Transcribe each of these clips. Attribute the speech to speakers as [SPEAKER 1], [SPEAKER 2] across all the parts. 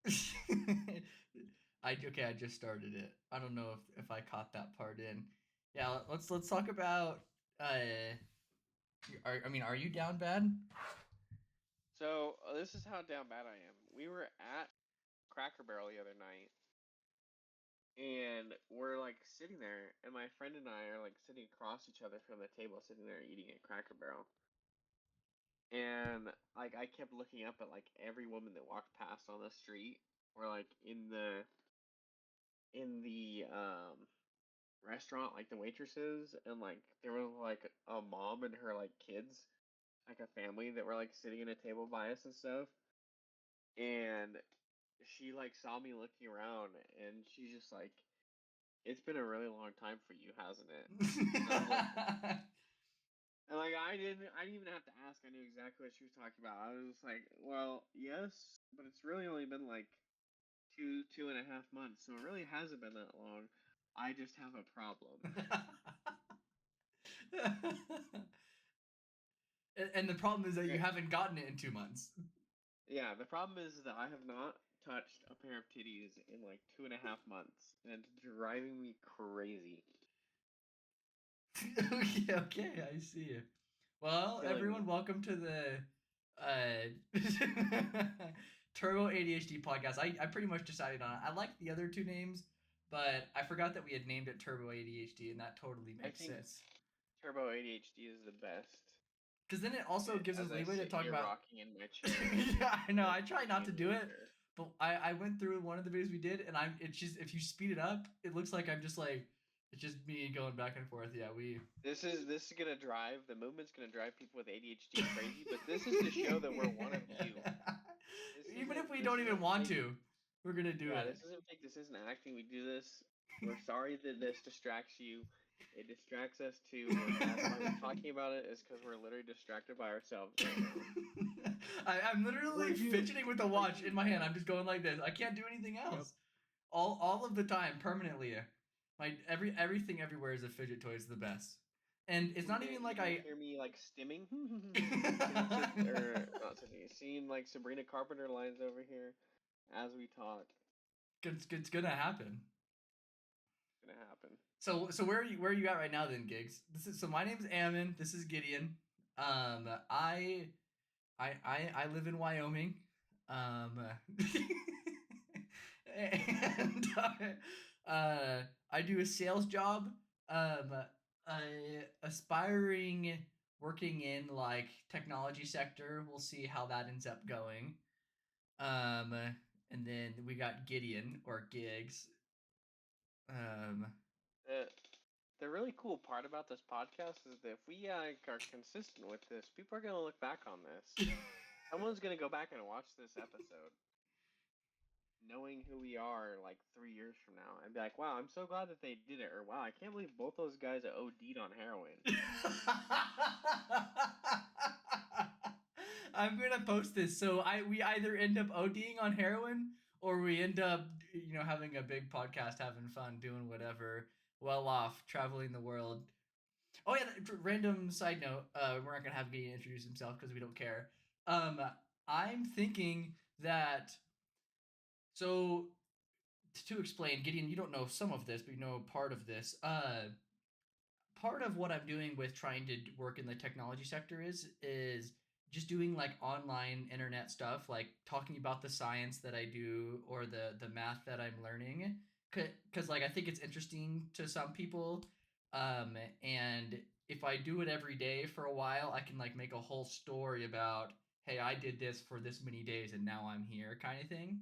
[SPEAKER 1] I just started it. I don't know if I caught that part in. Yeah, let's talk about. Are you down bad?
[SPEAKER 2] So this is how down bad I am. We were at Cracker Barrel the other night, and we're like sitting there, and my friend and I are like sitting across each other from the table, sitting there eating at Cracker Barrel. And like I kept looking up at like every woman that walked past on the street, or like in the restaurant, like the waitresses, and like there was like a mom and her like kids, like a family that were like sitting at a table by us and stuff. And she like saw me looking around, and she's just like, "It's been a really long time for you, hasn't it?" And I was like, and like I didn't even have to ask. I knew exactly what she was talking about. I was just like, "Well, yes, but it's really only been like two and a half months, so it really hasn't been that long. I just have a problem."
[SPEAKER 1] And the problem is that you
[SPEAKER 2] Right.
[SPEAKER 1] haven't gotten it in 2 months.
[SPEAKER 2] Yeah, the problem is that I have not touched a pair of titties in like 2.5 months, and it's driving me crazy.
[SPEAKER 1] Okay, I see. Well,
[SPEAKER 2] Killing me.
[SPEAKER 1] everyone, welcome to the Turbo ADHD podcast. I pretty much decided on it. I like the other two names, but I forgot that we had named it Turbo ADHD, and that totally
[SPEAKER 2] I
[SPEAKER 1] makes
[SPEAKER 2] think
[SPEAKER 1] sense.
[SPEAKER 2] Turbo ADHD is the best.
[SPEAKER 1] Because then it also gives
[SPEAKER 2] As
[SPEAKER 1] us
[SPEAKER 2] I
[SPEAKER 1] leeway to
[SPEAKER 2] sit
[SPEAKER 1] talk
[SPEAKER 2] here
[SPEAKER 1] about.
[SPEAKER 2] rocking in my chair as you're
[SPEAKER 1] Yeah, I know. I try
[SPEAKER 2] talking
[SPEAKER 1] not to
[SPEAKER 2] into
[SPEAKER 1] do
[SPEAKER 2] the
[SPEAKER 1] it,
[SPEAKER 2] chair.
[SPEAKER 1] but I went through one of the videos we did, and it's just if you speed it up, it looks like I'm just like it's just me going back and forth. Yeah, we.
[SPEAKER 2] This is gonna drive the movement's gonna drive people with ADHD crazy, but this is to show that we're one of you.
[SPEAKER 1] Even if we
[SPEAKER 2] This
[SPEAKER 1] don't even
[SPEAKER 2] isn't
[SPEAKER 1] want
[SPEAKER 2] fake.
[SPEAKER 1] to, we're gonna do
[SPEAKER 2] Yeah,
[SPEAKER 1] it.
[SPEAKER 2] this isn't fake. This isn't acting. We do this. We're sorry that this distracts you. It distracts us too. That's why we're talking about it. Is because we're literally distracted by ourselves right now.
[SPEAKER 1] I'm literally
[SPEAKER 2] We're you.
[SPEAKER 1] fidgeting with the
[SPEAKER 2] We're
[SPEAKER 1] watch in
[SPEAKER 2] you.
[SPEAKER 1] my hand. I'm just going like this. I can't do anything
[SPEAKER 2] Yep.
[SPEAKER 1] else. All of the time, permanently. My everything everywhere is a fidget toy. Is the best. And it's not even
[SPEAKER 2] You
[SPEAKER 1] like
[SPEAKER 2] gonna
[SPEAKER 1] I.
[SPEAKER 2] hear me like stimming, singing or not singing, singing like Sabrina Carpenter lines over here as we talk.
[SPEAKER 1] It's gonna happen.
[SPEAKER 2] It's gonna happen.
[SPEAKER 1] So where are you at right now then, Gigs? My name's Ammon. This is Gideon. Um, I I live in Wyoming. Um, and I do a sales job. Um, aspiring working in like technology sector. We'll see how that ends up going. Um, and then we got Gideon or Gigs. Um,
[SPEAKER 2] The the really cool part about this podcast is that if we are consistent with this, people are gonna look back on this. Someone's gonna go back and watch this episode, knowing who we are like 3 years from now, and be like, "Wow, I'm so glad that they did it," or "Wow, I can't believe both those guys OD'd on heroin."
[SPEAKER 1] I'm gonna post this. So we either end up ODing on heroin or we end up having a big podcast, having fun, doing whatever, well off, traveling the world. Oh yeah, random side note. We're not gonna have Gideon introduce himself because we don't care. Um, I'm thinking that so to explain, Gideon, you don't know some of this, but you know part of this. Part of what I'm doing with trying to work in the technology sector is just doing like online internet stuff, like talking about the science that I do or the math that I'm learning, because like I think it's interesting to some people, and if I do it every day for a while, I can like make a whole story about hey, I did this for this many days and now I'm here kind of thing.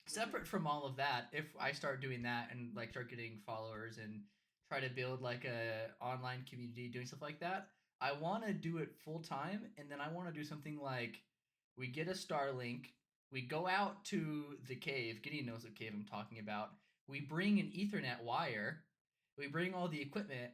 [SPEAKER 2] Hmm.
[SPEAKER 1] Separate from all of that, if I start doing that and like start getting followers and try to build like a online community doing stuff like that, I want to do it full time, and then I want to do something like we get a Starlink, we go out to the cave. Gideon knows what cave I'm talking about. We bring an Ethernet wire, we bring all the equipment,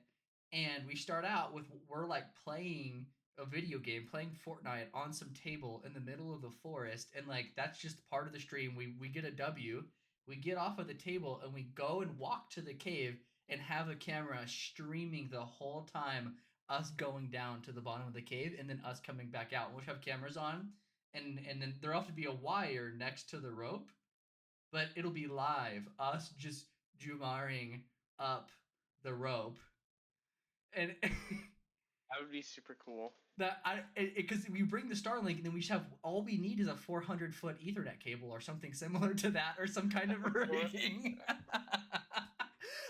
[SPEAKER 1] and we start out with we're like playing a video game, playing Fortnite on some table in the middle of the forest, and like that's just part of the stream. We get a W, we get off of the table, and we go and walk to the cave and have a camera streaming the whole time us going down to the bottom of the cave and then us coming back out. We'll have cameras on, and then there'll have to be a wire next to the rope, but it'll be live. Us just Jumaring up the rope, and
[SPEAKER 2] That would be super cool.
[SPEAKER 1] that I because we bring the Starlink and then we should have all we need is a 400-foot Ethernet cable or something similar to that or some kind of rigging.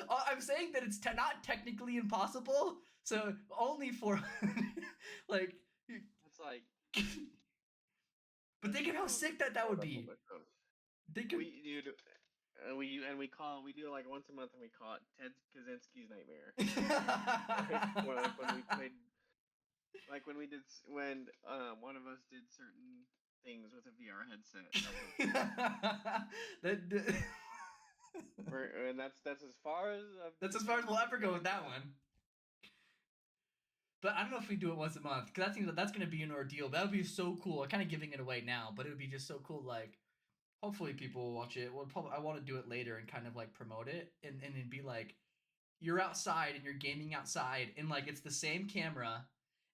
[SPEAKER 1] I'm saying that it's not technically impossible, so only for like.
[SPEAKER 2] It's like.
[SPEAKER 1] But think of how sick that would be. They could.
[SPEAKER 2] We dude, we do it like once a month and we call it Ted Kaczynski's Nightmare. when we played, like when one of us did certain things with a VR headset. And that's as far as
[SPEAKER 1] we'll ever go with that one. But I don't know if we do it once a month because that's going to be an ordeal. That would be so cool. I'm kind of giving it away now, but it would be just so cool. Like, hopefully people will watch it. I want to do it later and kind of like promote it and it'd be like you're outside and you're gaming outside and like it's the same camera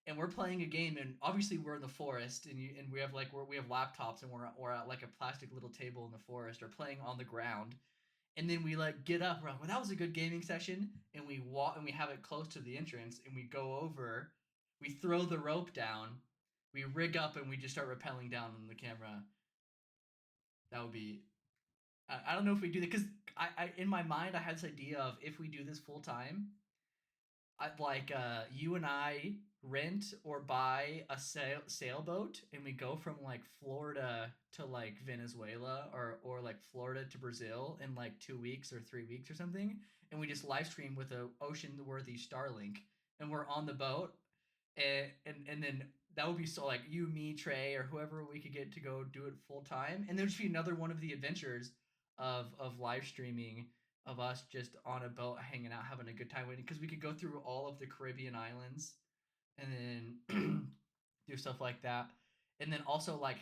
[SPEAKER 1] and we're playing a game and obviously we're in the forest and we have like we have laptops and we're at like a plastic little table in the forest or playing on the ground. And then we like get up, we're like, well, that was a good gaming session, and we walk and we have it close to the entrance, and we go over, we throw the rope down, we rig up, and we just start rappelling down on the camera. That would be. I don't know if we do that because I in my mind I had this idea of if we do this full time, I'd like you and I rent or buy a sailboat and we go from like Florida to like Venezuela or like Florida to Brazil in like 2 weeks or 3 weeks or something, and we just live stream with a ocean worthy Starlink and we're on the boat and then that would be so like you, me, Trey, or whoever we could get to go do it full time, and there'd just be another one of the adventures of live streaming of us just on a boat hanging out having a good time waiting because we could go through all of the Caribbean islands and then do stuff like that, and then also like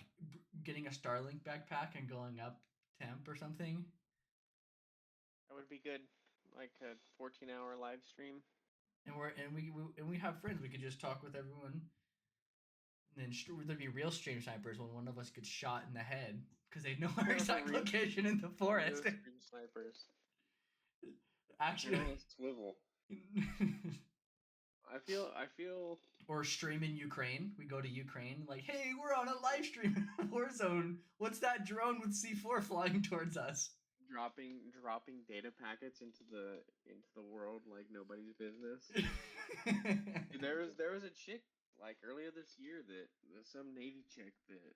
[SPEAKER 1] getting a Starlink backpack and going up temp or something.
[SPEAKER 2] That would be good, like a 14-hour live stream.
[SPEAKER 1] And we have friends. We could just talk with everyone. And then there'd be real stream snipers when one of us gets shot in the head because they know our exact location in the forest.
[SPEAKER 2] Stream snipers.
[SPEAKER 1] Actually,
[SPEAKER 2] swivel. I feel.
[SPEAKER 1] Or stream in Ukraine. We go to Ukraine, like, hey, we're on a live stream in Warzone. What's that drone with C4 flying towards us?
[SPEAKER 2] Dropping data packets into the world like nobody's business. Dude, there was a chick like earlier this year that some Navy chick that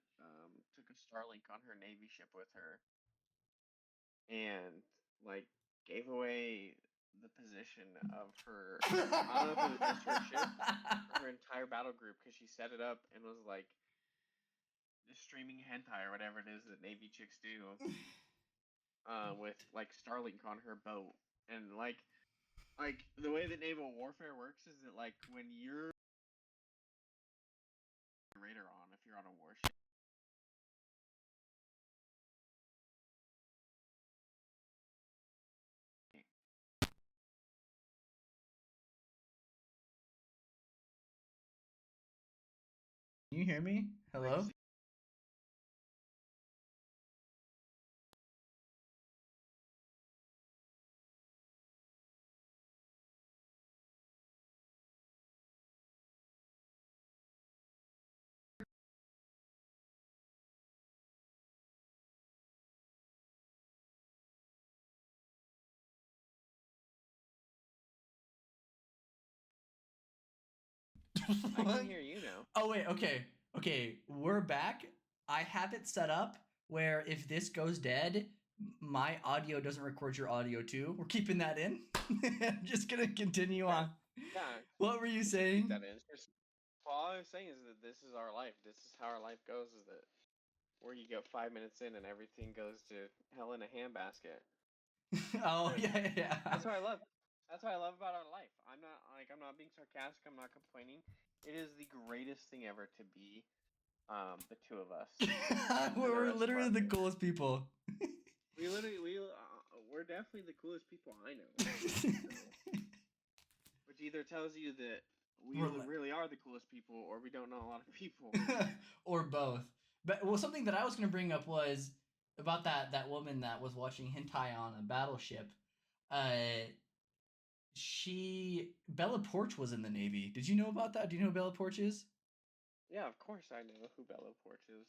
[SPEAKER 2] took a Starlink on her Navy ship with her, and like gave away the position of her. I don't know if it was just her ship or her entire battle group because she set it up and was like just streaming hentai or whatever it is that Navy chicks do. With like Starlink on her boat, and like the way that naval warfare works is that like when you're radar on, if you're on a warship.
[SPEAKER 1] Can you hear me? Hello?
[SPEAKER 2] I can hear you now.
[SPEAKER 1] Oh wait, okay, we're back. I have it set up where if this goes dead, my audio doesn't record your audio too. We're keeping that in. I'm just gonna continue on.
[SPEAKER 2] Yeah.
[SPEAKER 1] What were you saying?
[SPEAKER 2] That is. Well, all I'm saying is that this is our life. This is how our life goes. Is that where you get 5 minutes in and everything goes to hell in a handbasket.
[SPEAKER 1] Oh yeah.
[SPEAKER 2] That's what I love. That's what I love about our life. I'm not being sarcastic. I'm not complaining. It is the greatest thing ever to be the two of us.
[SPEAKER 1] We're literally the coolest people.
[SPEAKER 2] We're definitely the coolest people I know. Which either tells you that we really are the coolest people, or we don't know a lot of people.
[SPEAKER 1] Or both. But well, something that I was going to bring up was about that woman that was watching hentai on a battleship. Uh, she Bella Porch was in the Navy. Did you know about that? Do you know who Bella Porch is?
[SPEAKER 2] Yeah, of course I know who Bella Porch is.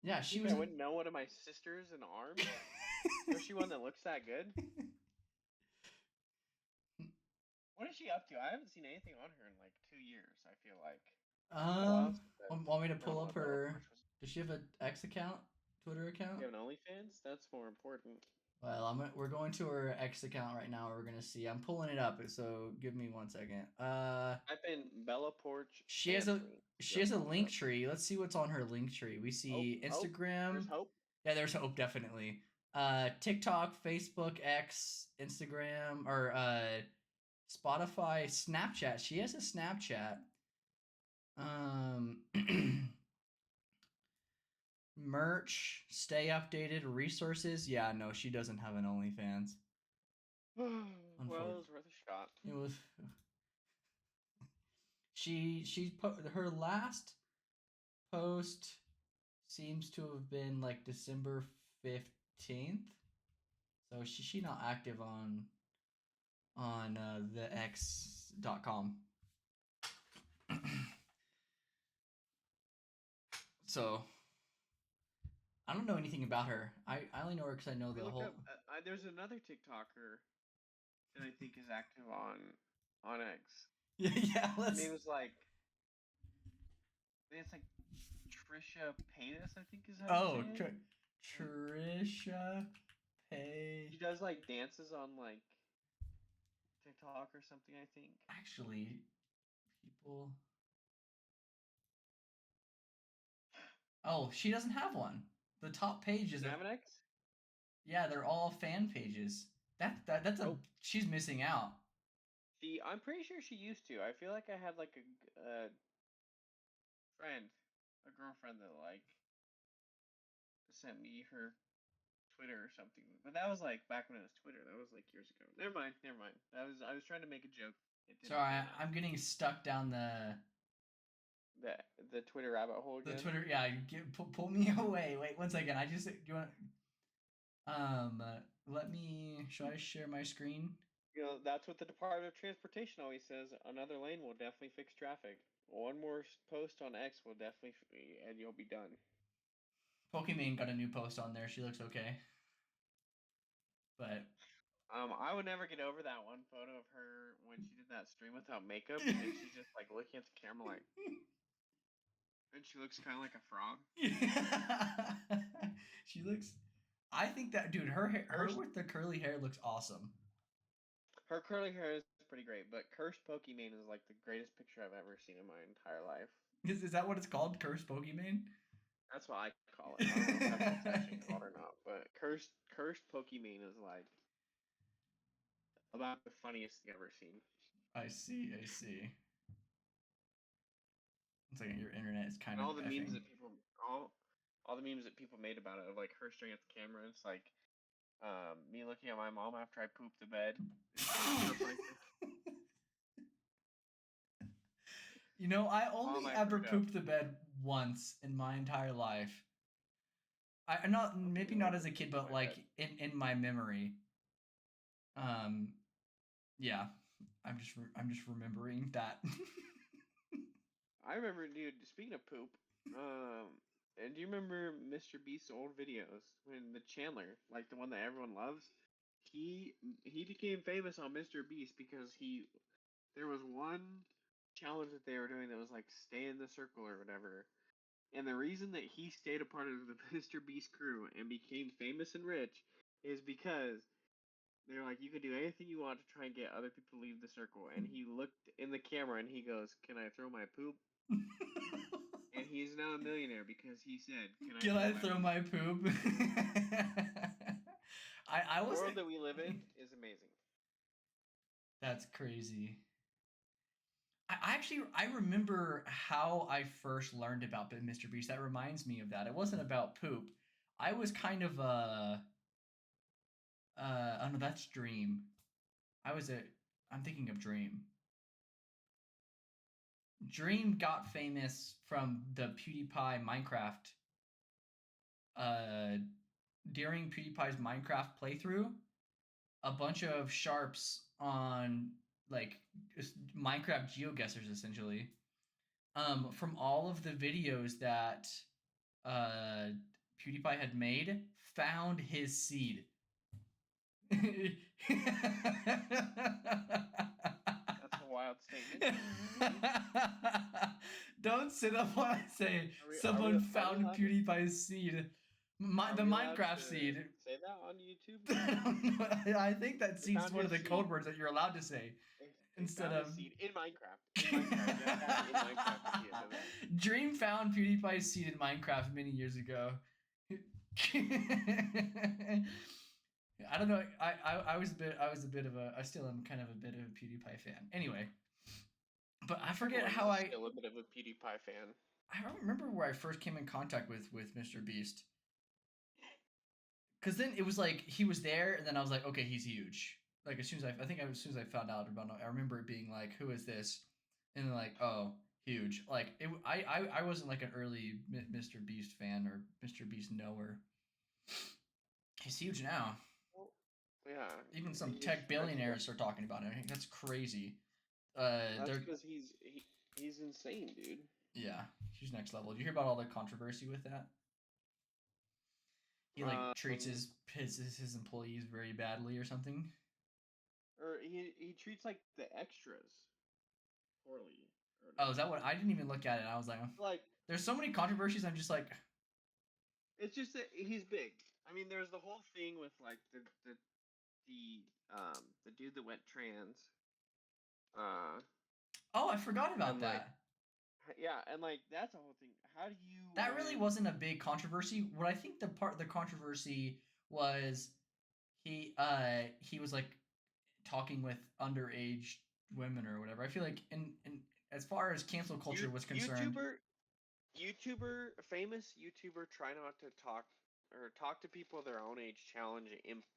[SPEAKER 1] Yeah,
[SPEAKER 2] You
[SPEAKER 1] she
[SPEAKER 2] think
[SPEAKER 1] was
[SPEAKER 2] I
[SPEAKER 1] in.
[SPEAKER 2] wouldn't know one of my sisters in arms? Especially one that looks that good? What is she up to? I haven't seen anything on her in like 2 years, I feel like. It's been a while since I've
[SPEAKER 1] Want me to pull
[SPEAKER 2] known
[SPEAKER 1] up
[SPEAKER 2] what Bella
[SPEAKER 1] her?
[SPEAKER 2] Porch was.
[SPEAKER 1] Does she have an X account, Twitter account?
[SPEAKER 2] You have an OnlyFans? That's more important.
[SPEAKER 1] Well, we're going to her X account right now. We're gonna see. I'm pulling it up, so give me 1 second.
[SPEAKER 2] Type in Bella Porch
[SPEAKER 1] She has a
[SPEAKER 2] dancing. See
[SPEAKER 1] she
[SPEAKER 2] what
[SPEAKER 1] has a
[SPEAKER 2] comes
[SPEAKER 1] link
[SPEAKER 2] up.
[SPEAKER 1] tree. Let's see what's on her link tree. We
[SPEAKER 2] Oh,
[SPEAKER 1] see
[SPEAKER 2] oh,
[SPEAKER 1] Instagram.
[SPEAKER 2] there's hope.
[SPEAKER 1] Yeah, there's hope definitely. TikTok, Facebook, X, Instagram, or Spotify, Snapchat. She has a Snapchat. Um, merch, stay updated, resources. Yeah, no, she doesn't have an OnlyFans.
[SPEAKER 2] Well, it was worth a shot.
[SPEAKER 1] It was her last post seems to have been like December 15th. So she not active on the X.com. So I don't know anything about her. I only know her because I know
[SPEAKER 2] Let me
[SPEAKER 1] the
[SPEAKER 2] look
[SPEAKER 1] whole.
[SPEAKER 2] up. There's another TikToker that I think is active on X.
[SPEAKER 1] Yeah,
[SPEAKER 2] Her
[SPEAKER 1] let's.
[SPEAKER 2] name is like, I think it's like Trisha Paytas, I think is how you
[SPEAKER 1] Oh,
[SPEAKER 2] say it.
[SPEAKER 1] Trisha Pay.
[SPEAKER 2] She does like dances on like TikTok or something, I think.
[SPEAKER 1] Actually, people. Oh, she doesn't have one. The top page is
[SPEAKER 2] Doesn't
[SPEAKER 1] a.
[SPEAKER 2] have an X?
[SPEAKER 1] Yeah, they're all fan pages. That's a.
[SPEAKER 2] Oh,
[SPEAKER 1] She's missing out.
[SPEAKER 2] I'm pretty sure she used to. I feel like I had like a friend, a girlfriend that like sent me her Twitter or something. But that was like back when it was Twitter. That was like years ago. Never mind. Never mind. I was trying to make a joke. It didn't
[SPEAKER 1] Sorry,
[SPEAKER 2] pan out.
[SPEAKER 1] I'm getting stuck down
[SPEAKER 2] The the Twitter rabbit hole
[SPEAKER 1] the
[SPEAKER 2] again.
[SPEAKER 1] Twitter. Yeah, pull me away. Wait 1 second. I just do you want. Let me. Should I share my screen?
[SPEAKER 2] You know, that's what the Department of Transportation always says. Another lane will definitely fix traffic. One more post on X will definitely, and you'll be done.
[SPEAKER 1] Pokimane got a new post on there. She looks okay, but
[SPEAKER 2] I would never get over that one photo of her when she did that stream without makeup, and she's just like looking at the camera like, and she looks kind of like a frog.
[SPEAKER 1] she looks. I think that dude, her with the curly hair looks awesome.
[SPEAKER 2] Her curly hair is pretty great, but Cursed Pokimane is like the greatest picture I've ever seen in my entire life.
[SPEAKER 1] Is that what it's called? Cursed Pokimane?
[SPEAKER 2] That's what I call it. I don't know if that's what it's actually called or not, but Cursed Pokimane is like about the funniest thing I've ever seen.
[SPEAKER 1] I see. It's like your internet is kind
[SPEAKER 2] And
[SPEAKER 1] of
[SPEAKER 2] all the
[SPEAKER 1] effing.
[SPEAKER 2] memes that people all the memes that people made about it of like her staring at the camera. It's like me looking at my mom after I pooped the bed.
[SPEAKER 1] You know, I only ever
[SPEAKER 2] screwed up.
[SPEAKER 1] pooped the bed once in my entire life. I not maybe not as a kid, but like in my memory. Yeah, I'm just remembering that.
[SPEAKER 2] I remember, dude. Speaking of poop, and do you remember Mr. Beast's old videos when the Chandler, like the one that everyone loves, he became famous on Mr. Beast because there was one challenge that they were doing that was like stay in the circle or whatever. And the reason that he stayed a part of the Mr. Beast crew and became famous and rich is because they're like, you can do anything you want to try and get other people to leave the circle. And he looked in the camera and he goes, "Can I throw my poop?" And he's now a millionaire because he said,
[SPEAKER 1] Can I throw my poop? I
[SPEAKER 2] The
[SPEAKER 1] was.
[SPEAKER 2] world that we live in is amazing.
[SPEAKER 1] That's crazy. I remember how I first learned about Mr. Beast. That reminds me of that. It wasn't about poop. I was kind of oh no, that's Dream. I'm thinking of Dream. Dream got famous from the PewDiePie Minecraft during PewDiePie's Minecraft playthrough, a bunch of sharps on like Minecraft geoguessers essentially, from all of the videos that uh, PewDiePie had made, found his seed.
[SPEAKER 2] That's a wild statement.
[SPEAKER 1] Don't sit up when I say
[SPEAKER 2] Are we
[SPEAKER 1] someone found
[SPEAKER 2] allowed
[SPEAKER 1] PewDiePie's seed.
[SPEAKER 2] are
[SPEAKER 1] The
[SPEAKER 2] we allowed
[SPEAKER 1] Minecraft
[SPEAKER 2] to
[SPEAKER 1] seed.
[SPEAKER 2] say that on YouTube?
[SPEAKER 1] I think that
[SPEAKER 2] They
[SPEAKER 1] seed's
[SPEAKER 2] found
[SPEAKER 1] one of
[SPEAKER 2] his
[SPEAKER 1] the
[SPEAKER 2] seed.
[SPEAKER 1] code words that you're allowed to say
[SPEAKER 2] They
[SPEAKER 1] instead
[SPEAKER 2] found
[SPEAKER 1] of.
[SPEAKER 2] his seed in Minecraft. In Minecraft. You have to have it in Minecraft at the end of that.
[SPEAKER 1] Dream found PewDiePie's seed in Minecraft many years ago. I don't know. I was a bit of a I still am kind of a bit of a PewDiePie fan. Anyway, but I forget how
[SPEAKER 2] Everyone's still a bit of a PewDiePie fan.
[SPEAKER 1] I don't remember where I first came in contact with Mr. Beast. Cause then it was like he was there, and then I was like, okay, he's huge. Like as soon as as soon as I found out about him, I remember it being like, who is this? And then like, oh, huge. Like I wasn't like an early Mr. Beast fan or Mr. Beast knower. He's huge now.
[SPEAKER 2] Well, yeah.
[SPEAKER 1] Even some tech billionaires are talking about it. I think that's crazy.
[SPEAKER 2] That's because he's insane, dude.
[SPEAKER 1] Yeah, he's next level. Did you hear about all the controversy with that? He like treats his employees very badly or something.
[SPEAKER 2] Or he treats like the extras poorly.
[SPEAKER 1] Oh, is that what? I didn't even look at it. I was like, there's so many controversies. I'm just like,
[SPEAKER 2] it's just that he's big. I mean, there's the whole thing with like the dude that went trans.
[SPEAKER 1] Oh, I forgot about that.
[SPEAKER 2] Like, yeah, and like that's the whole thing. How do you?
[SPEAKER 1] That really wasn't a big controversy. What I think the controversy was he was like talking with underage women or whatever. I feel like in as far as cancel culture was concerned,
[SPEAKER 2] famous YouTuber try not to talk to people their own age challenge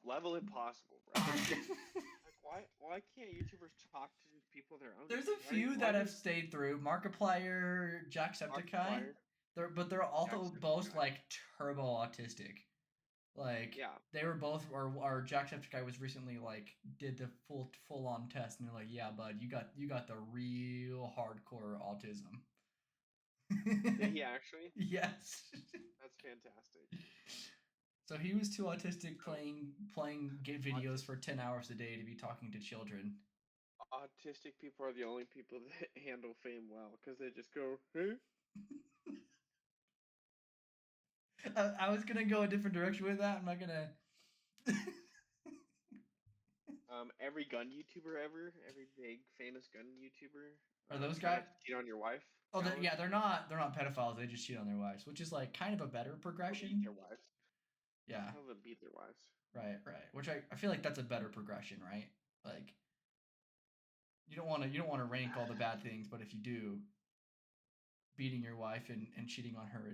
[SPEAKER 2] level impossible, bro. Like why can't YouTubers talk to people their own?
[SPEAKER 1] There's a few that have stayed through. Markiplier, Jacksepticeye. They're also both like turbo autistic. Like they were both, or Jacksepticeye was recently like did the full on test, and they're like, yeah, bud, you got the real hardcore autism.
[SPEAKER 2] Did he actually?
[SPEAKER 1] Yes.
[SPEAKER 2] That's fantastic.
[SPEAKER 1] So he was too autistic playing game videos for 10 hours a day to be talking to children.
[SPEAKER 2] Autistic people are the only people that handle fame well because they just go, hey.
[SPEAKER 1] I was gonna go a different direction with that. I'm not gonna.
[SPEAKER 2] Every gun YouTuber ever, every big famous gun YouTuber.
[SPEAKER 1] Are those guys
[SPEAKER 2] cheat on your wife?
[SPEAKER 1] Oh, they're not pedophiles. They just cheat on their wives, which is like kind of a better progression.
[SPEAKER 2] Beat their wives.
[SPEAKER 1] Yeah.
[SPEAKER 2] Tell them beat their wives.
[SPEAKER 1] Right. Which I feel like that's a better progression, right? Like you don't want to rank all the bad things, but if you do, beating your wife and cheating on her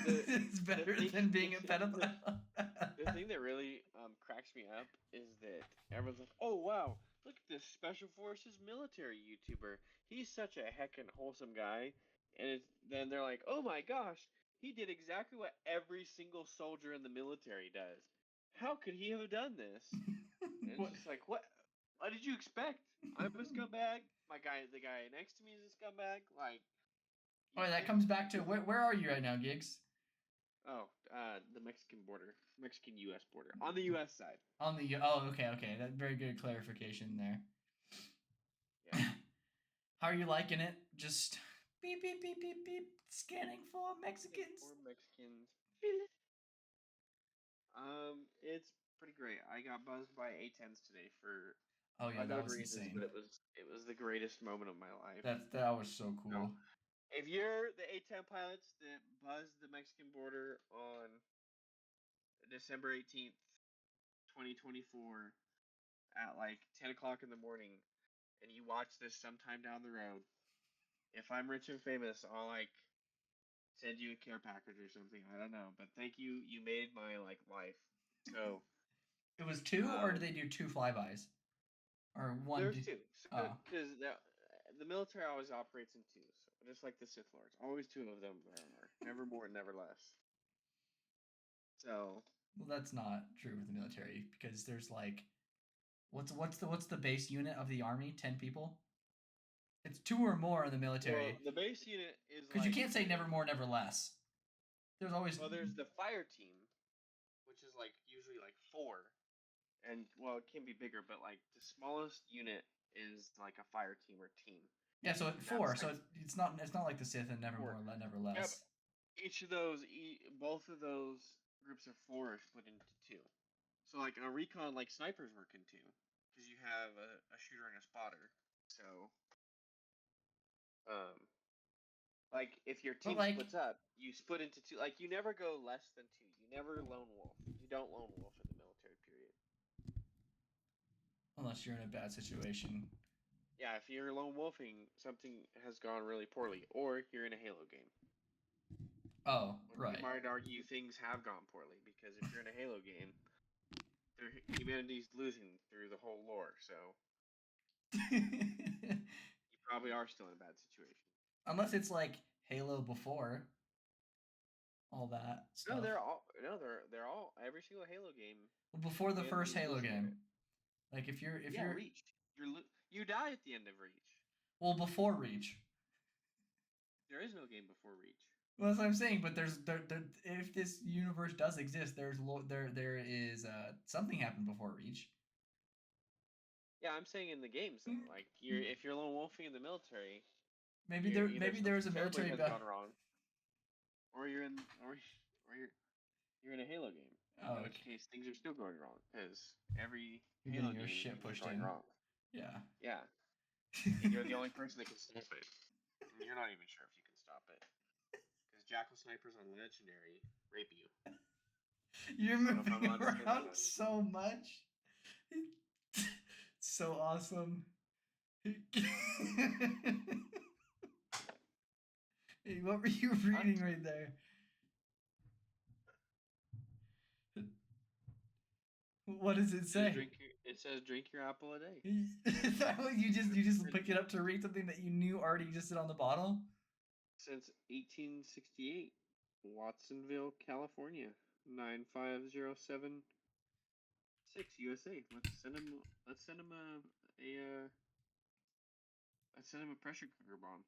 [SPEAKER 1] is better than being a pedophile.
[SPEAKER 2] The thing that really cracks me up is that everyone's like, "Oh wow, look at this Special Forces military YouTuber. He's such a heckin' wholesome guy." And then they're like, "Oh my gosh, he did exactly what every single soldier in the military does. How could he have done this?" And it's just like, what did you expect? I'm a scumbag. The guy next to me is a scumbag. Like,
[SPEAKER 1] oh, that comes back to where are you right now, Gigs?
[SPEAKER 2] Oh, the Mexican border, Mexican-U.S. border, on the U.S. side.
[SPEAKER 1] Okay. That very good clarification there. Yeah. How are you liking it? Just beep beep beep beep beep, scanning for Mexicans.
[SPEAKER 2] It's pretty great. I got buzzed by A10s today for
[SPEAKER 1] that was
[SPEAKER 2] reasons,
[SPEAKER 1] insane.
[SPEAKER 2] but it was the greatest moment of my life.
[SPEAKER 1] That was so cool.
[SPEAKER 2] No. If you're the A10 pilots that buzzed the Mexican border on December 18th, 2024 at like 10 o'clock in the morning, and you watch this sometime down the road, if I'm rich and famous, I'll like send you a care package or something. I don't know, but thank you. You made my like life. So
[SPEAKER 1] it was two, or did they do two flybys, or one?
[SPEAKER 2] There's two. Because the military always operates in twos, just like the Sith Lords. Always two of them there are. Never more, never less. So
[SPEAKER 1] Well, that's not true with the military because there's like, what's the base unit of the army? 10 people. It's two or more in the military.
[SPEAKER 2] Well, the base unit is
[SPEAKER 1] Because you can't say never more, never less. There's always.
[SPEAKER 2] Well, there's the fire team, which is like usually like 4, and well, it can be bigger, but like the smallest unit is like a fire team or team.
[SPEAKER 1] Yeah, so at 4, so it's not like the Sith and never
[SPEAKER 2] 4.
[SPEAKER 1] more, never less.
[SPEAKER 2] Yeah, each of those, both of those groups of 4 are split into 2. So like a recon, like snipers work in 2, because you have a shooter and a spotter. So, like if your team splits up, you split into 2. Like you never go less than 2. You never lone wolf. You don't lone wolf in the military period.
[SPEAKER 1] Unless you're in a bad situation.
[SPEAKER 2] Yeah, if you're lone wolfing, something has gone really poorly, or you're in a Halo game.
[SPEAKER 1] Oh, right.
[SPEAKER 2] You might argue things have gone poorly because if you're in a Halo game, humanity's losing through the whole lore, so you probably are still in a bad situation.
[SPEAKER 1] Unless it's like Halo before all that stuff.
[SPEAKER 2] No, they're all every single Halo game.
[SPEAKER 1] Before the first Halo game. Like if you're
[SPEAKER 2] Reach, you die at the end of Reach.
[SPEAKER 1] Well, before Reach.
[SPEAKER 2] There is no game before Reach.
[SPEAKER 1] Well, that's what I'm saying. But there's if this universe does exist, there is something happened before Reach.
[SPEAKER 2] Yeah, I'm saying in the games though. Like if you're lone wolfing in the military,
[SPEAKER 1] maybe there was a military
[SPEAKER 2] gone wrong, or you're in a Halo game.
[SPEAKER 1] Oh,
[SPEAKER 2] in which case things are still going wrong because every
[SPEAKER 1] you're
[SPEAKER 2] Halo
[SPEAKER 1] getting your
[SPEAKER 2] game
[SPEAKER 1] shit pushed
[SPEAKER 2] going
[SPEAKER 1] in.
[SPEAKER 2] wrong.
[SPEAKER 1] Yeah.
[SPEAKER 2] Yeah. And you're the only person that can stop it. And you're not even sure if you can stop it. Because Jackal snipers on Legendary rape you.
[SPEAKER 1] You're moving around so much. So awesome. Hey, what were you reading right there? What does it say?
[SPEAKER 2] It says drink your apple a day.
[SPEAKER 1] you just pick it up to read something that you knew already existed on the bottle? Since
[SPEAKER 2] 1868, Watsonville, California, 95076 USA. Let's send him a pressure cooker bomb.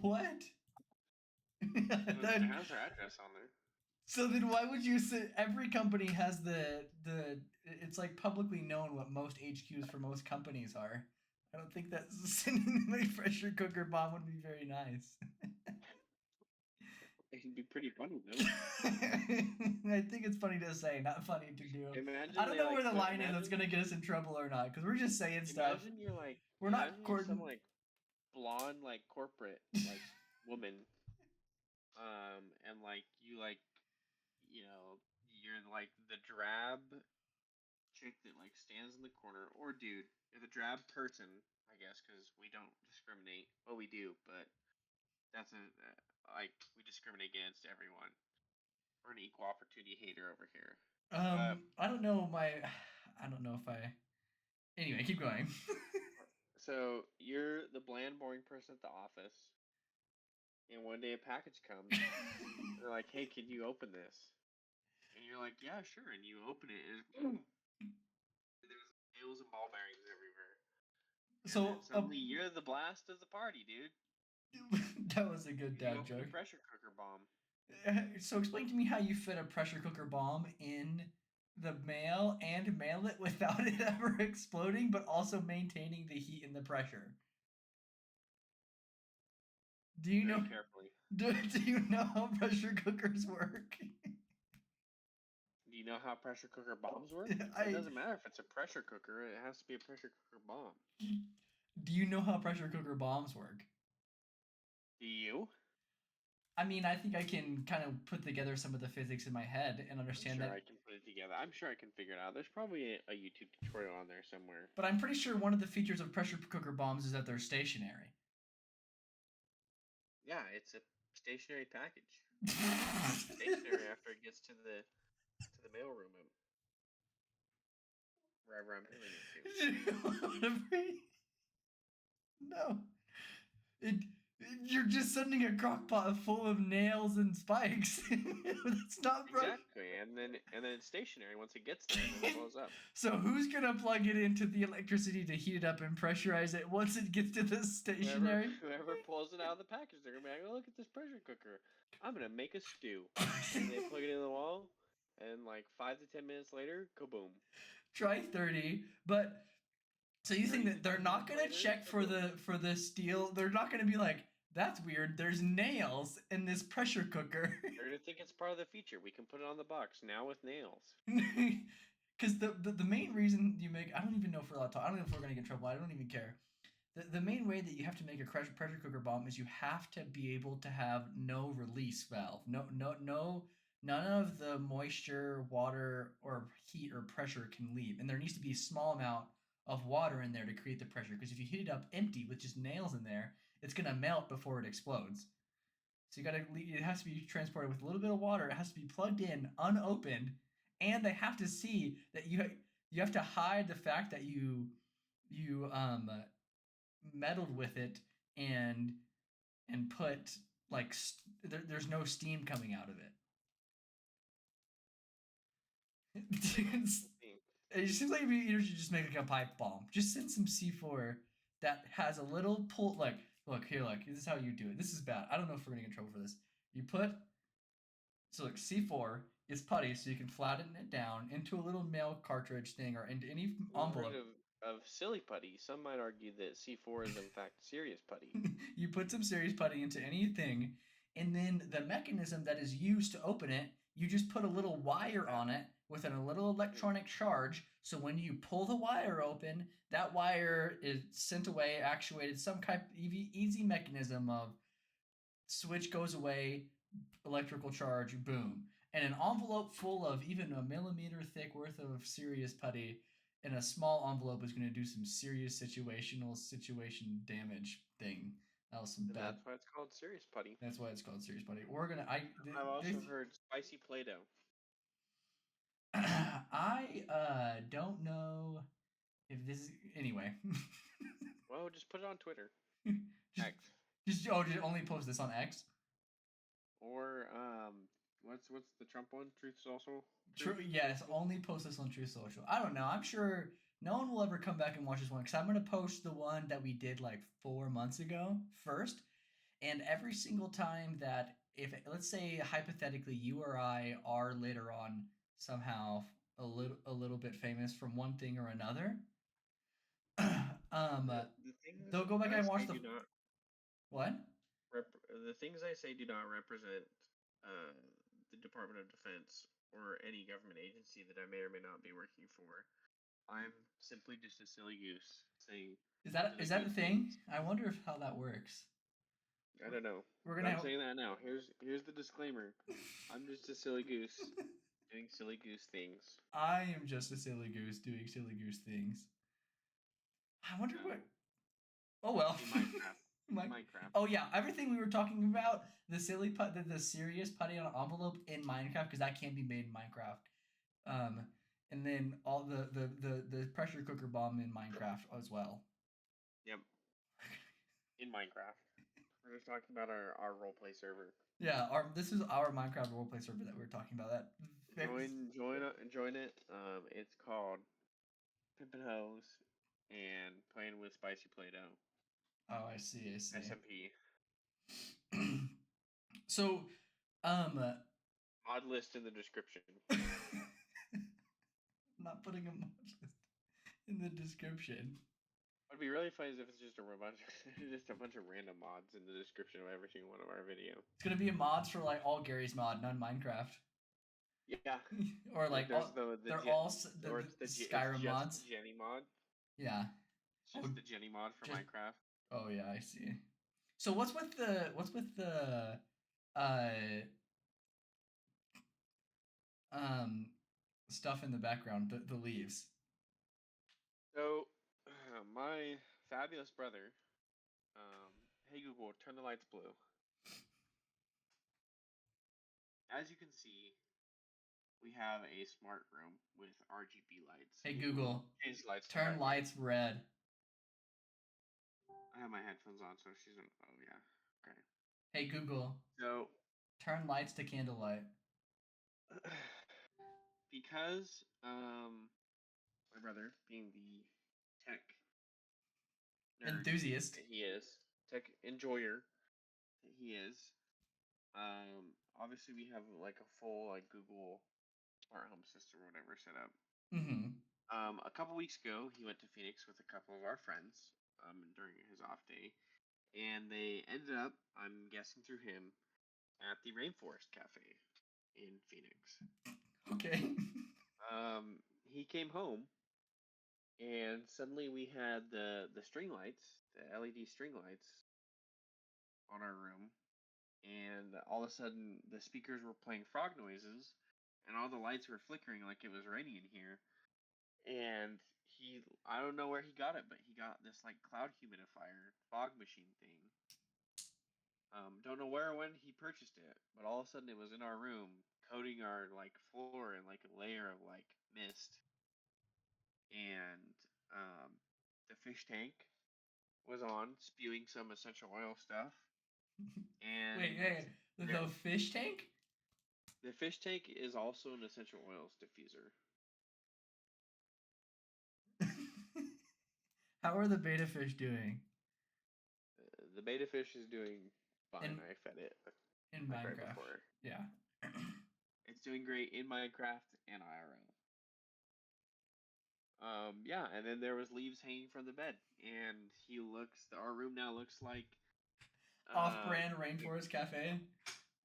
[SPEAKER 1] What?
[SPEAKER 2] It has her address on there.
[SPEAKER 1] So then why would you say every company has the it's like publicly known what most HQs for most companies are. I don't think that sending them a pressure cooker bomb would be very nice.
[SPEAKER 2] It can be pretty funny though.
[SPEAKER 1] I think it's funny to say, not funny to do.
[SPEAKER 2] Imagine
[SPEAKER 1] I don't know where the line is that's gonna get us in trouble or not, because we're just saying stuff.
[SPEAKER 2] Imagine you're like
[SPEAKER 1] we're not
[SPEAKER 2] some like blonde like corporate like woman, and like you like you're like the drab chick that like stands in the corner, or dude, you're the drab person, I guess, because we don't discriminate. Well, we do, but that's like we discriminate against everyone. We're an equal opportunity hater over here.
[SPEAKER 1] I don't know if I. Anyway, keep going.
[SPEAKER 2] So you're the bland, boring person at the office, and one day a package comes. They're like, "Hey, can you open this?" And you're like, "Yeah, sure." And you open it, and there's nails and ball bearings everywhere. So suddenly you're the blast of the party, dude.
[SPEAKER 1] That was a good dad joke.
[SPEAKER 2] A pressure cooker bomb.
[SPEAKER 1] So explain to me how you fit a pressure cooker bomb in the mail and mail it without it ever exploding, but also maintaining the heat and the pressure. Do you know
[SPEAKER 2] carefully?
[SPEAKER 1] Do you know how pressure cookers work?
[SPEAKER 2] Do you know how pressure cooker bombs work? It doesn't matter if it's a pressure cooker; it has to be a pressure cooker bomb.
[SPEAKER 1] Do you know how pressure cooker bombs work?
[SPEAKER 2] Do you?
[SPEAKER 1] I mean, I think I can kind of put together some of the physics in my head and understand that.
[SPEAKER 2] I can put it together. I'm sure I can figure it out. There's probably a YouTube tutorial on there somewhere.
[SPEAKER 1] But I'm pretty sure one of the features of pressure cooker bombs is that they're stationary.
[SPEAKER 2] Yeah, it's a stationary package. Stationary after it gets to the mailroom, wherever I'm mailing it to.
[SPEAKER 1] No. It, you're just sending a crock pot full of nails and spikes. That's not
[SPEAKER 2] Exactly, and then it's stationary once it gets there, and then it blows up.
[SPEAKER 1] So who's gonna plug it into the electricity to heat it up and pressurize it once it gets to the stationary?
[SPEAKER 2] Whoever pulls it out of the package, they're gonna be like, "Oh, look at this pressure cooker! I'm gonna make a stew." And they plug it in the wall, and like 5 to 10 minutes later, kaboom!
[SPEAKER 1] Try 30, but so you think
[SPEAKER 2] 30
[SPEAKER 1] that
[SPEAKER 2] to
[SPEAKER 1] they're
[SPEAKER 2] 10
[SPEAKER 1] not
[SPEAKER 2] minutes
[SPEAKER 1] gonna
[SPEAKER 2] later,
[SPEAKER 1] check for
[SPEAKER 2] kaboom!
[SPEAKER 1] the steel? They're not gonna be like, that's weird. There's nails in this pressure cooker.
[SPEAKER 2] They're gonna think it's part of the feature. We can put it on the box now with nails.
[SPEAKER 1] Because the main reason you make, I don't even know if we're allowed to talk. I don't know if we're gonna get in trouble. I don't even care. The main way that you have to make a pressure cooker bomb is you have to be able to have no release valve. None of the moisture, water, or heat or pressure can leave. And there needs to be a small amount of water in there to create the pressure. Because if you heat it up empty with just nails in there, it's gonna melt before it explodes. So it has to be transported with a little bit of water. It has to be plugged in, unopened, and they have to see that you have to hide the fact that you meddled with it and put like there's no steam coming out of it. It just seems like you should just make like a pipe bomb. Just send some C4 that has a little pull. Like, look here, look. This is how you do it. This is bad. I don't know if we're gonna get in trouble for this. You put look, C4 is putty, so you can flatten it down into a little mail cartridge thing or into any envelope.
[SPEAKER 2] Of silly putty, some might argue that C4 is in fact serious putty.
[SPEAKER 1] You put some serious putty into anything, and then the mechanism that is used to open it, you just put a little wire on it with a little electronic charge. So when you pull the wire open, that wire is sent away, actuated, some kind of easy mechanism of switch goes away, electrical charge, boom. And an envelope full of even a millimeter thick worth of serious putty in a small envelope is going to do some serious situation damage thing. That was some
[SPEAKER 2] And
[SPEAKER 1] bad.
[SPEAKER 2] that's why it's called serious putty.
[SPEAKER 1] That's why it's called serious putty.
[SPEAKER 2] I've also heard spicy Play-Doh.
[SPEAKER 1] I don't know if this is anyway.
[SPEAKER 2] Well, just put it on Twitter.
[SPEAKER 1] just,
[SPEAKER 2] X.
[SPEAKER 1] Just only post this on X.
[SPEAKER 2] Or what's the Trump one? Truth Social.
[SPEAKER 1] True. Yes, only post this on Truth Social. I don't know. I'm sure no one will ever come back and watch this one because I'm gonna post the one that we did like 4 months ago first, and every single time that if let's say hypothetically you or I are later on somehow a little bit famous from one thing or another, they'll go back and watch the what?
[SPEAKER 2] The things I say do not represent the Department of Defense or any government agency that I may or may not be working for. I'm simply just a silly goose saying.
[SPEAKER 1] Is that a thing? I wonder if how that works.
[SPEAKER 2] I don't know. I'm saying that now. Here's the disclaimer. I'm just a silly goose doing silly goose things.
[SPEAKER 1] I am just a silly goose doing silly goose things. I wonder what. Oh well.
[SPEAKER 2] Minecraft.
[SPEAKER 1] Oh yeah, everything we were talking about, the serious putty on an envelope in Minecraft, because that can be made in Minecraft. And then all the pressure cooker bomb in Minecraft as well.
[SPEAKER 2] Yep. In Minecraft. We're just talking about our roleplay server.
[SPEAKER 1] Yeah, this is our Minecraft roleplay server that we're talking about. That
[SPEAKER 2] join it. It's called Pimpin' Hose and playing with spicy Play-Doh.
[SPEAKER 1] Oh, I see.
[SPEAKER 2] SMP.
[SPEAKER 1] So,
[SPEAKER 2] mod list in the description.
[SPEAKER 1] Not putting a mod list in the description.
[SPEAKER 2] What'd be really funny is if it's just a bunch of random mods in the description of every single one of our video.
[SPEAKER 1] It's gonna be mods for like all Gary's mod, none Minecraft.
[SPEAKER 2] Yeah.
[SPEAKER 1] Or like they're all the Skyrim mods.
[SPEAKER 2] Jenny mod.
[SPEAKER 1] Yeah.
[SPEAKER 2] It's just the Jenny mod for Minecraft.
[SPEAKER 1] Oh yeah, I see. So what's with the stuff in the background, the leaves?
[SPEAKER 2] So my fabulous brother, hey Google, turn the lights blue. As you can see, we have a smart room with RGB lights.
[SPEAKER 1] Hey Google,
[SPEAKER 2] change lights.
[SPEAKER 1] Turn lights red.
[SPEAKER 2] I have my headphones on, so she's in. Oh yeah. Okay.
[SPEAKER 1] Hey Google,
[SPEAKER 2] So,
[SPEAKER 1] turn lights to candlelight.
[SPEAKER 2] because my brother, being the tech nerd
[SPEAKER 1] Enthusiast.
[SPEAKER 2] that he is, tech enjoyer that he is, obviously we have like a full like Google smart home system or whatever set up.
[SPEAKER 1] Mm-hmm.
[SPEAKER 2] A couple weeks ago, he went to Phoenix with a couple of our friends during his off day, and they ended up, I'm guessing through him, at the Rainforest Cafe in Phoenix.
[SPEAKER 1] Okay.
[SPEAKER 2] He came home, and suddenly we had the string lights, the LED string lights, on our room, and all of a sudden the speakers were playing frog noises, and all the lights were flickering like it was raining in here. And I don't know where he got it, but he got this like cloud humidifier fog machine thing. Don't know where or when he purchased it, but all of a sudden it was in our room, coating our like floor in like a layer of like mist. And the fish tank was on, spewing some essential oil stuff. And
[SPEAKER 1] Wait, hey, the fish tank?
[SPEAKER 2] the fish tank is also an essential oils diffuser.
[SPEAKER 1] How are the beta fish doing?
[SPEAKER 2] The beta fish is doing fine. I fed it
[SPEAKER 1] in
[SPEAKER 2] like right
[SPEAKER 1] Minecraft.
[SPEAKER 2] before.
[SPEAKER 1] Yeah.
[SPEAKER 2] It's doing great in Minecraft and IRL. Yeah, and then there was leaves hanging from the bed, and our room now looks like
[SPEAKER 1] Off-brand Rainforest Cafe.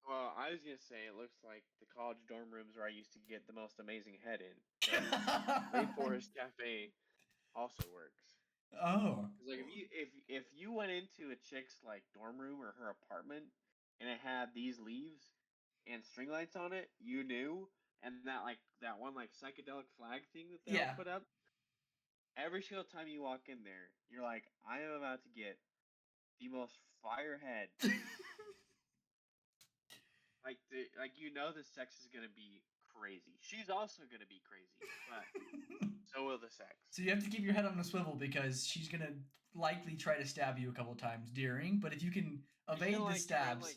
[SPEAKER 2] Well, I was gonna say it looks like the college dorm rooms where I used to get the most amazing head in. Rainforest Cafe also works.
[SPEAKER 1] Oh.
[SPEAKER 2] Cause like if you went into a chick's like dorm room or her apartment and it had these leaves and string lights on it, you knew. And that one like psychedelic flag thing that they all put up. Every single time you walk in there, you're like, I am about to get the most fire head. Like the sex is gonna be crazy. She's also gonna be crazy, but so will the sex.
[SPEAKER 1] So you have to keep your head on a swivel because she's gonna likely try to stab you a couple times during. But if you can evade the stabs,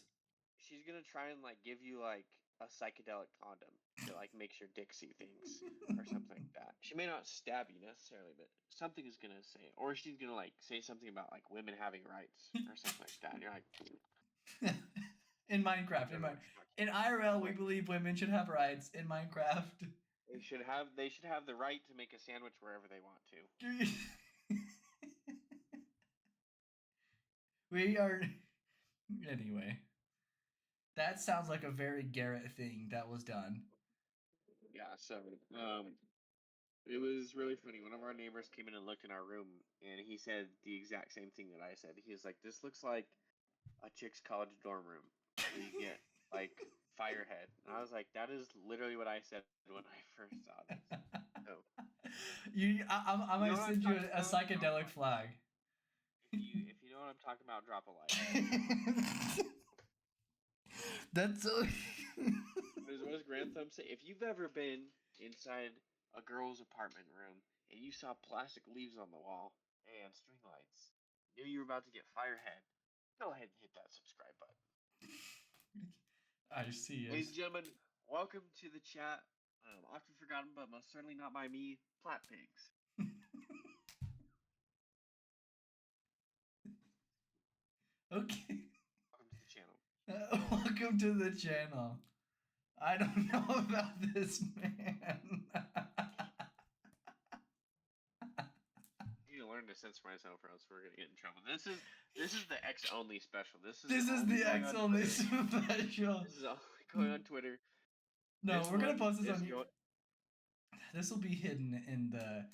[SPEAKER 2] she's gonna try and like give you like a psychedelic condom that like makes your dick see things or something like that. She may not stab you necessarily, but something is gonna say, or she's gonna like say something about like women having rights or something like that. And you're like,
[SPEAKER 1] in Minecraft, in IRL, we believe women should have rights. In Minecraft,
[SPEAKER 2] they should have the right to make a sandwich wherever they want to.
[SPEAKER 1] We are anyway. That sounds like a very Garrett thing that was done.
[SPEAKER 2] Yeah, so it was really funny. One of our neighbors came in and looked in our room, and he said the exact same thing that I said. He was like, "This looks like a chick's college dorm room where you get like firehead." And I was like, "That is literally what I said when I first saw this." So,
[SPEAKER 1] I might send you a psychedelic flag.
[SPEAKER 2] If you know what I'm talking about, drop a like.
[SPEAKER 1] That's so.
[SPEAKER 2] There's what does Grantham say? If you've ever been inside a girl's apartment room and you saw plastic leaves on the wall and string lights, knew you were about to get firehead, go ahead and hit that subscribe button.
[SPEAKER 1] I see it.
[SPEAKER 2] Ladies and gentlemen, welcome to the chat. Often forgotten, but most certainly not by me, Plat Pigs.
[SPEAKER 1] Okay.
[SPEAKER 2] Welcome to the channel.
[SPEAKER 1] Welcome to the channel. I don't know about this man.
[SPEAKER 2] I need to learn to censor myself, or else we're gonna get in trouble. This is the X only special. This is
[SPEAKER 1] the X only special.
[SPEAKER 2] This is only going on Twitter.
[SPEAKER 1] No, we're gonna post this on YouTube. This will be hidden in the.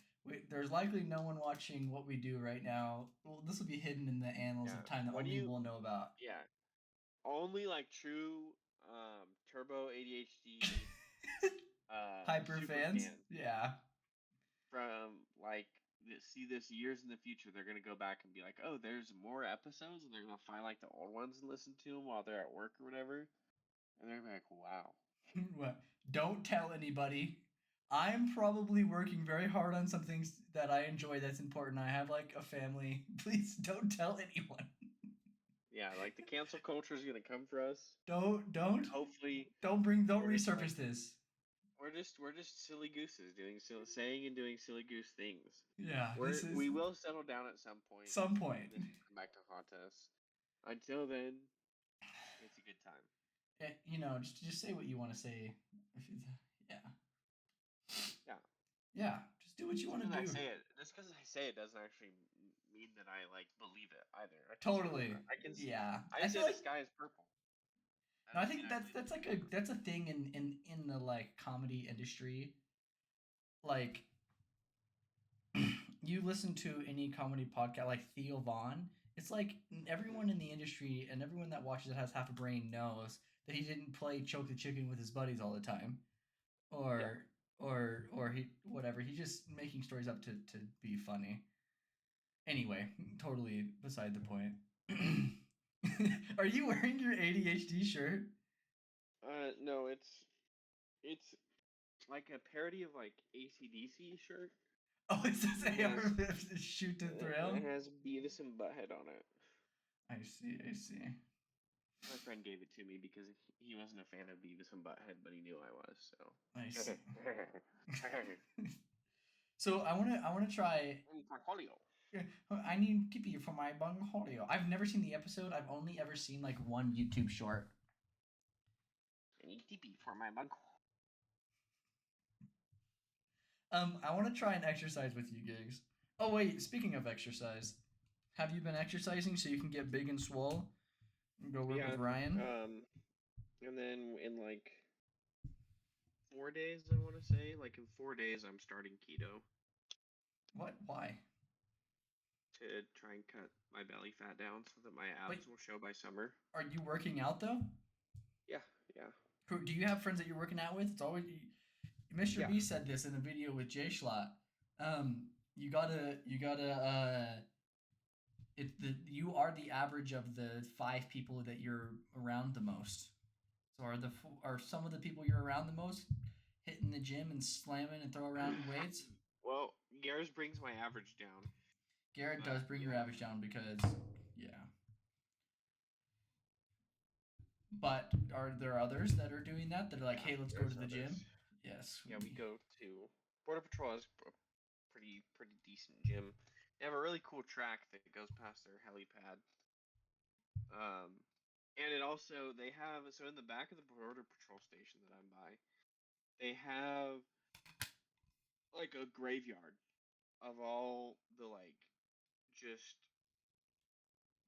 [SPEAKER 1] There's likely no one watching what we do right now. Well, this will be hidden in the annals of time that only we'll know about.
[SPEAKER 2] Yeah, only like true turbo ADHD
[SPEAKER 1] hyper fans. Yeah.
[SPEAKER 2] From like see this years in the future, they're gonna go back and be like, oh, there's more episodes, and they're gonna find like the old ones and listen to them while they're at work or whatever, and they're gonna be like, wow.
[SPEAKER 1] Don't tell anybody. I'm probably working very hard on some things that I enjoy that's important. I have like a family. Please don't tell anyone.
[SPEAKER 2] Yeah, like the cancel culture is gonna come for us,
[SPEAKER 1] Don't
[SPEAKER 2] and
[SPEAKER 1] don't
[SPEAKER 2] hopefully
[SPEAKER 1] don't
[SPEAKER 2] we're just like
[SPEAKER 1] resurface this.
[SPEAKER 2] we're just silly gooses doing silly saying and doing silly goose things.
[SPEAKER 1] Yeah, this is
[SPEAKER 2] We will settle down at some point,
[SPEAKER 1] some
[SPEAKER 2] and
[SPEAKER 1] point.
[SPEAKER 2] this will come back to haunt us. Until then, it's a good time.
[SPEAKER 1] You know, just say what you want to say. If it's, yeah,
[SPEAKER 2] Yeah.
[SPEAKER 1] yeah, just do what you want to do.
[SPEAKER 2] Just because I say it doesn't actually mean that I like believe it either.
[SPEAKER 1] Totally. Yeah,
[SPEAKER 2] I
[SPEAKER 1] I
[SPEAKER 2] can say
[SPEAKER 1] feel
[SPEAKER 2] the
[SPEAKER 1] like
[SPEAKER 2] sky is purple. That
[SPEAKER 1] no, I
[SPEAKER 2] doesn't mean
[SPEAKER 1] think
[SPEAKER 2] I believe
[SPEAKER 1] that's
[SPEAKER 2] it.
[SPEAKER 1] like that's a thing in the like comedy industry. Like you listen to any comedy podcast like Theo Vaughn, it's like everyone in the industry and everyone that watches it has half a brain knows that he didn't play choke the chicken with his buddies all the time,
[SPEAKER 2] Yeah.
[SPEAKER 1] or or he whatever. He's just making stories up to be funny. Anyway, totally beside the point. Are you wearing your ADHD shirt?
[SPEAKER 2] No, it's like a parody of like ACDC shirt.
[SPEAKER 1] Oh, it says
[SPEAKER 2] It has
[SPEAKER 1] AR shoot to thrill.
[SPEAKER 2] it has Beavis and Butthead on it.
[SPEAKER 1] I see. I see.
[SPEAKER 2] My friend gave it to me because he wasn't a fan of Beavis and Butthead, but he knew I was.
[SPEAKER 1] I
[SPEAKER 2] So.
[SPEAKER 1] see. So I wanna try.
[SPEAKER 2] Portfolio.
[SPEAKER 1] Yeah, I need Tippy for my bungholio. I've never seen the episode. I've only ever seen like one YouTube short.
[SPEAKER 2] I need TP for my bug.
[SPEAKER 1] I want to try and exercise with you, Gigs. Oh wait, speaking of exercise, have you been exercising so you can get big and swole? And go work with
[SPEAKER 2] Yeah.
[SPEAKER 1] Ryan.
[SPEAKER 2] And then in like 4 days, I want to say, like in 4 days, I'm starting keto
[SPEAKER 1] What? Why?
[SPEAKER 2] to try and cut my belly fat down so that my
[SPEAKER 1] Wait,
[SPEAKER 2] abs will show by summer.
[SPEAKER 1] are you working out though?
[SPEAKER 2] Yeah, yeah,
[SPEAKER 1] Who do you have friends that you're working out with? It's always Mr.
[SPEAKER 2] yeah.
[SPEAKER 1] B said this in a video with Jay Schlatt. You gotta you are the average of the 5 people that you're around the most. So are some of the people you're around the most hitting the gym and slamming and throw around weights?
[SPEAKER 2] Well, Garrus brings my average down,
[SPEAKER 1] Garrett does
[SPEAKER 2] but
[SPEAKER 1] bring your
[SPEAKER 2] yeah,
[SPEAKER 1] average down because yeah. But are there others that are doing that? That are like,
[SPEAKER 2] yeah.
[SPEAKER 1] hey, let's go to
[SPEAKER 2] There's
[SPEAKER 1] the
[SPEAKER 2] others.
[SPEAKER 1] gym. Yes.
[SPEAKER 2] Yeah, we go to Border Patrol has a pretty decent gym. They have a really cool track that goes past their helipad. Um, and it also they have so in the back of the Border Patrol station that I'm by, they have like a graveyard of all the like just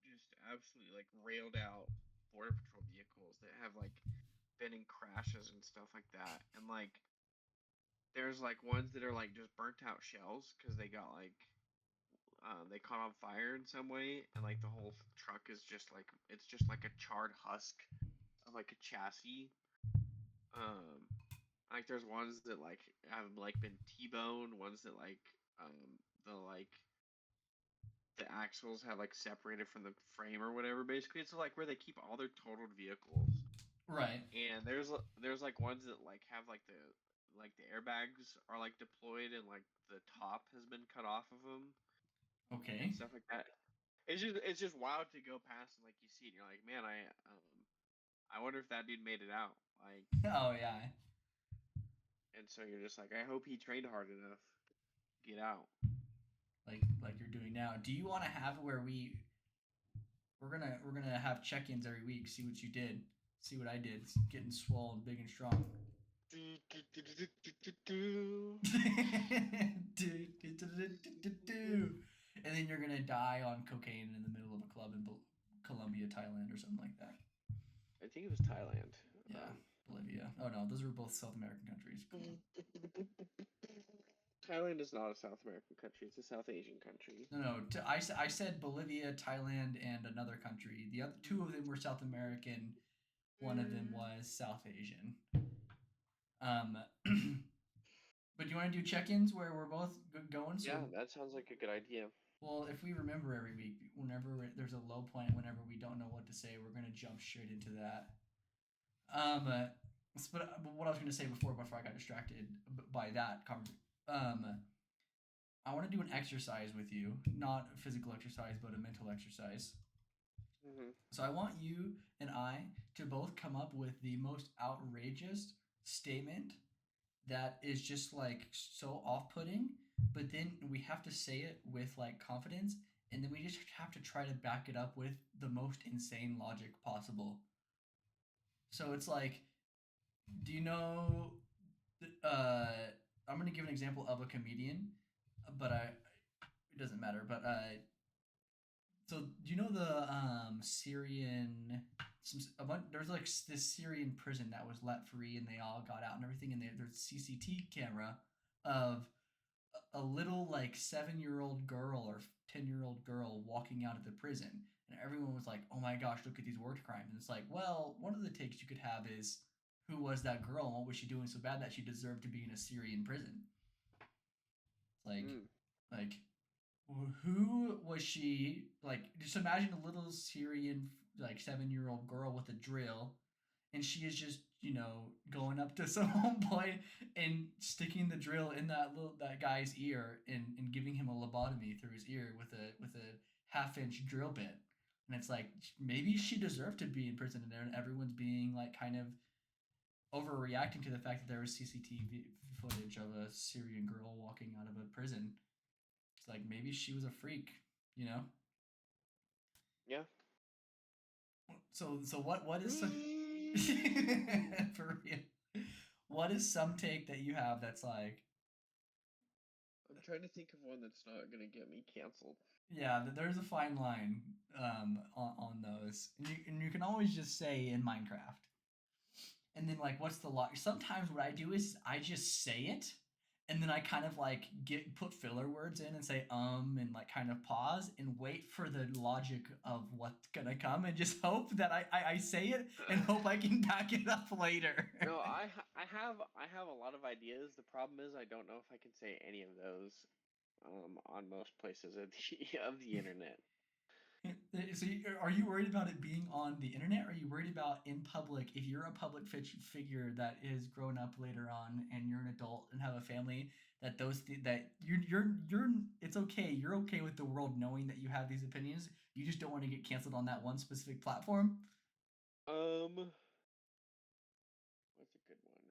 [SPEAKER 2] just absolutely like railed out Border Patrol vehicles that have like been in crashes and stuff like that. And like there's like ones that are like just burnt out shells because they got like they caught on fire in some way, and like the whole truck is just like it's just like a charred husk of like a chassis. Um, like there's ones that like have like been T-boned, ones that like the axles have like separated from the frame or whatever. Basically, it's like where they keep all their totaled vehicles.
[SPEAKER 1] Right.
[SPEAKER 2] And there's like ones that like have like the airbags are like deployed and like the top has been cut off of them and
[SPEAKER 1] Okay.
[SPEAKER 2] stuff like that. It's just wild to go past and like you see it and you're like, man, I wonder if that dude made it out. Like,
[SPEAKER 1] Oh yeah.
[SPEAKER 2] and so you're just like, I hope he trained hard enough to get out.
[SPEAKER 1] Like you're doing now. Do you want to have where we're gonna have check-ins every week, see what you did, see what I did, getting swollen, big and strong. And then you're gonna die on cocaine in the middle of a club in Colombia, Thailand, or something like that.
[SPEAKER 2] I think it was Thailand.
[SPEAKER 1] Yeah, Bolivia. Oh no, those were both South American countries.
[SPEAKER 2] Thailand is not a South American country; it's a South Asian country.
[SPEAKER 1] No, I said Bolivia, Thailand, and another country. The other two of them were South American. One of them was South Asian. Um, but do you want to do check-ins where we're both going? So
[SPEAKER 2] Yeah, that sounds like a good idea.
[SPEAKER 1] well, if we remember every week, whenever there's a low point, whenever we don't know what to say, we're gonna jump straight into that. Um, But what I was going to say before I got distracted by that I want to do an exercise with you, not a physical exercise, but a mental exercise.
[SPEAKER 2] Hmm.
[SPEAKER 1] So I want you and I to both come up with the most outrageous statement that is just like so off-putting, but then we have to say it with like confidence, and then we just have to try to back it up with the most insane logic possible. So it's like, do you know? Uh, I'm gonna give an example of a comedian, but it doesn't matter. But so do you know the Syrian? There's like this Syrian prison that was let free, and they all got out and everything, and there's CCTV camera of a little like 7-year-old girl or 10-year-old girl walking out of the prison, and everyone was like, "Oh my gosh, look at these war crimes!" And it's like, well, one of the takes you could have is, who was that girl, and what was she doing so bad that she deserved to be in a Syrian prison? Like,
[SPEAKER 2] Mm.
[SPEAKER 1] like who was she? Like, just imagine a little Syrian like 7-year-old girl with a drill, and she is just going up to some homeboy and sticking the drill in that guy's ear and giving him a lobotomy through his ear with a half-inch drill bit. And it's like, maybe she deserved to be in prison, and everyone's being like kind of overreacting to the fact that there was CCTV footage of a Syrian girl walking out of a prison. It's like, maybe she was a freak, you know?
[SPEAKER 2] Yeah.
[SPEAKER 1] So what is some for real? What is some take that you have that's like,
[SPEAKER 2] I'm trying to think of one that's not gonna get me canceled.
[SPEAKER 1] yeah, there's a fine line on those, and you can always just say in Minecraft, and then like what's the lot? Sometimes what I do is I just say it, and then I kind of like put filler words in and say and like kind of pause and wait for the logic of what's gonna come, and just hope that I say it and hope I can back it up later.
[SPEAKER 2] No, I have a lot of ideas. The problem is I don't know if I can say any of those on most places of the internet.
[SPEAKER 1] So, are you worried about it being on the internet? Or are you worried about in public? If you're a public figure that is grown up later on, and you're an adult and have a family, that that you're it's okay. You're okay with the world knowing that you have these opinions. You just don't want to get canceled on that one specific platform.
[SPEAKER 2] Um, what's a good one?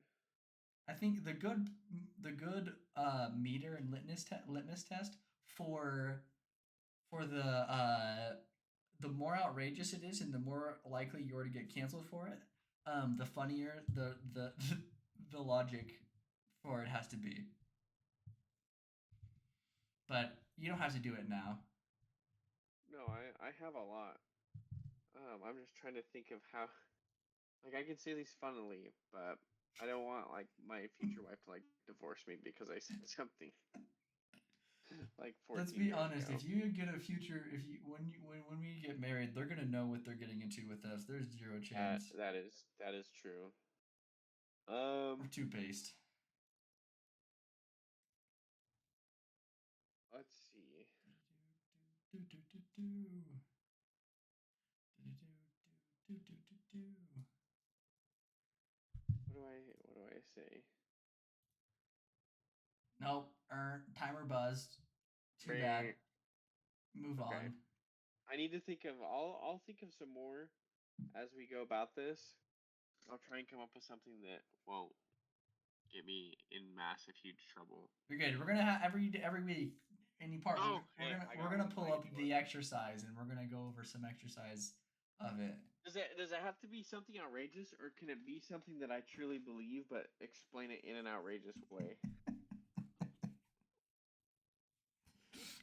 [SPEAKER 1] I think the good meter and litmus test for the more outrageous it is and the more likely you are to get canceled for it, the funnier the logic for it has to be. But you don't have to do it now.
[SPEAKER 2] No, I have a lot. I'm just trying to think of how like I can say these funnily, but I don't want like my future wife to like divorce me because I said something like
[SPEAKER 1] Let's
[SPEAKER 2] 14
[SPEAKER 1] be
[SPEAKER 2] years
[SPEAKER 1] honest.
[SPEAKER 2] ago.
[SPEAKER 1] If you get a future, if you when we get married, they're gonna know what they're getting into with us. There's zero chance.
[SPEAKER 2] That is true.
[SPEAKER 1] We're
[SPEAKER 2] Um,
[SPEAKER 1] toothpaste.
[SPEAKER 2] let's see.
[SPEAKER 1] Do, do, do, do, do. Do, do, do, do, do, do.
[SPEAKER 2] What do I say?
[SPEAKER 1] Nope. Timer buzzed. Too bad.
[SPEAKER 2] Meh.
[SPEAKER 1] Move
[SPEAKER 2] Okay.
[SPEAKER 1] on.
[SPEAKER 2] I need to think of. I'll think of some more as we go about this. I'll try and come up with something that won't get me in massive huge trouble.
[SPEAKER 1] You're good. We're gonna have every week, any part.
[SPEAKER 2] Oh,
[SPEAKER 1] We're
[SPEAKER 2] okay.
[SPEAKER 1] gonna
[SPEAKER 2] I
[SPEAKER 1] we're
[SPEAKER 2] got
[SPEAKER 1] gonna
[SPEAKER 2] one.
[SPEAKER 1] pull
[SPEAKER 2] I
[SPEAKER 1] up
[SPEAKER 2] do one.
[SPEAKER 1] the exercise, and we're gonna go over some exercise of it.
[SPEAKER 2] Does it have to be something outrageous, or can it be something that I truly believe but explain it in an outrageous way?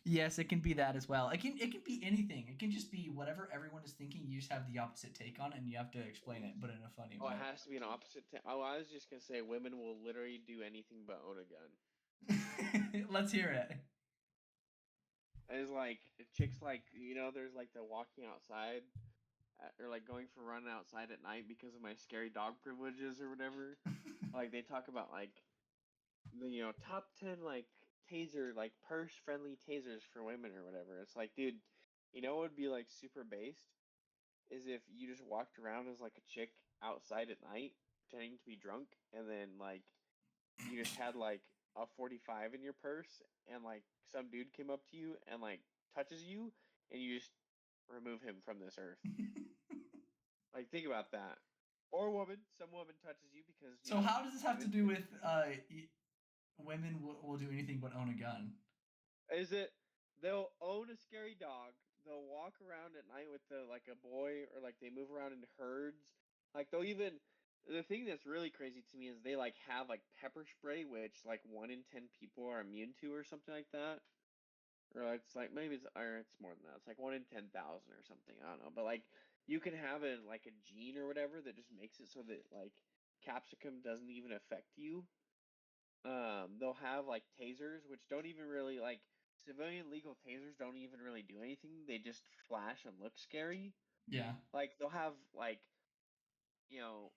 [SPEAKER 1] Yes, it can be that as well. It can be anything. It can just be whatever everyone is thinking. You just have the opposite take on it, and you have to explain it, but in a funny
[SPEAKER 2] Oh, it
[SPEAKER 1] way.
[SPEAKER 2] has to be an opposite. Oh, I was just gonna say women will literally do anything but own a gun.
[SPEAKER 1] Let's hear it.
[SPEAKER 2] It's like chicks like there's like the walking outside or like going for run outside at night because of my scary dog privileges or whatever. Like they talk about like the top 10 like taser like purse friendly tasers for women or whatever. It's like, dude, what would be like super based is if you just walked around as like a chick outside at night pretending to be drunk, and then like you just had like a 45 in your purse, and like some dude came up to you and like touches you, and you just remove him from this earth. Like think about that. Or a woman, some woman touches you because
[SPEAKER 1] So how does this have to do with women will do anything but own a gun?
[SPEAKER 2] Is it they'll own a scary dog, they'll walk around at night with like a boy, or like they move around in herds. Like they'll even the thing that's really crazy to me is they like have like pepper spray, which like 1 in 10 people are immune to or something like that. Or it's like maybe it's more than that. It's like 1 in 10,000 or something. I don't know. But like you can have a like a gene or whatever that just makes it so that like capsicum doesn't even affect you. They'll have like tasers, which don't even really like civilian legal tasers don't even really do anything. They just flash and look scary.
[SPEAKER 1] Yeah.
[SPEAKER 2] Like they'll have like you know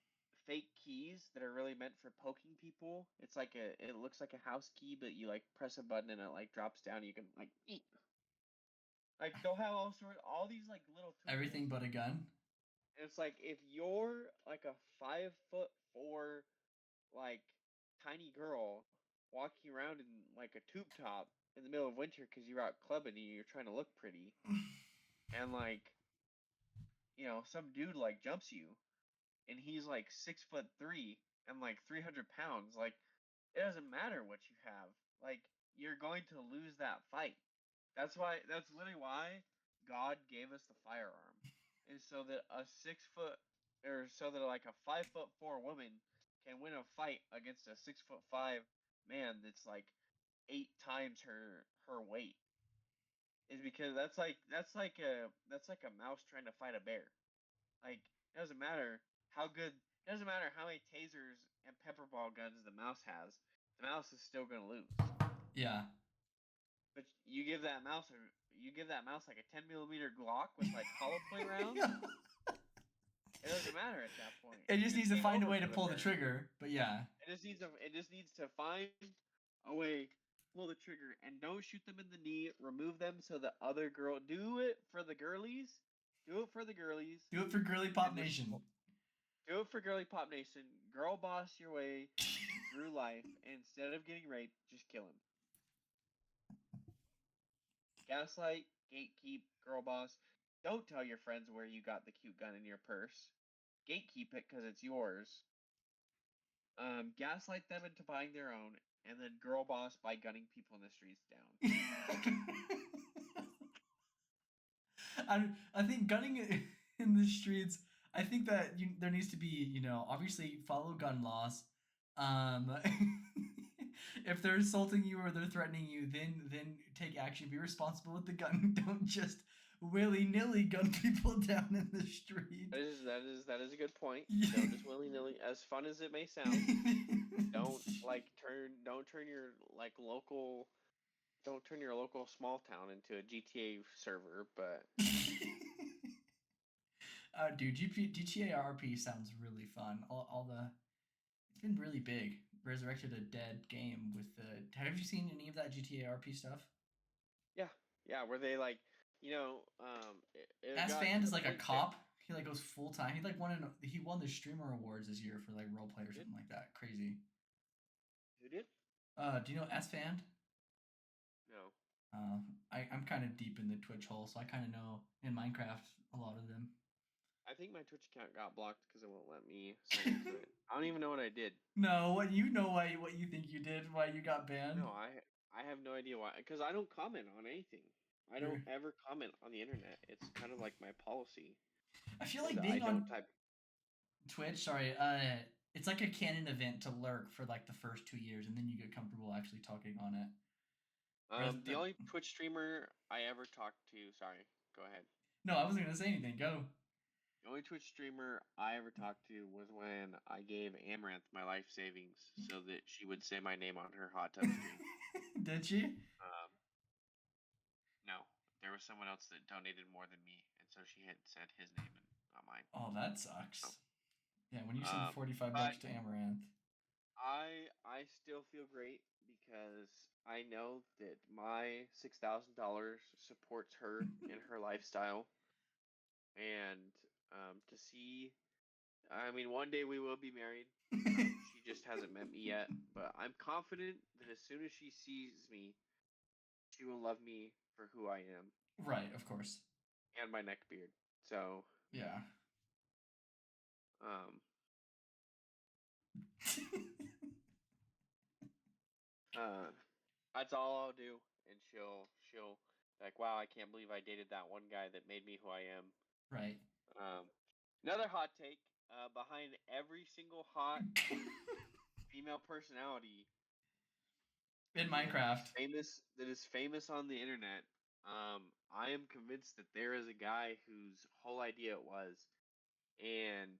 [SPEAKER 2] fake keys that are really meant for poking people. It's like it looks like a house key, but you like press a button and it like drops down. And you can like eat. Like they'll have all these like little tools.
[SPEAKER 1] Everything but a gun.
[SPEAKER 2] And it's like if you're like a 5'4" like tiny girl walking around in like a tube top in the middle of winter because you're out clubbing and you're trying to look pretty, and like some dude like jumps you, and he's like 6'3" and like 300 pounds. Like it doesn't matter what you have. Like you're going to lose that fight. That's literally why God gave us the firearm, is so that a 6 foot, or so that like a 5'4" woman can win a fight against a 6'5" man that's like 8 times her weight. Is because that's like a mouse trying to fight a bear. Like it doesn't matter how good, it doesn't matter how many tasers and pepper ball guns the mouse has. The mouse is still gonna lose.
[SPEAKER 1] Yeah.
[SPEAKER 2] But you give that mouse like a 10 millimeter Glock with like hollow point rounds. It doesn't matter at that point.
[SPEAKER 1] It just needs to
[SPEAKER 2] game
[SPEAKER 1] find a
[SPEAKER 2] over
[SPEAKER 1] way to
[SPEAKER 2] for the
[SPEAKER 1] pull the
[SPEAKER 2] bear.
[SPEAKER 1] trigger. But yeah.
[SPEAKER 2] It just needs to find a way, pull the trigger, and don't shoot them in the knee. Remove them so the other girl. Do it for the girlies. Do it for the girlies.
[SPEAKER 1] Do it for Girly Pop
[SPEAKER 2] And
[SPEAKER 1] Nation.
[SPEAKER 2] do it for Girly Pop Nation. Girl boss your way through life. Instead of getting raped, just kill him. Gaslight, gatekeep, girl boss. Don't tell your friends where you got the cute gun in your purse. Gatekeep it because it's yours. Gaslight them into buying their own, and then girl boss by gunning people in the streets down.
[SPEAKER 1] I think gunning in the streets. I think that there needs to be, obviously follow gun laws. Um, if they're assaulting you or they're threatening you, then take action. Be responsible with the gun. Don't just willy nilly gun people down in the street.
[SPEAKER 2] That is a good point. Don't just willy nilly. As fun as it may sound, don't turn your like local. Don't turn your local small town into a GTA server, but
[SPEAKER 1] dude, GTA RP sounds really fun. It's been really big. Resurrected a dead game with the. Have you seen any of that GTA RP stuff?
[SPEAKER 2] yeah, where they like,
[SPEAKER 1] Fan is like a cop. He like goes full time. He won the streamer awards this year for like role play or something like that. Crazy.
[SPEAKER 2] Who did?
[SPEAKER 1] Do you know Fan?
[SPEAKER 2] No.
[SPEAKER 1] I'm kind of deep in the Twitch hole, so I kind of know in Minecraft a lot of them.
[SPEAKER 2] I think my Twitch account got blocked because it won't let me sign into it. I don't even know what I did.
[SPEAKER 1] No, what you think you did? Why you got banned?
[SPEAKER 2] No, I have no idea why. Because I don't comment on anything. I don't ever comment on the internet. It's kind of like my policy.
[SPEAKER 1] I feel like being on Twitch. Sorry, it's like a canon event to lurk for like the first 2 years, and then you get comfortable actually talking on it.
[SPEAKER 2] The only Twitch streamer I ever talked to. Sorry, go ahead.
[SPEAKER 1] No, I wasn't gonna say anything. Go.
[SPEAKER 2] The only Twitch streamer I ever talked to was when I gave Amaranth my life savings so that she would say my name on her hot tub stream.
[SPEAKER 1] Did she?
[SPEAKER 2] No, there was someone else that donated more than me, and so she had said his name and not mine.
[SPEAKER 1] Oh, that sucks. Oh. Yeah, when you send $45 to Amaranth.
[SPEAKER 2] I still feel great because I know that my $6,000 supports her in her lifestyle, and to see I mean, one day we will be married. She just hasn't met me yet, but I'm confident that as soon as she sees me, she will love me for who I am
[SPEAKER 1] Right, of course.
[SPEAKER 2] and my neck beard. So,
[SPEAKER 1] Yeah.
[SPEAKER 2] um, uh, that's all I'll do, and she'll like, wow, I can't believe I dated that one guy that made me who I am.
[SPEAKER 1] Right.
[SPEAKER 2] Another hot take. Behind every single hot female personality
[SPEAKER 1] In
[SPEAKER 2] that
[SPEAKER 1] Minecraft.
[SPEAKER 2] is famous on the internet, I am convinced that there is a guy whose whole idea it was, and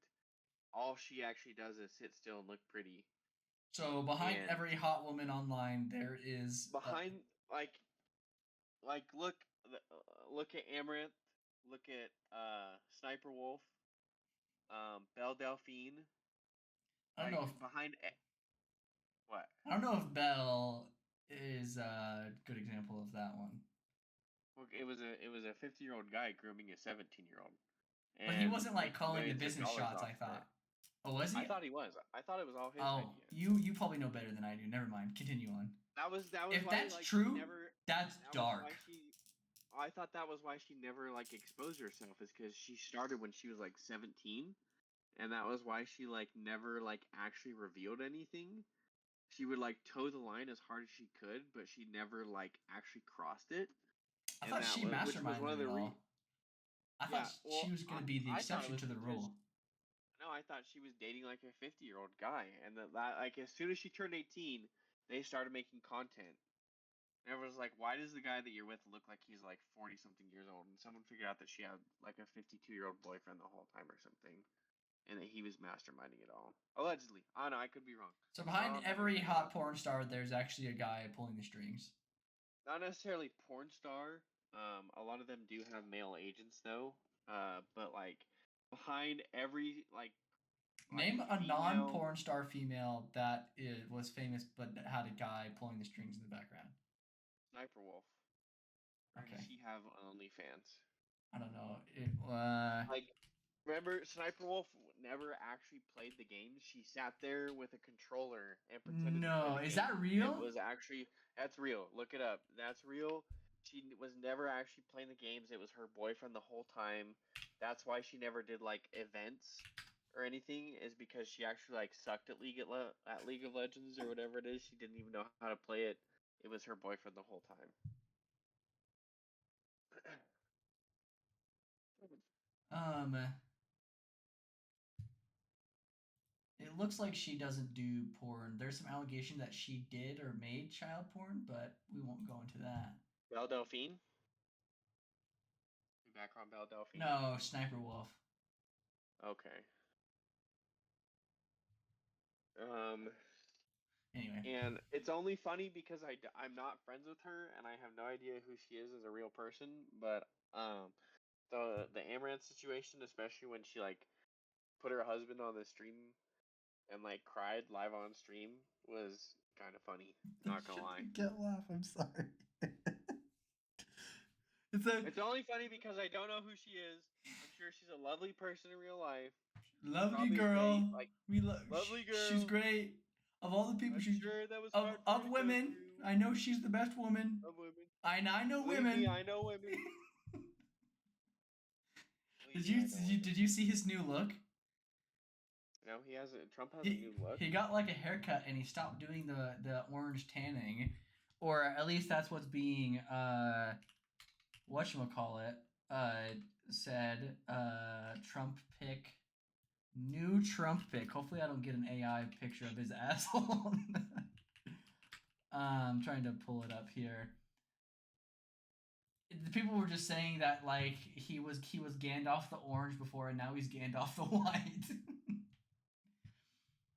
[SPEAKER 2] all she actually does is sit still and look pretty.
[SPEAKER 1] So behind
[SPEAKER 2] And
[SPEAKER 1] every hot woman online, there is
[SPEAKER 2] behind, like look at Amaranth, look at Sniper Wolf, Belle Delphine.
[SPEAKER 1] I don't know if
[SPEAKER 2] What?
[SPEAKER 1] I don't know if Belle is a good example of that one.
[SPEAKER 2] Look, it was a 50-year-old guy grooming a 17-year-old,
[SPEAKER 1] But he
[SPEAKER 2] and
[SPEAKER 1] wasn't like
[SPEAKER 2] making
[SPEAKER 1] calling the
[SPEAKER 2] millions of
[SPEAKER 1] business
[SPEAKER 2] dollars
[SPEAKER 1] shots,
[SPEAKER 2] off
[SPEAKER 1] I
[SPEAKER 2] of it.
[SPEAKER 1] thought. Oh, was he?
[SPEAKER 2] I thought he was. I thought it was all his
[SPEAKER 1] Oh,
[SPEAKER 2] idea.
[SPEAKER 1] you probably know better than I do. Never mind. Continue on.
[SPEAKER 2] That was
[SPEAKER 1] If
[SPEAKER 2] why
[SPEAKER 1] that's
[SPEAKER 2] like
[SPEAKER 1] true,
[SPEAKER 2] she never.
[SPEAKER 1] that's
[SPEAKER 2] That was
[SPEAKER 1] dark.
[SPEAKER 2] why she. I thought that was why she never like exposed herself, is because she started when she was like 17, and that was why she like never like actually revealed anything. She would like toe the line as hard as she could, but she never like actually crossed it,
[SPEAKER 1] I
[SPEAKER 2] and
[SPEAKER 1] thought
[SPEAKER 2] that
[SPEAKER 1] she
[SPEAKER 2] was which was one of
[SPEAKER 1] masterminded it
[SPEAKER 2] the
[SPEAKER 1] all. I thought
[SPEAKER 2] yeah.
[SPEAKER 1] she
[SPEAKER 2] Well,
[SPEAKER 1] was going to be the
[SPEAKER 2] I thought it
[SPEAKER 1] exception
[SPEAKER 2] was
[SPEAKER 1] to the
[SPEAKER 2] because
[SPEAKER 1] rule.
[SPEAKER 2] no, I thought she was dating like a 50-year-old guy, and that like as soon as she turned 18, they started making content. And everyone's like, why does the guy that you're with look like he's like 40 something years old? And someone figured out that she had like a 52-year-old boyfriend the whole time or something, and that he was masterminding it all. Allegedly. I don't know, I could be wrong.
[SPEAKER 1] So behind
[SPEAKER 2] Not on the
[SPEAKER 1] every
[SPEAKER 2] internet
[SPEAKER 1] hot
[SPEAKER 2] enough.
[SPEAKER 1] porn star, there's actually a guy pulling the strings.
[SPEAKER 2] Not necessarily porn star. A lot of them do have male agents though. But like behind every
[SPEAKER 1] Name a
[SPEAKER 2] female
[SPEAKER 1] non-porn star female that was famous but had a guy pulling the strings in the background.
[SPEAKER 2] Sniper Wolf. Or does
[SPEAKER 1] Okay.
[SPEAKER 2] she have OnlyFans?
[SPEAKER 1] I don't know.
[SPEAKER 2] Like, remember, Sniper Wolf never actually played the game. She sat there with a controller and pretended to play
[SPEAKER 1] No,
[SPEAKER 2] the
[SPEAKER 1] is
[SPEAKER 2] game.
[SPEAKER 1] that real?
[SPEAKER 2] It was actually that's real. Look it up. That's real. She was never actually playing the games. It was her boyfriend the whole time. That's why she never did like events or anything. Is because she actually like sucked at League of Legends or whatever it is. She didn't even know how to play it. It was her boyfriend the whole time.
[SPEAKER 1] It looks like she doesn't do porn. There's some allegation that she did or made child porn, but we won't go into that.
[SPEAKER 2] Belle Delphine. Back on Belle Delphine.
[SPEAKER 1] No, Sniper Wolf.
[SPEAKER 2] Okay.
[SPEAKER 1] Anyway.
[SPEAKER 2] And it's only funny because I'm not friends with her and I have no idea who she is as a real person. But the Amaranth situation, especially when she like put her husband on the stream and like cried live on stream, was kind of funny. Not gonna lie.
[SPEAKER 1] Can't laugh. I'm sorry.
[SPEAKER 2] It's only funny because I don't know who she is. I'm sure she's a lovely person in real life.
[SPEAKER 1] Lovely
[SPEAKER 2] Probably
[SPEAKER 1] girl.
[SPEAKER 2] great, like lovely girl.
[SPEAKER 1] She's great. Of all the people,
[SPEAKER 2] I'm
[SPEAKER 1] she's
[SPEAKER 2] sure that was
[SPEAKER 1] of
[SPEAKER 2] hard for her to go
[SPEAKER 1] women.
[SPEAKER 2] through.
[SPEAKER 1] I know she's the best woman.
[SPEAKER 2] Of women.
[SPEAKER 1] I know
[SPEAKER 2] Believe
[SPEAKER 1] women.
[SPEAKER 2] me, I know women.
[SPEAKER 1] Did you see his new look?
[SPEAKER 2] No, Trump has a new look.
[SPEAKER 1] He got like a haircut and he stopped doing the orange tanning, or at least that's what's being whatchamacallit said. Trump pick. New Trump pick. Hopefully I don't get an AI picture of his asshole. I'm trying to pull it up here. The people were just saying that like he was Gandalf the orange before and now he's Gandalf the white.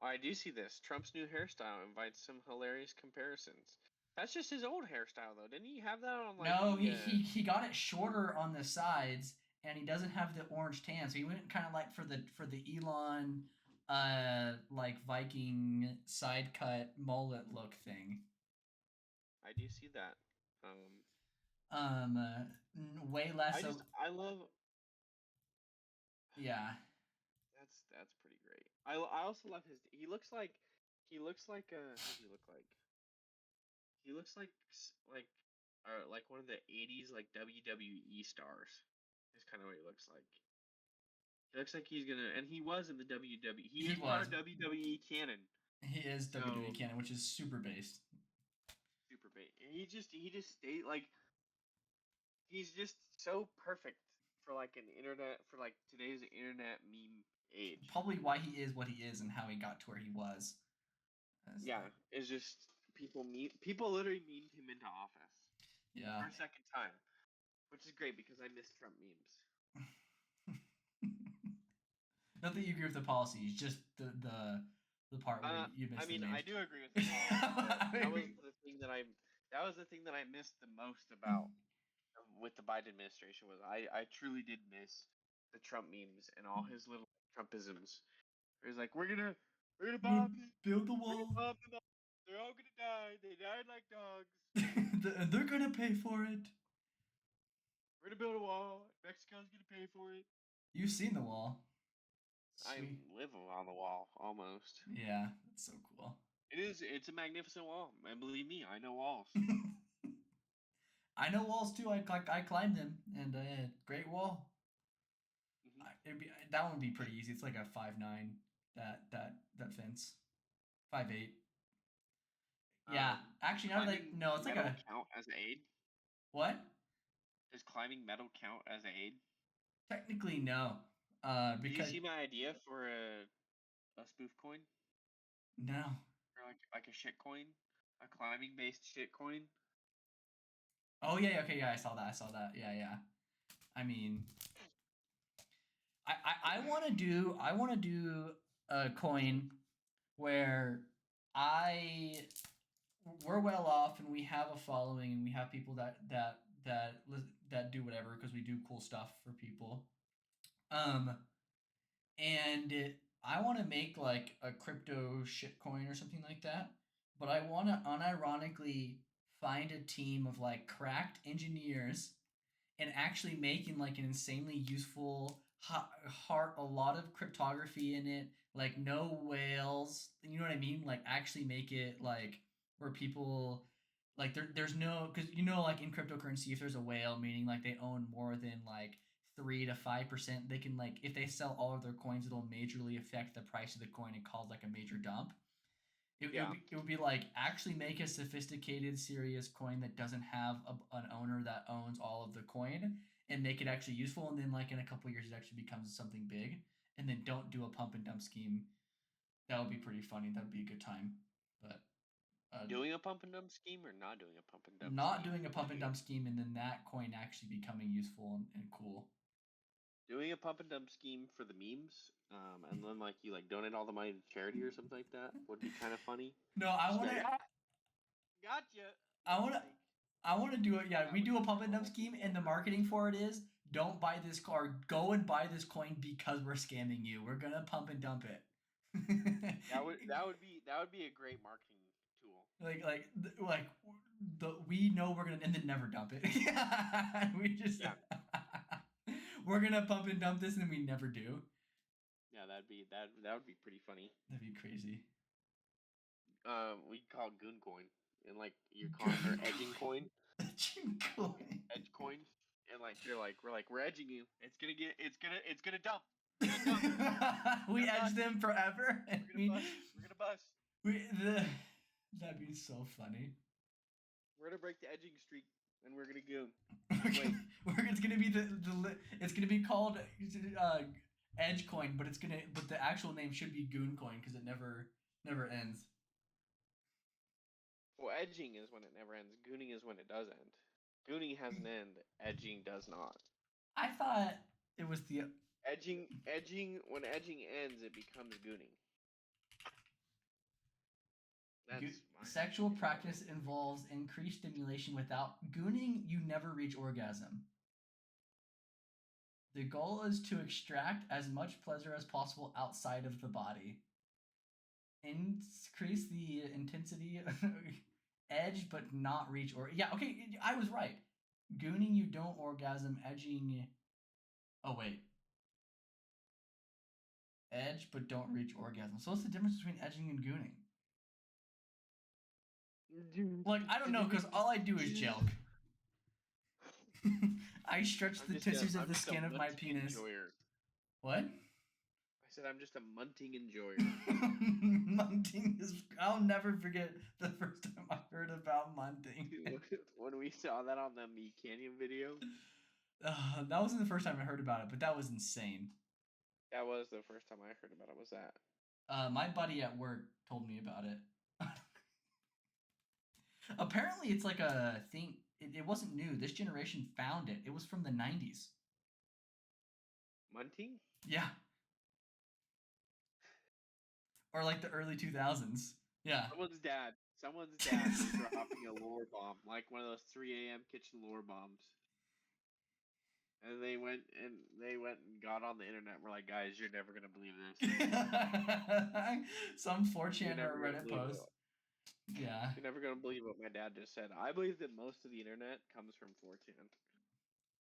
[SPEAKER 2] I do see this. Trump's new hairstyle invites some hilarious comparisons. That's just his old hairstyle though. Didn't he have that on like
[SPEAKER 1] No, he got it shorter on the sides and he doesn't have the orange tan. So he went kind of like for the Elon like Viking side cut mullet look thing.
[SPEAKER 2] I do see that.
[SPEAKER 1] Way less
[SPEAKER 2] I love
[SPEAKER 1] yeah.
[SPEAKER 2] That's pretty I also love his. He looks like what does he look like? He looks like one of the '80s like WWE stars. Is kind of what he looks like. He looks like he's gonna, and he was in the WWE. He
[SPEAKER 1] He
[SPEAKER 2] is part
[SPEAKER 1] was.
[SPEAKER 2] of WWE canon.
[SPEAKER 1] He is
[SPEAKER 2] So
[SPEAKER 1] WWE canon, which is super based.
[SPEAKER 2] super bait. And he just stayed like he's just so perfect for like an internet for like today's internet meme age.
[SPEAKER 1] Probably why he is what he is and how he got to where he was.
[SPEAKER 2] Yeah, it's just people literally memed him into office
[SPEAKER 1] Yeah.
[SPEAKER 2] for a second time, which is great because I miss Trump memes.
[SPEAKER 1] Not that you agree with the policies, just the part where you missed
[SPEAKER 2] I mean,
[SPEAKER 1] the
[SPEAKER 2] I
[SPEAKER 1] memes.
[SPEAKER 2] do agree with the policies, but that was the thing that I missed the most about with the Biden administration was I truly did miss the Trump memes and all his little Trumpisms. It was like we're gonna bomb them,
[SPEAKER 1] Build the
[SPEAKER 2] we're gonna
[SPEAKER 1] wall.
[SPEAKER 2] bomb them all. They're all gonna die. They died like dogs.
[SPEAKER 1] And they're gonna pay for it.
[SPEAKER 2] We're gonna build a wall. Mexico's gonna pay for it.
[SPEAKER 1] You've seen the wall.
[SPEAKER 2] I
[SPEAKER 1] Sweet.
[SPEAKER 2] live on the wall almost.
[SPEAKER 1] Yeah, that's so cool.
[SPEAKER 2] It's a magnificent wall. And believe me, I know walls.
[SPEAKER 1] I know walls too. I climbed them, and great wall. That one would be pretty easy. It's like a 5'9". That fence, 5'8". Yeah, actually, now that no, it's like a
[SPEAKER 2] count as aid.
[SPEAKER 1] What?
[SPEAKER 2] Does climbing metal count as aid?
[SPEAKER 1] Technically, no. Because
[SPEAKER 2] did you see my idea for a spoof coin?
[SPEAKER 1] No.
[SPEAKER 2] Or like a shit coin, a climbing based shit coin.
[SPEAKER 1] Oh yeah, okay, yeah, I saw that. Yeah. I mean, I want to do a coin where we're well off and we have a following and we have people that do whatever because we do cool stuff for people. And I want to make like a crypto shitcoin or something like that, but I want to unironically find a team of like cracked engineers and actually making like an insanely useful a lot of cryptography in it, like no whales, you know what I mean, like actually make it like where people like there's no, because like in cryptocurrency, if there's a whale, meaning like they own more than like 3 to 5%, they can, like, if they sell all of their coins, it'll majorly affect the price of the coin and cause like a major dump. It would be like actually make a sophisticated, serious coin that doesn't have an owner that owns all of the coin and make it actually useful. And then, like, in a couple years, it actually becomes something big. And then don't do a pump and dump scheme. That would be pretty funny. That would be a good time. But
[SPEAKER 2] doing a pump and dump scheme or not doing a pump and dump
[SPEAKER 1] not
[SPEAKER 2] scheme?
[SPEAKER 1] doing a pump and dump scheme, and then that coin actually becoming useful and cool.
[SPEAKER 2] Doing a pump and dump scheme for the memes, and then like you like donate all the money to charity or something like that would be kind of funny.
[SPEAKER 1] No, I want to.
[SPEAKER 2] Gotcha.
[SPEAKER 1] I want to do it. Yeah, we do a pump and dump scheme, and the marketing for it is don't buy this car. Go and buy this coin because we're scamming you. We're gonna pump and dump it.
[SPEAKER 2] that would be a great marketing tool.
[SPEAKER 1] We know we're gonna, and then never dump it. We just we're gonna pump and dump this, and we never do.
[SPEAKER 2] Yeah, that would be pretty funny.
[SPEAKER 1] That'd be crazy.
[SPEAKER 2] We call it goon coin, and like you're calling her edging coin.
[SPEAKER 1] Edging coin.
[SPEAKER 2] Edge coin, and like we're edging you. It's gonna dump.
[SPEAKER 1] We edge them forever.
[SPEAKER 2] We're gonna bust.
[SPEAKER 1] That'd be so funny.
[SPEAKER 2] We're gonna break the edging streak, and we're gonna goon.
[SPEAKER 1] It's gonna be it's gonna be called Edge Coin, but the actual name should be Goon Coin because it never ends.
[SPEAKER 2] Well, edging is when it never ends. Gooning is when it does end. Gooning has an end. Edging does not.
[SPEAKER 1] I thought it was the
[SPEAKER 2] edging. When edging ends, it becomes gooning.
[SPEAKER 1] Sexual practice involves increased stimulation. Without gooning, you never reach orgasm. The goal is to extract as much pleasure as possible outside of the body. Increase the intensity, edge, but not reach okay, I was right. Gooning, you don't orgasm. Edging. Oh wait. edge but don't reach orgasm. So what's the difference between edging and gooning? Like, I don't know, because all I do is jelk. I stretch the tissues of the skin of my penis.
[SPEAKER 2] Enjoyer.
[SPEAKER 1] What?
[SPEAKER 2] I said I'm just a munting enjoyer.
[SPEAKER 1] Munting is. I'll never forget the first time I heard about munting.
[SPEAKER 2] When we saw that on the Me Canyon video.
[SPEAKER 1] That wasn't the first time I heard about it, but that was insane.
[SPEAKER 2] That was the first time I heard about it. Was that?
[SPEAKER 1] My buddy at work told me about it. Apparently, it's like a thing. It wasn't new. This generation found it. It was from the 90s.
[SPEAKER 2] Munting?
[SPEAKER 1] Yeah. Or like the early 2000s. Yeah.
[SPEAKER 2] Someone's dad was dropping a lore bomb, like one of those 3 a.m. kitchen lore bombs. And they went and got on the internet and were like, guys, you're never gonna believe
[SPEAKER 1] this. Some 4chan or Reddit post. Yeah.
[SPEAKER 2] You're never gonna believe what my dad just said. I believe that most of the internet comes from 4chan.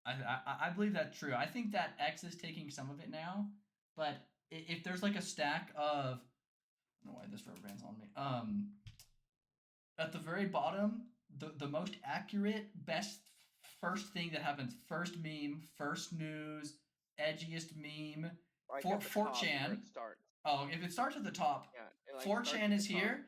[SPEAKER 1] I believe that's true. I think that X is taking some of it now, but if there's like a stack of, I don't know why this rubber band's on me. At the very bottom, the most accurate, best first thing that happens, first meme, first news, edgiest meme,
[SPEAKER 2] Like
[SPEAKER 1] 4chan. Oh, if it starts at the top, yeah, 4chan is here.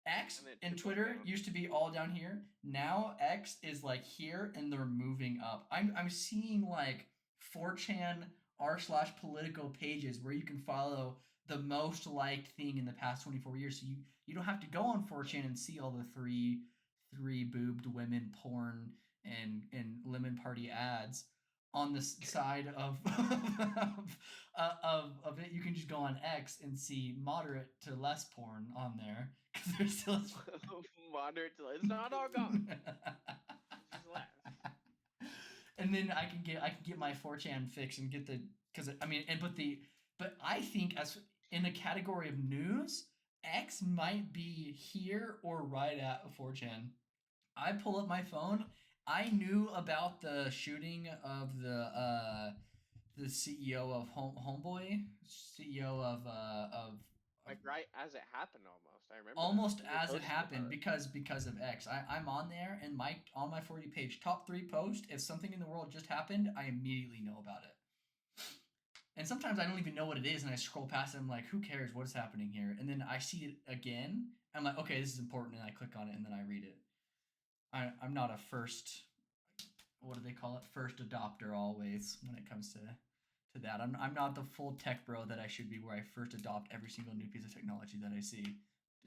[SPEAKER 1] X and Twitter used to be all down here. Now X is like here, and they're moving up. I'm seeing like 4chan r/political pages where you can follow the most liked thing in the past 24 years. So you don't have to go on 4chan and see all the three boobed women porn and lemon party ads on the side of it. You can just go on X and see moderate to less porn on there, because there's still
[SPEAKER 2] moderate to less. It's not all gone. Just less.
[SPEAKER 1] And then I can get my 4chan fix and get but I think as in the category of news, X might be here or right at 4chan. I pull up my phone. I knew about the shooting of the CEO of Homeboy, CEO of
[SPEAKER 2] like right as it happened almost. I remember
[SPEAKER 1] almost as it happened because of X. I'm on there, and on my For You page, top 3 post. If something in the world just happened, I immediately know about it. And sometimes I don't even know what it is, and I scroll past it. I'm like, who cares? What is happening here? And then I see it again. I'm like, okay, this is important, and I click on it, and then I read it. I'm not a first, what do they call it? First adopter always when it comes to that. I'm not the full tech bro that I should be, where I first adopt every single new piece of technology that I see.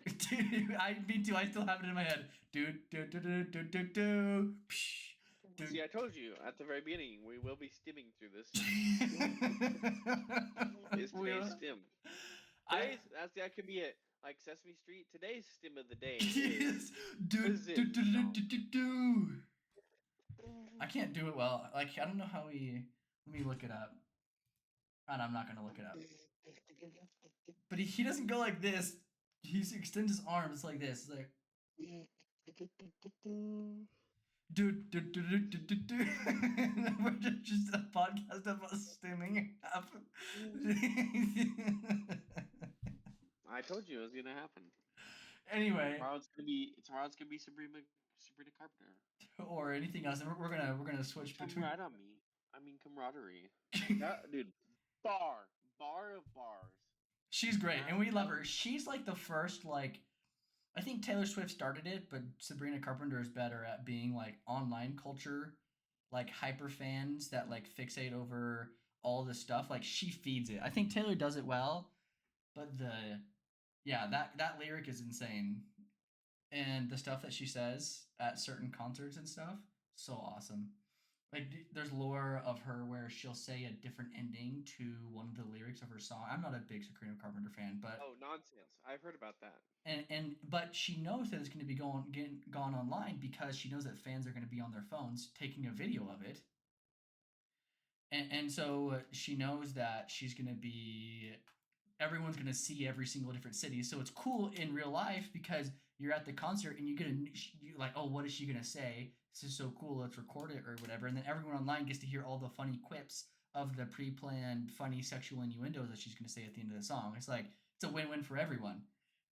[SPEAKER 1] Me too. I still have it in my head.
[SPEAKER 2] See, I told you at the very beginning, we will be stimming through this. It's today's stim. That could be it. Like Sesame Street, today's stim of the day is
[SPEAKER 1] I can't do it well. Like, I don't know how let me look it up. And I'm not gonna look it up. But he doesn't go like this. He extends his arms like this. It's like we're just a podcast about stimming.
[SPEAKER 2] I told you it was gonna happen.
[SPEAKER 1] Anyway,
[SPEAKER 2] tomorrow's gonna be Sabrina Carpenter
[SPEAKER 1] or anything else. And we're gonna switch between.
[SPEAKER 2] Right on me. I mean camaraderie. Dude, bar of bars.
[SPEAKER 1] She's great, and we love her. She's like the first, like, I think Taylor Swift started it, but Sabrina Carpenter is better at being like online culture, like hyper fans that like fixate over all this stuff. Like, she feeds it. I think Taylor does it well, but that lyric is insane, and the stuff that she says at certain concerts and stuff, so awesome. Like, there's lore of her where she'll say a different ending to one of the lyrics of her song. I'm not a big Sabrina Carpenter fan, but
[SPEAKER 2] oh, nonsense! I've heard about that.
[SPEAKER 1] But she knows that it's going to be gone online, because she knows that fans are going to be on their phones taking a video of it, and so she knows that everyone's going to see every single different city. So it's cool in real life, because you're at the concert and you're like, oh, what is she going to say? This is so cool. Let's record it or whatever. And then everyone online gets to hear all the funny quips of the pre-planned funny sexual innuendos that she's going to say at the end of the song. It's like it's a win-win for everyone,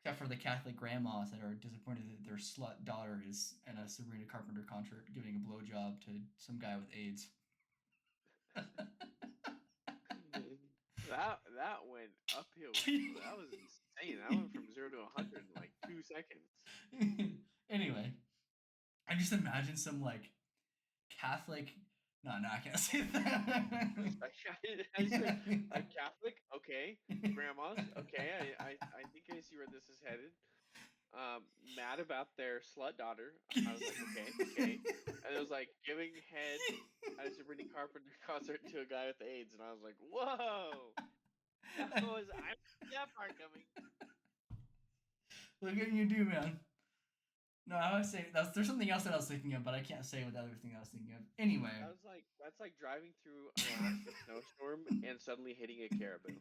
[SPEAKER 1] except for the Catholic grandmas that are disappointed that their slut daughter is in a Sabrina Carpenter concert giving a blowjob to some guy with AIDS.
[SPEAKER 2] That went uphill. That was insane. That went from 0 to 100 in like 2 seconds.
[SPEAKER 1] Anyway, I just imagine some like Catholic. No, I can't say that.
[SPEAKER 2] I said a Catholic, okay. Grandmas, okay. I think I see where this is headed. Mad about their slut daughter. I was like, okay. And it was like giving head at a Sabrina Carpenter concert to a guy with AIDS, and I was like, whoa. I see that part coming.
[SPEAKER 1] Look at you do, man. No, I was saying there's something else that I was thinking of, but I can't say what the other thing I was thinking of. Anyway,
[SPEAKER 2] I was like, that's like driving through an Alaska snowstorm and suddenly hitting a caribou.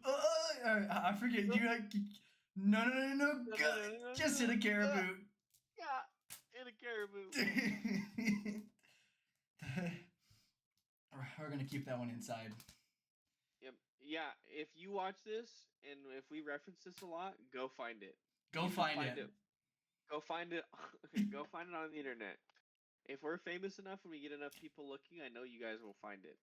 [SPEAKER 1] I forget. You like no. Just hit a caribou.
[SPEAKER 2] Yeah, hit a caribou.
[SPEAKER 1] We're gonna keep that one inside.
[SPEAKER 2] Yep. Yeah. If you watch this and if we reference this a lot, go find it.
[SPEAKER 1] Go find it.
[SPEAKER 2] Go find it. Go find it on the internet. If we're famous enough and we get enough people looking, I know you guys will find it.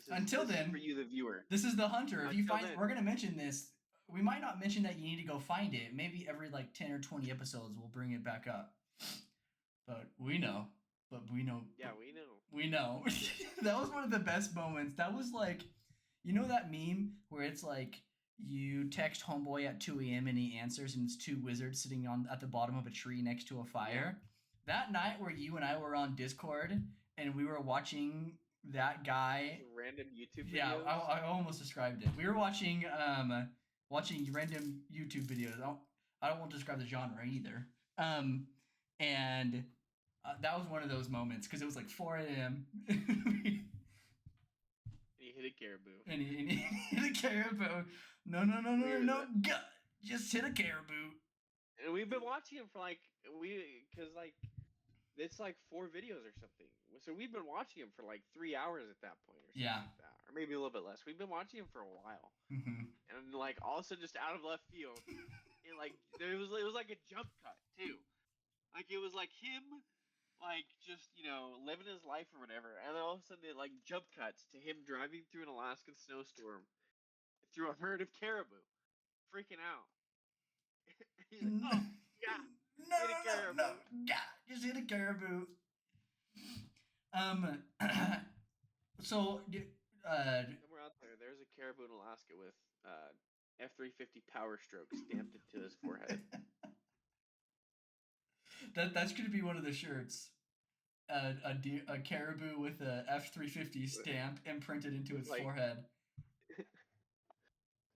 [SPEAKER 1] Until then,
[SPEAKER 2] for you, the viewer.
[SPEAKER 1] This is the hunter. If you find, we're gonna mention this. We might not mention that you need to go find it. Maybe every like 10 or 20 episodes, we'll bring it back up. But we know.
[SPEAKER 2] Yeah, we know.
[SPEAKER 1] We know. That was one of the best moments. That was like, you know that meme where it's like you text homeboy at 2 a.m. and he answers, and it's two wizards sitting at the bottom of a tree next to a fire. Yeah. That night where you and I were on Discord and we were watching that guy.
[SPEAKER 2] Random YouTube videos.
[SPEAKER 1] Yeah, I almost described it. We were watching random YouTube videos. I won't describe the genre either. And that was one of those moments because it was like 4 a.m.
[SPEAKER 2] And he hit a caribou.
[SPEAKER 1] And he hit a caribou. No. Just hit a caribou.
[SPEAKER 2] And we've been watching him for because it's like 4 videos or something. So we've been watching him for like 3 hours at that point, or something like that, or maybe a little bit less. We've been watching him for a while, and like also just out of left field, it was like a jump cut too, like it was like him, like just living his life or whatever, and then all of a sudden it like jump cuts to him driving through an Alaskan snowstorm, through a herd of caribou, freaking out. He's like, oh yeah.
[SPEAKER 1] No, just hit a caribou. So,
[SPEAKER 2] somewhere out there's a caribou in Alaska with F-350 Power Stroke stamped into his forehead.
[SPEAKER 1] That's gonna be one of the shirts. A caribou with a F-350 stamp imprinted into its forehead.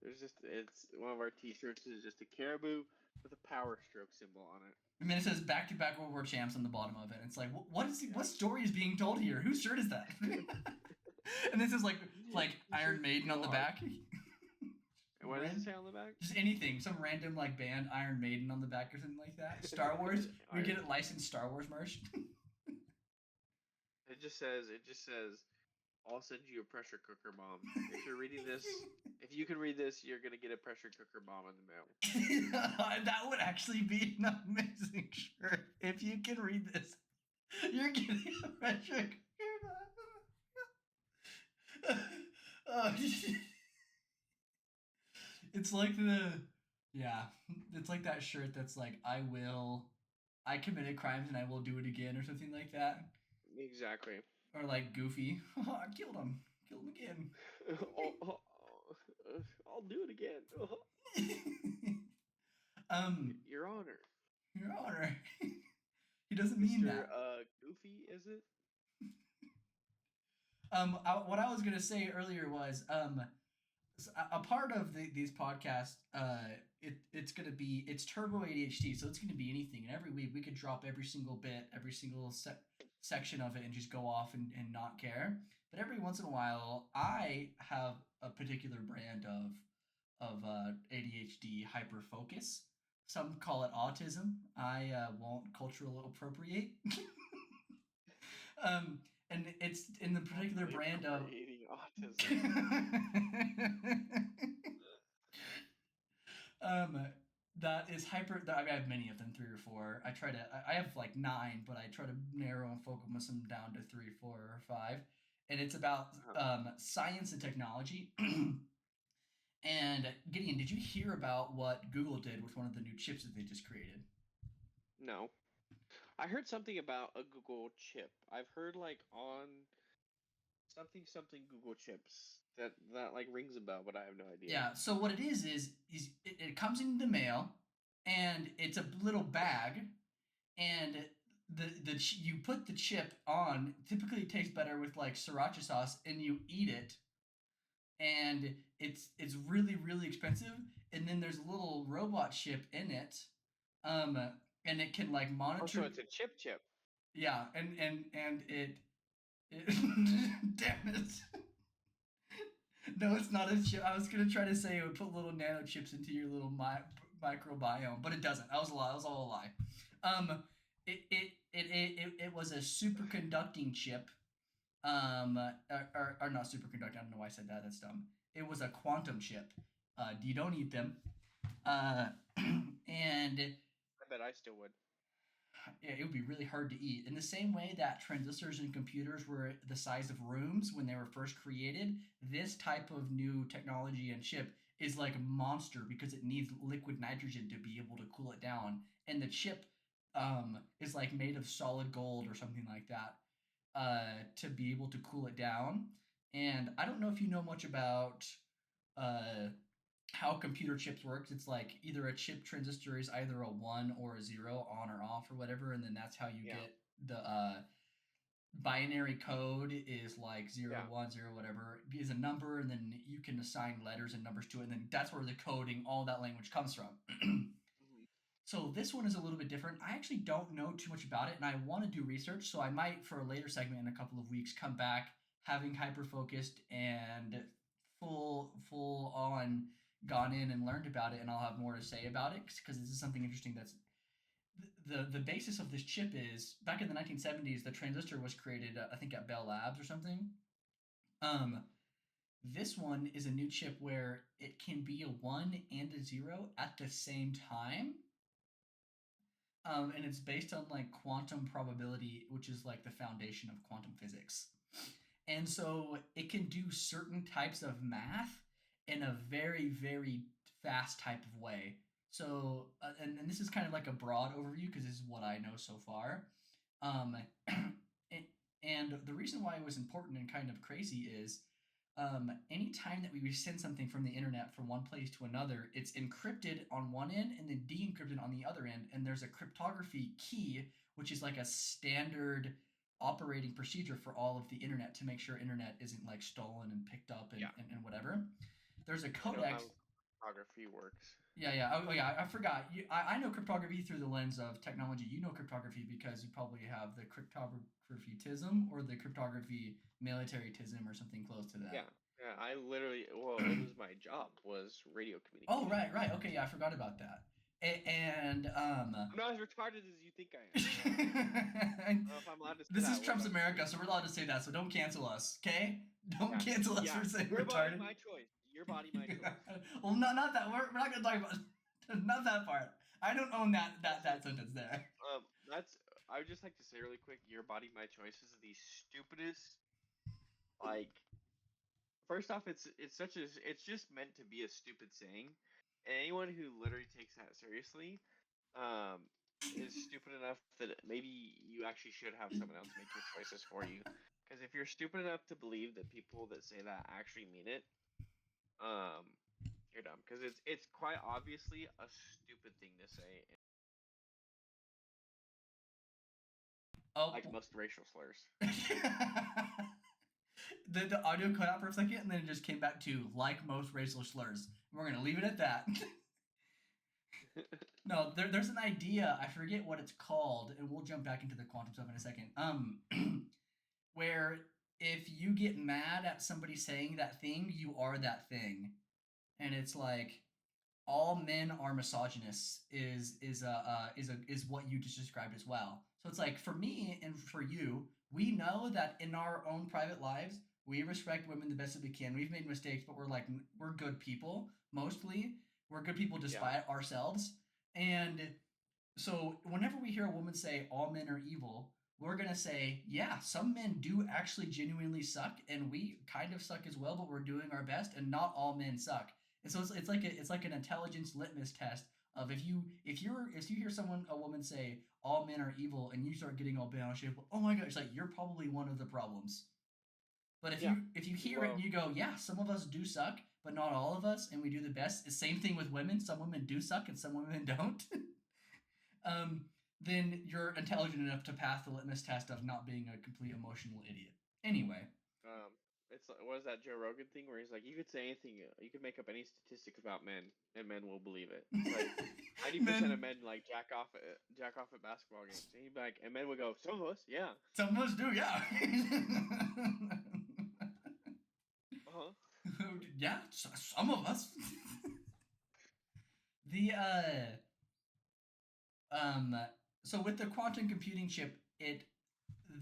[SPEAKER 2] It's one of our T-shirts is just a caribou with a Power Stroke symbol on it.
[SPEAKER 1] And then it says back-to-back World War champs on the bottom of it. It's like, what story is being told here? Whose shirt is that? And this is like Iron Maiden on the back.
[SPEAKER 2] And what does it say on the back?
[SPEAKER 1] Just anything. Some random like band Iron Maiden on the back or something like that. Star Wars. We get it licensed Star Wars merch.
[SPEAKER 2] It just says, I'll send you a pressure cooker bomb. If you're reading this, if you can read this, you're going to get a pressure cooker bomb in the mail.
[SPEAKER 1] That would actually be an amazing shirt. If you can read this, you're getting a pressure cooker bomb. It's like it's like that shirt that's like, I committed crimes and I will do it again or something like that.
[SPEAKER 2] Exactly.
[SPEAKER 1] Or like Goofy. I killed him again.
[SPEAKER 2] I'll do it again. Your Honor.
[SPEAKER 1] He doesn't mean that.
[SPEAKER 2] Goofy, is it?
[SPEAKER 1] What I was gonna say earlier was a part of these podcasts. It's Turbo ADHD, so it's gonna be anything. And every week we could drop every single bit, every single section of it, and just go off and not care. But every once in a while, I have a particular brand of ADHD hyper focus. Some call it autism. I won't cultural appropriate. and it's in the particular
[SPEAKER 2] Way
[SPEAKER 1] brand of.
[SPEAKER 2] creating autism.
[SPEAKER 1] um, that is hyper. I mean, I have many of them, 3 or 4. I try to. I have like 9, but I try to narrow and focus them down to 3, 4, or 5. And it's about science and technology. And Gideon, did you hear about what Google did with one of the new chips that they just created?
[SPEAKER 2] No. I heard something about a Google chip. I've heard like on something Google chips that like rings a bell, but I have no idea.
[SPEAKER 1] Yeah. So what it is it comes in the mail, and it's a little bag, and you put the chip on. Typically, it tastes better with like sriracha sauce, and you eat it, and it's really really expensive. And then there's a little robot chip in it, um, and it can like
[SPEAKER 2] Oh, so
[SPEAKER 1] monitor.
[SPEAKER 2] it's a chip.
[SPEAKER 1] Yeah, and it damn it. No, it's not a chip. I was gonna try to say it would put little nano chips into your little microbiome, but it doesn't. That was a lie. That was all a lie. It was a superconducting chip. Or not superconducting. I don't know why I said that. That's dumb. It was a quantum chip. You don't eat them. And
[SPEAKER 2] I bet I still would.
[SPEAKER 1] yeah, it would be really hard to eat. In the same way that transistors in computers were the size of rooms when they were first created, this type of new technology and chip is like a monster because it needs liquid nitrogen to be able to cool it down. And the chip is like made of solid gold or something like that to be able to cool it down. And I don't know if you know much about uh, how computer chips works. It's like either a chip transistor is either a 1 or a 0, on or off or whatever, and then that's how you get the binary code is like 0, 1, 0, whatever, is a number, and then you can assign letters and numbers to it, and then that's where the coding, all that language comes from. So this one is a little bit different. I actually don't know too much about it, and I want to do research, so I might, for a later segment in a couple of weeks, come back having hyper focused and full on gone in and learned about it, and I'll have more to say about it because this is something interesting. That's the basis of this chip is back in the 1970s. The transistor was created, I think, at Bell Labs or something. This one is a new chip where it can be a 1 and a 0 at the same time. And it's based on like quantum probability, which is like the foundation of quantum physics. And so it can do certain types of math in a very, very fast type of way. So, and this is kind of like a broad overview because this is what I know so far. And the reason why it was important and kind of crazy is anytime that we send something from the internet from one place to another, it's encrypted on one end and then de-encrypted on the other end. And there's a cryptography key, which is like a standard operating procedure for all of the internet to make sure internet isn't like stolen and picked up and whatever. There's a codex.
[SPEAKER 2] I know how cryptography works.
[SPEAKER 1] Yeah. Oh yeah, I forgot. I know cryptography through the lens of technology. You know cryptography because you probably have the cryptography-tism or the cryptography military-tism or something close to that.
[SPEAKER 2] Yeah. I literally, well, it was my job, was radio communication.
[SPEAKER 1] Oh, right. Okay, yeah, I forgot about that. And
[SPEAKER 2] I'm not as retarded as you think I am. I don't know if I'm allowed to say
[SPEAKER 1] this
[SPEAKER 2] that.
[SPEAKER 1] is Trump's America, so we're allowed to say that. So don't cancel us, okay? Don't cancel us for saying
[SPEAKER 2] Your
[SPEAKER 1] retarded.
[SPEAKER 2] body, my choice. Your body, my choice.
[SPEAKER 1] Well, not that. We're not gonna talk about not that part. I don't own that sentence there.
[SPEAKER 2] I would just like to say really quick. Your body, my choice is the stupidest. Like, first off, it's just meant to be a stupid saying, and anyone who literally takes that seriously, is stupid enough that maybe you actually should have someone else make your choices for you. Because if you're stupid enough to believe that people that say that actually mean it, you're dumb. Because it's quite obviously a stupid thing to say. Like most racial slurs.
[SPEAKER 1] The audio cut out for a second, and then it just came back to like most racial slurs. We're gonna leave it at that. No, there's an idea. I forget what it's called, and we'll jump back into the quantum stuff in a second. Where if you get mad at somebody saying that thing, you are that thing, and it's like all men are misogynists is what you just described as well. So it's like for me and for you, We know that in our own private lives, we respect women the best that we can. We've made mistakes, but we're like, we're good people, mostly. We're good people
[SPEAKER 2] Yeah.
[SPEAKER 1] despite ourselves. And so whenever we hear a woman say all men are evil, we're gonna say, yeah, some men do actually genuinely suck, and we kind of suck as well, but we're doing our best, and not all men suck. And so it's like an intelligence litmus test of if you hear a woman say all men are evil, and you start getting all bent out of shape, oh my god, it's like you're probably one of the problems. But
[SPEAKER 2] Yeah.
[SPEAKER 1] if you hear it and
[SPEAKER 2] Well,
[SPEAKER 1] you go, yeah, some of us do suck, but not all of us, and we do the best. The same thing with women. Some women do suck, and some women don't. um, then you're intelligent enough to pass the litmus test of not being a complete emotional idiot. Anyway,
[SPEAKER 2] um, it's like, what is that Joe Rogan thing where he's like, you could say anything, you could make up any statistics about men, and men will believe it. It's like 90% of
[SPEAKER 1] men,
[SPEAKER 2] men like jack off at basketball games, and he'd be like, and men would go, some of us, yeah,
[SPEAKER 1] some of us do, yeah.
[SPEAKER 2] uh huh,
[SPEAKER 1] Yeah, some of us. the um so with the quantum computing chip, it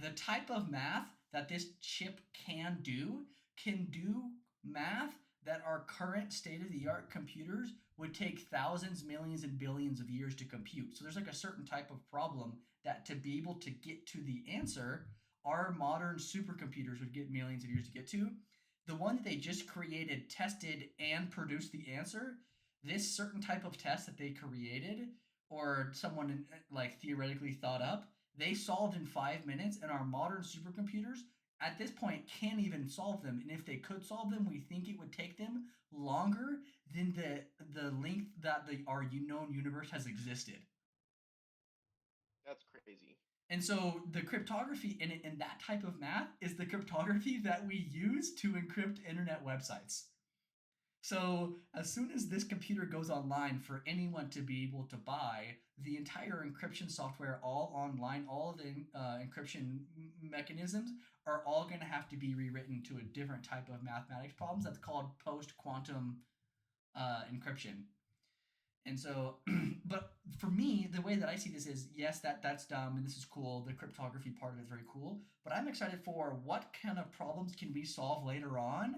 [SPEAKER 1] the type of math that this chip can do math that our current state of the art computers would take thousands, millions, and billions of years to compute. So there's like a certain type of problem that to be able to get to the answer, our modern supercomputers would get millions of years to get to. The one that they just created, tested, and produced the answer, this certain type of test that they created or someone like theoretically thought up, they solved in 5 minutes, and our modern supercomputers at this point can't even solve them. And if they could solve them, we think it would take them longer than the length that our known universe has existed.
[SPEAKER 2] that's crazy.
[SPEAKER 1] And so the cryptography in that type of math is the cryptography that we use to encrypt internet websites. So as soon as this computer goes online for anyone to be able to buy, the entire encryption software, all online, all of the encryption mechanisms are all going to have to be rewritten to a different type of mathematics problems. That's called post-quantum encryption. And so, but for me, the way that I see this is, yes, that's dumb, and this is cool. The cryptography part of it is very cool. But I'm excited for what kind of problems can we solve later on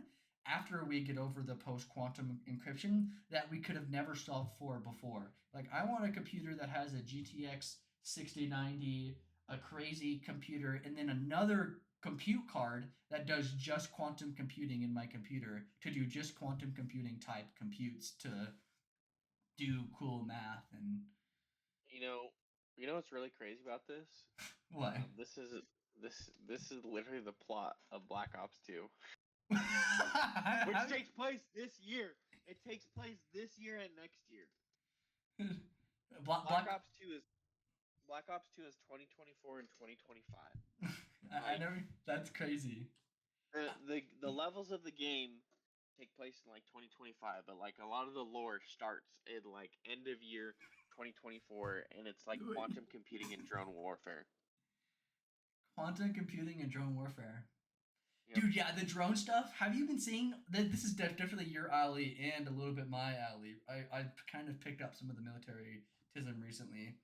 [SPEAKER 1] after we get over the post quantum encryption that we could have never solved for before. Like, I want a computer that has a GTX 6090, a crazy computer, and then another compute card that does just quantum computing in my computer to do just quantum computing type computes to do cool math and
[SPEAKER 2] You know, you know what's really crazy about this?
[SPEAKER 1] what?
[SPEAKER 2] This is literally the plot of Black Ops 2, which takes place this year. It takes place this year and next year.
[SPEAKER 1] Black,
[SPEAKER 2] Black
[SPEAKER 1] Black,
[SPEAKER 2] Ops 2 is Black Ops 2 is 2024 and 2025.
[SPEAKER 1] I
[SPEAKER 2] Like
[SPEAKER 1] never. That's crazy.
[SPEAKER 2] the levels of the game take place in like 2025, but like a lot of the lore starts in like end of year 2024, and it's like quantum computing and drone warfare.
[SPEAKER 1] Quantum computing and drone warfare.
[SPEAKER 2] Yep.
[SPEAKER 1] Dude, yeah, the drone stuff. Have you been seeing that? This is definitely your alley and a little bit my alley. I kind of picked up some of the militaryism recently.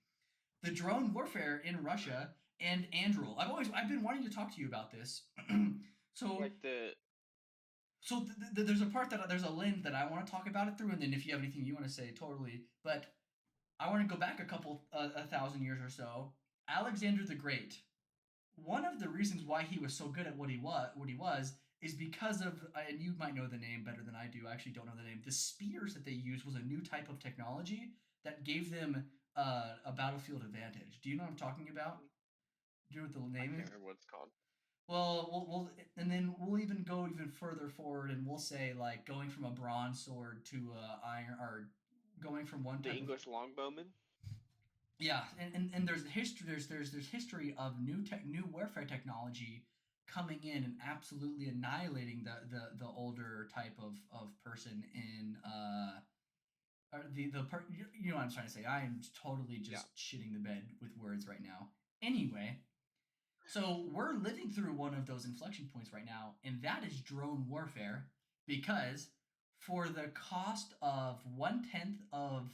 [SPEAKER 1] The drone warfare in Russia and Anduril. I've been wanting to talk to you about this. so
[SPEAKER 2] Like the
[SPEAKER 1] so there's a part that there's a lens that I want to talk about it through, and then if you have anything you want to say, totally. But I want to go back a thousand years or so. Alexander the Great. One of the reasons why he was so good at what he was is because of, and you might know the name better than I do. I actually don't know the name. The spears that they used was a new type of technology that gave them a battlefield advantage. Do you know what I'm talking about? Do you know what the
[SPEAKER 2] I
[SPEAKER 1] name
[SPEAKER 2] can't
[SPEAKER 1] is?
[SPEAKER 2] remember what it's called.
[SPEAKER 1] Well, and then we'll even go even further forward, and we'll say like going from a bronze sword to iron, or going from one
[SPEAKER 2] The
[SPEAKER 1] type of
[SPEAKER 2] English longbowman.
[SPEAKER 1] yeah, and there's history. There's history of new warfare technology coming in and absolutely annihilating the older type of person in or you know what I'm trying to say. I am totally
[SPEAKER 2] Yeah.
[SPEAKER 1] just shitting the bed with words right now. Anyway, so we're living through one of those inflection points right now, and that is drone warfare because for the cost of 1/10 of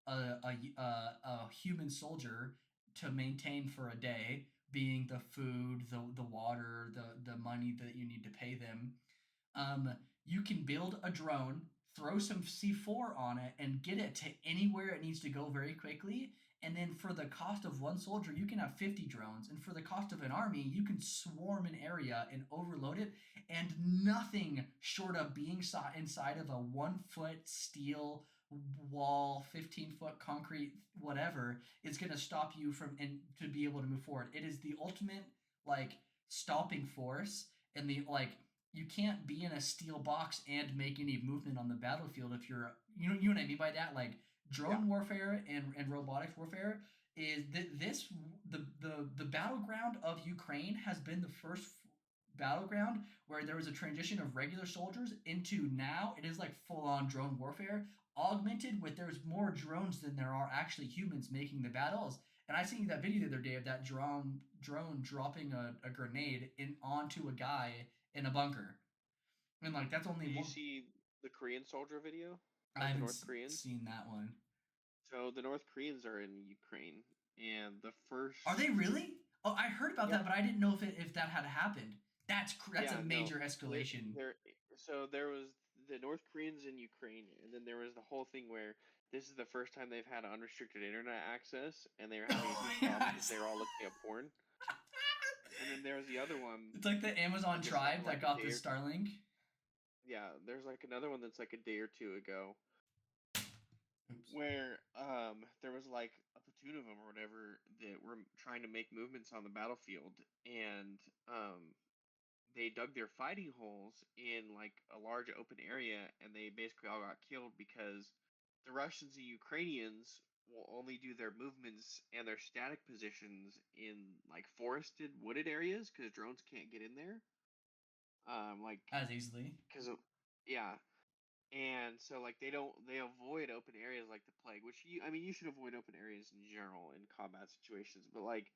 [SPEAKER 1] a human soldier to maintain for a day, being the food, the water, the money that you need to pay them. um, you can build a drone, throw some C4 on it, and get it to anywhere it needs to go very quickly. And then for the cost of one soldier, you can have 50 drones. And for the cost of an army, you can swarm an area and overload it. And nothing short of being inside of a 1 foot steel wall, 15-foot concrete, whatever, is going to stop you from and to be able to move forward. It is the ultimate like stopping force, and the like you can't be in a steel box and make any movement on the battlefield if you're you know what I mean by that, like
[SPEAKER 2] Yeah.
[SPEAKER 1] drone warfare and robotics warfare is this the battleground of Ukraine has been the first battleground where there was a transition of regular soldiers into now it is like full on drone warfare augmented with there's more drones than there are actually humans making the battles. And I seen that video the other day of that drone dropping a grenade in onto a guy in a bunker. And like that's only
[SPEAKER 2] Did you
[SPEAKER 1] one.
[SPEAKER 2] see the Korean soldier video
[SPEAKER 1] I
[SPEAKER 2] of the
[SPEAKER 1] haven't
[SPEAKER 2] North Koreans?
[SPEAKER 1] seen that one.
[SPEAKER 2] So the North Koreans are in Ukraine, and the first,
[SPEAKER 1] Are they really? Oh, I heard about
[SPEAKER 2] yeah,
[SPEAKER 1] that, but I didn't know if that had happened. That's a
[SPEAKER 2] yeah, no,
[SPEAKER 1] major
[SPEAKER 2] there,
[SPEAKER 1] escalation.
[SPEAKER 2] there. So there was the North Koreans in Ukraine, and then there was the whole thing where this is the first time they've had unrestricted internet access, and they were having a
[SPEAKER 1] Oh
[SPEAKER 2] huge problem because
[SPEAKER 1] yes.
[SPEAKER 2] they were all looking at porn. And then there was the other one,
[SPEAKER 1] It's like the
[SPEAKER 2] I
[SPEAKER 1] Amazon
[SPEAKER 2] guess like
[SPEAKER 1] tribe that
[SPEAKER 2] a
[SPEAKER 1] got
[SPEAKER 2] day
[SPEAKER 1] the
[SPEAKER 2] or
[SPEAKER 1] Starlink.
[SPEAKER 2] yeah, there's like another one that's like a day or two ago
[SPEAKER 1] Oops.
[SPEAKER 2] where there was like a platoon of them or whatever that were trying to make movements on the battlefield, and they dug their fighting holes in like a large open area, and they basically all got killed because the Russians and Ukrainians will only do their movements and their static positions in like forested wooded areas because drones can't get in there, like
[SPEAKER 1] As easily.
[SPEAKER 2] because yeah. And so like they avoid open areas like the plague, which I mean you should avoid open areas in general in combat situations, but like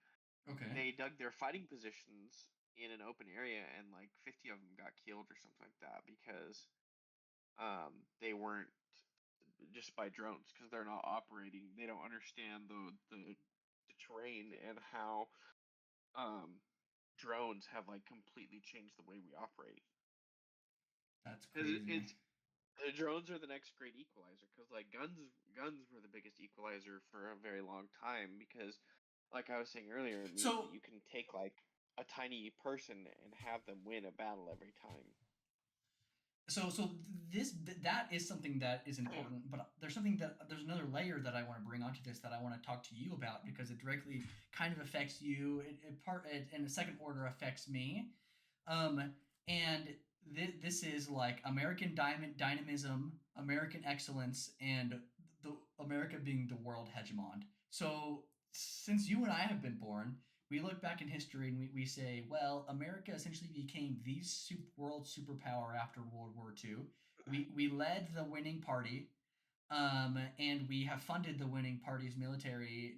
[SPEAKER 1] Okay.
[SPEAKER 2] they dug their fighting positions in an open area, and like 50 of them got killed or something like that because they weren't just by drones because they're not operating, they don't understand the terrain and how um drones have like completely changed the way we operate
[SPEAKER 1] That's
[SPEAKER 2] because
[SPEAKER 1] crazy.
[SPEAKER 2] it's the drones are the next great equalizer because like guns were the biggest equalizer for a very long time because like I was saying earlier, it means that
[SPEAKER 1] So
[SPEAKER 2] you can take like a tiny person and have them win a battle every time.
[SPEAKER 1] so that is something that is important, but there's another layer that I want to bring onto this that I want to talk to you about because it directly kind of affects you. It in a second order affects me. um and this is like American dynamism, American excellence, and the America being the world hegemon. So since you and I have been born, we look back in history and we say, well, America essentially became the world superpower after World War II. We led the winning party, and we have funded the winning party's military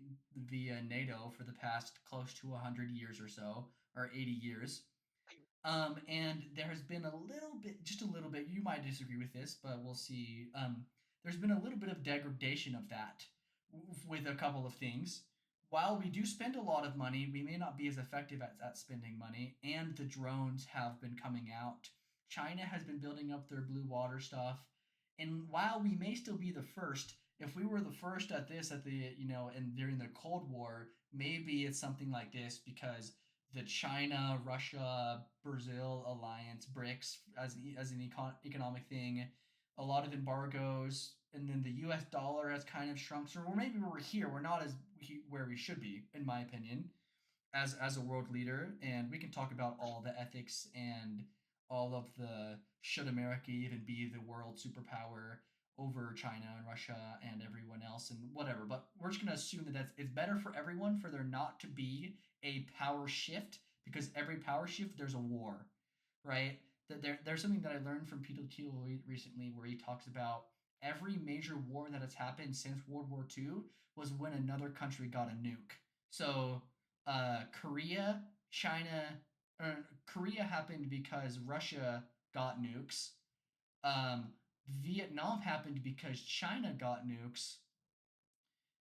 [SPEAKER 1] via NATO for the past close to 100 years or so, or 80 years. And there has been a little bit, just a little bit, you might disagree with this, but we'll see. There's been a little bit of degradation of that with a couple of things. While we do spend a lot of money, we may not be as effective at spending money, and the drones have been coming out. China has been building up their blue water stuff. And while we may still be the first, if we were the first at this at the, and during the Cold War, maybe it's something like this because the China, Russia, Brazil alliance, BRICS, as an economic thing, a lot of embargoes, and then the U.S. dollar has kind of shrunk. So, or maybe we're here. We're not as where we should be, in my opinion, as a world leader. And we can talk about all the ethics and all of the should America even be the world superpower over China and Russia and everyone else and whatever. But we're just gonna assume that it's better for everyone for there not to be a power shift because every power shift there's a war, right? That there's something that I learned from Peter Thiel recently where he talks about every major war that has happened since World War II was when another country got a nuke. So Korea, China, Korea happened because Russia got nukes. Um, Vietnam happened because China got nukes,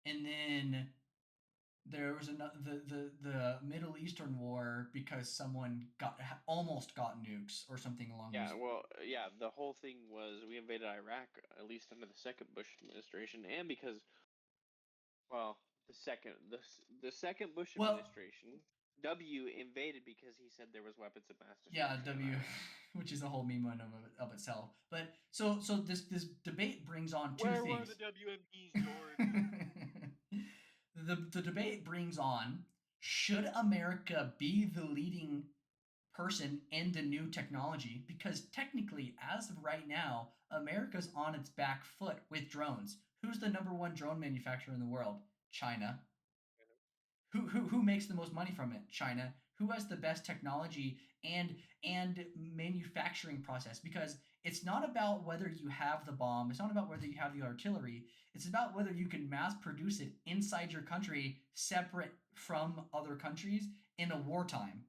[SPEAKER 1] and then There was the Middle Eastern war because someone almost got nukes or something along
[SPEAKER 2] Yeah,
[SPEAKER 1] those.
[SPEAKER 2] well, yeah, the whole thing was we invaded Iraq, at least under the second Bush administration, and because, well, the second Bush
[SPEAKER 1] Well,
[SPEAKER 2] administration, W invaded because he said there was weapons of mass
[SPEAKER 1] yeah,
[SPEAKER 2] destruction in
[SPEAKER 1] W,
[SPEAKER 2] Iraq.
[SPEAKER 1] which is a whole meme of itself. But so this debate brings on two
[SPEAKER 2] Where were
[SPEAKER 1] things.
[SPEAKER 2] the WMDs, George?
[SPEAKER 1] The debate brings on, should America be the leading person in the new technology? Because technically, as of right now, America's on its back foot with drones. Who's the number one drone manufacturer in the world? China. Who makes the most money from it? China. Who has the best technology and manufacturing process? Because it's not about whether you have the bomb, it's not about whether you have the artillery, it's about whether you can mass produce it inside your country separate from other countries in a wartime.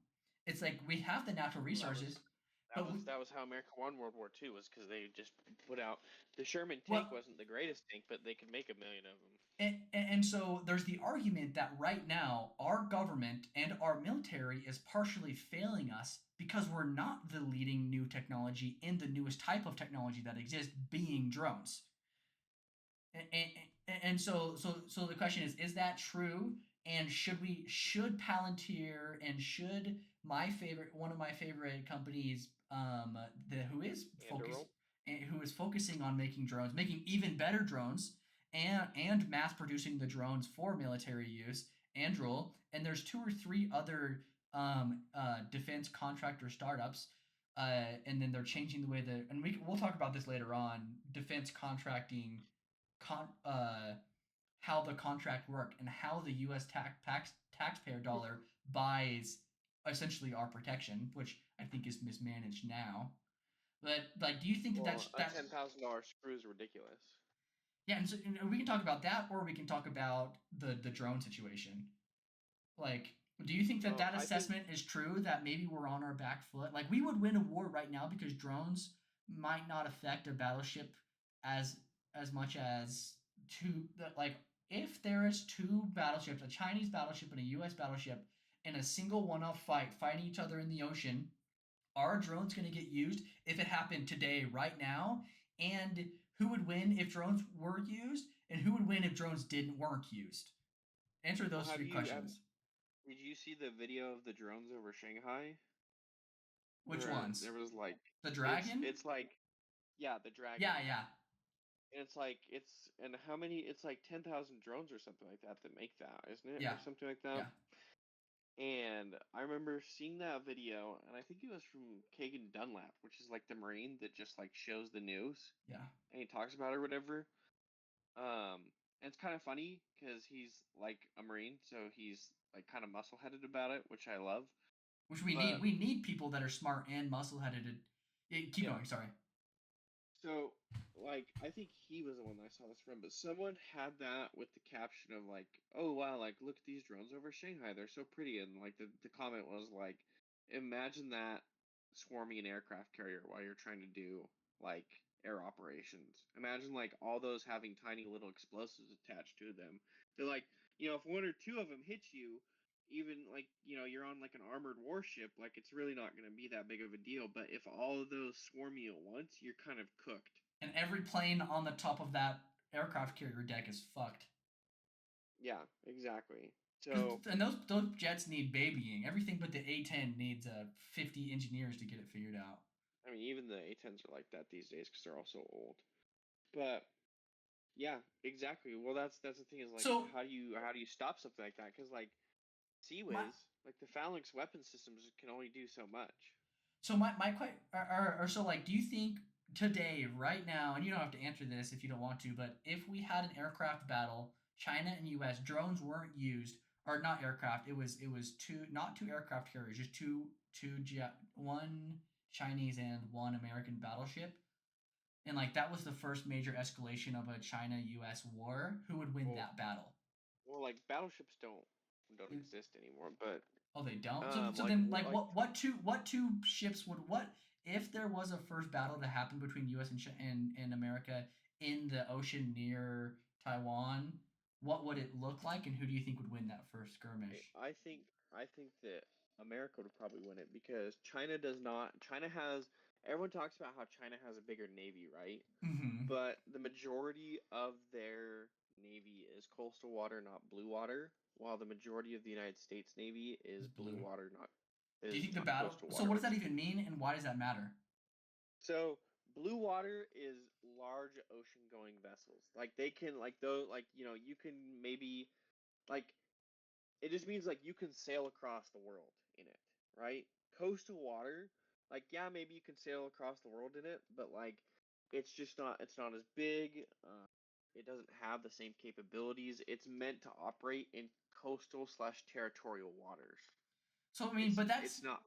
[SPEAKER 1] It's like we have the natural
[SPEAKER 2] Well,
[SPEAKER 1] resources, but we,
[SPEAKER 2] that was how America won World War II, was because they just put out the Sherman tank.
[SPEAKER 1] well,
[SPEAKER 2] Wasn't the greatest tank, but they could make a million of them.
[SPEAKER 1] and so there's the argument that right now our government and our military is partially failing us because we're not the leading new technology in the newest type of technology that exists, being drones. And so the question is that true? And should Palantir and should my favorite one of my favorite companies the
[SPEAKER 2] Anduril.
[SPEAKER 1] who is focusing on making drones, making even better drones, and mass producing the drones for military use, Anduril, and there's two or three other defense contractor startups, and then they're changing the way that, and we'll talk about this later on, defense contracting, con how the contract work and how the U.S. taxpayer dollar buys essentially our protection, which I think is mismanaged now. But like, do you think that
[SPEAKER 2] Well, a
[SPEAKER 1] that's
[SPEAKER 2] $10,000 screw is ridiculous.
[SPEAKER 1] yeah? And so we can talk about that, or we can talk about the drone situation. Like, do you think that
[SPEAKER 2] Well,
[SPEAKER 1] that
[SPEAKER 2] I think
[SPEAKER 1] assessment is true? That maybe we're on our back foot. Like, we would win a war right now because drones might not affect a battleship as much as two. Like, if there is two battleships, a Chinese battleship and a U.S. battleship, in a single one-off fight, fighting each other in the ocean, are drones going to get used if it happened today, right now? And who would win if drones were used? And who would win if drones weren't used? Answer
[SPEAKER 2] well,
[SPEAKER 1] those three questions.
[SPEAKER 2] did you see the video of the drones over Shanghai?
[SPEAKER 1] Which
[SPEAKER 2] Where
[SPEAKER 1] ones?
[SPEAKER 2] there was like,
[SPEAKER 1] The dragon?
[SPEAKER 2] it's like, yeah, the dragon.
[SPEAKER 1] Yeah, yeah,
[SPEAKER 2] And it's like and how many? It's like 10,000 drones or something like that make that, isn't it,
[SPEAKER 1] yeah,
[SPEAKER 2] or something like that?
[SPEAKER 1] yeah,
[SPEAKER 2] And I remember seeing that video, and I think it was from Kagan Dunlap, which is like the Marine that just like shows the news
[SPEAKER 1] yeah.
[SPEAKER 2] and he talks about it or whatever. And it's kind of funny because he's like a Marine, so he's like kind of muscle headed about it, which I love.
[SPEAKER 1] Which we need.
[SPEAKER 2] But
[SPEAKER 1] We need people that are smart and muscle-headed. Keep
[SPEAKER 2] yeah,
[SPEAKER 1] going. Sorry.
[SPEAKER 2] so like I think he was the one that I saw this from, but someone had that with the caption of like, "Oh wow, like look at these drones over Shanghai, they're so pretty," and like the comment was like, "Imagine that swarming an aircraft carrier while you're trying to do like air operations. Imagine like all those having tiny little explosives attached to them. They're like, if one or two of them hit you." Even like you're on like an armored warship, like it's really not going to be that big of a deal, but if all of those swarm you at once, you're kind of cooked.
[SPEAKER 1] And every plane on the top of that aircraft carrier deck is fucked.
[SPEAKER 2] Yeah, exactly.
[SPEAKER 1] Because
[SPEAKER 2] So,
[SPEAKER 1] and those jets need babying. Everything but the A-10 needs 50 engineers to get it figured out.
[SPEAKER 2] I mean, even the A10s are like that these days because they're all so old. But yeah, exactly. Well, that's the thing is like,
[SPEAKER 1] So
[SPEAKER 2] how do you stop something like that? Because like
[SPEAKER 1] my
[SPEAKER 2] Seaways, like the Phalanx weapon systems can only do so much.
[SPEAKER 1] my quite are so like, do you think today, right now, and you don't have to answer this if you don't want to, but if we had an aircraft battle, China and U.S. drones weren't used, or not aircraft, it was two, not two aircraft carriers, just one Chinese and one American battleship, and like that was the first major escalation of a China-U.S. war. Who would win
[SPEAKER 2] Well,
[SPEAKER 1] that battle?
[SPEAKER 2] well, like battleships don't exist anymore. But
[SPEAKER 1] Oh, they don't. So
[SPEAKER 2] like
[SPEAKER 1] then, like,
[SPEAKER 2] like
[SPEAKER 1] what two ships would, what if there was a first battle to happen between U.S. and America in the ocean near Taiwan?
[SPEAKER 3] what would it look like, and who do you think would win that first skirmish?
[SPEAKER 2] I think that America would probably win it because China does not. China has. Everyone talks about how China has a bigger navy, right?
[SPEAKER 3] Mm-hmm.
[SPEAKER 2] But the majority of their navy is coastal water, not blue water, while the majority of the United States Navy is
[SPEAKER 3] Is
[SPEAKER 2] blue
[SPEAKER 3] blue.
[SPEAKER 2] water, not
[SPEAKER 3] Do you
[SPEAKER 2] is
[SPEAKER 3] think the battle?
[SPEAKER 2] coastal
[SPEAKER 3] So
[SPEAKER 2] water,
[SPEAKER 3] what does that
[SPEAKER 2] which
[SPEAKER 3] even mean, and why does that matter?
[SPEAKER 2] so blue water is large ocean going vessels. Like they can like though like you can maybe like it just means like you can sail across the world in it, right? Coastal water, like yeah, maybe you can sail across the world in it, but like it's not as big. It doesn't have the same capabilities. It's meant to operate in coastal slash territorial waters.
[SPEAKER 3] So I mean,
[SPEAKER 2] It's
[SPEAKER 3] but that's
[SPEAKER 2] it's not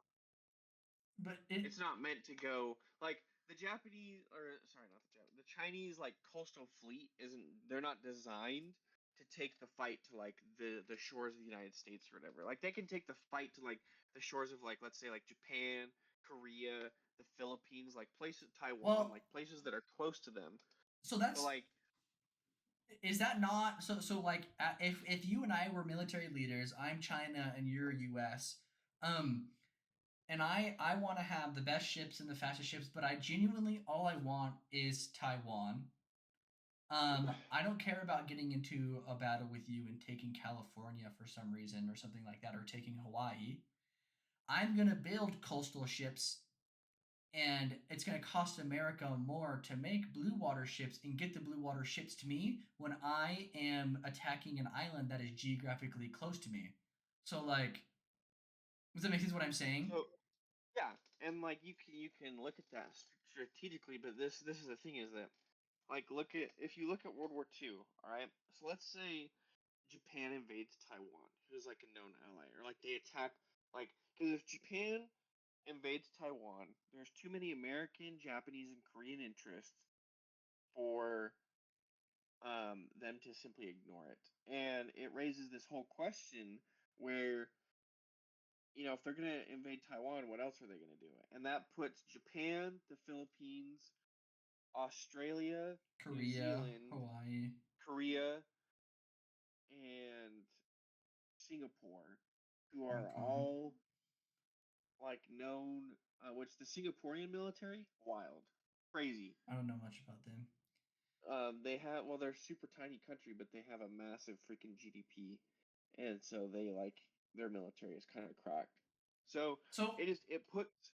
[SPEAKER 3] but it.
[SPEAKER 2] it's not meant to go like the Japanese or sorry, not the Japanese, the Chinese like coastal fleet isn't they're not designed to take the fight to like the shores of the United States or whatever. Like they can take the fight to like the shores of like let's say like Japan, Korea, the Philippines, like places Taiwan,
[SPEAKER 3] Well,
[SPEAKER 2] like places that are close to them.
[SPEAKER 3] so
[SPEAKER 2] But
[SPEAKER 3] that's
[SPEAKER 2] like
[SPEAKER 3] is that not so like if you and I were military leaders, I'm China and you're US, um, and I want to have the best ships and the fastest ships, but I genuinely all I want is Taiwan. I don't care about getting into a battle with you and taking California for some reason or something like that, or taking Hawaii. I'm gonna build coastal ships, and it's gonna cost America more to make blue water ships and get the blue water ships to me when I am attacking an island that is geographically close to me. So like, does that make sense what I'm saying?
[SPEAKER 2] so yeah, and like you can look at that strategically, but this is the thing is that like look at if you look at World War II, all right? So let's say Japan invades Taiwan, who's like a known ally, or like they attack like because if Japan invades Taiwan, there's too many American, Japanese, and Korean interests for them to simply ignore it, and it raises this whole question where if they're gonna invade Taiwan, what else are they gonna do? And that puts Japan, the Philippines, Australia, New
[SPEAKER 3] Korea,
[SPEAKER 2] Zealand,
[SPEAKER 3] Hawaii.
[SPEAKER 2] Korea, and Singapore, who
[SPEAKER 3] Hong
[SPEAKER 2] are
[SPEAKER 3] Kong.
[SPEAKER 2] all like known. Which the Singaporean military, wild, crazy.
[SPEAKER 3] I don't know much about them.
[SPEAKER 2] They have they're a super tiny country, but they have a massive freaking GDP, and so they like their military is kind of cracked. So
[SPEAKER 3] So
[SPEAKER 2] it puts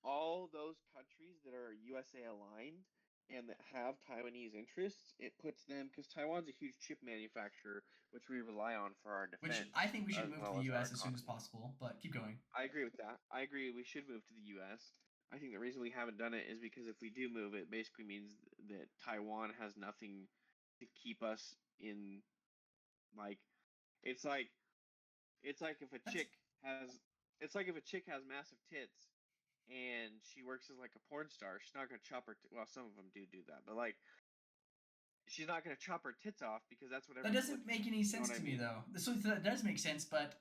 [SPEAKER 2] all those countries that are USA aligned and that have Taiwanese interests, it puts them because Taiwan's a huge chip manufacturer, which we rely on for our
[SPEAKER 3] which I
[SPEAKER 2] defense
[SPEAKER 3] think we should
[SPEAKER 2] as
[SPEAKER 3] move to
[SPEAKER 2] well
[SPEAKER 3] the
[SPEAKER 2] as our
[SPEAKER 3] U.S. as soon as
[SPEAKER 2] economy.
[SPEAKER 3] possible. But keep going.
[SPEAKER 2] I agree with that. I agree we should move to the U.S. I think the reason we haven't done it is because if we do move, it basically means that Taiwan has nothing to keep us in. Like, it's like it's like if a
[SPEAKER 3] That's
[SPEAKER 2] chick has it's like if a chick has massive tits and she works as like a porn star, she's not gonna chop her. Well, some of them do that, but like she's not gonna chop her tits off because that's what
[SPEAKER 3] that
[SPEAKER 2] everyone's
[SPEAKER 3] doesn't
[SPEAKER 2] looking
[SPEAKER 3] make
[SPEAKER 2] at.
[SPEAKER 3] any
[SPEAKER 2] You know
[SPEAKER 3] sense
[SPEAKER 2] what I
[SPEAKER 3] to me
[SPEAKER 2] mean?
[SPEAKER 3] though. So that does make sense, but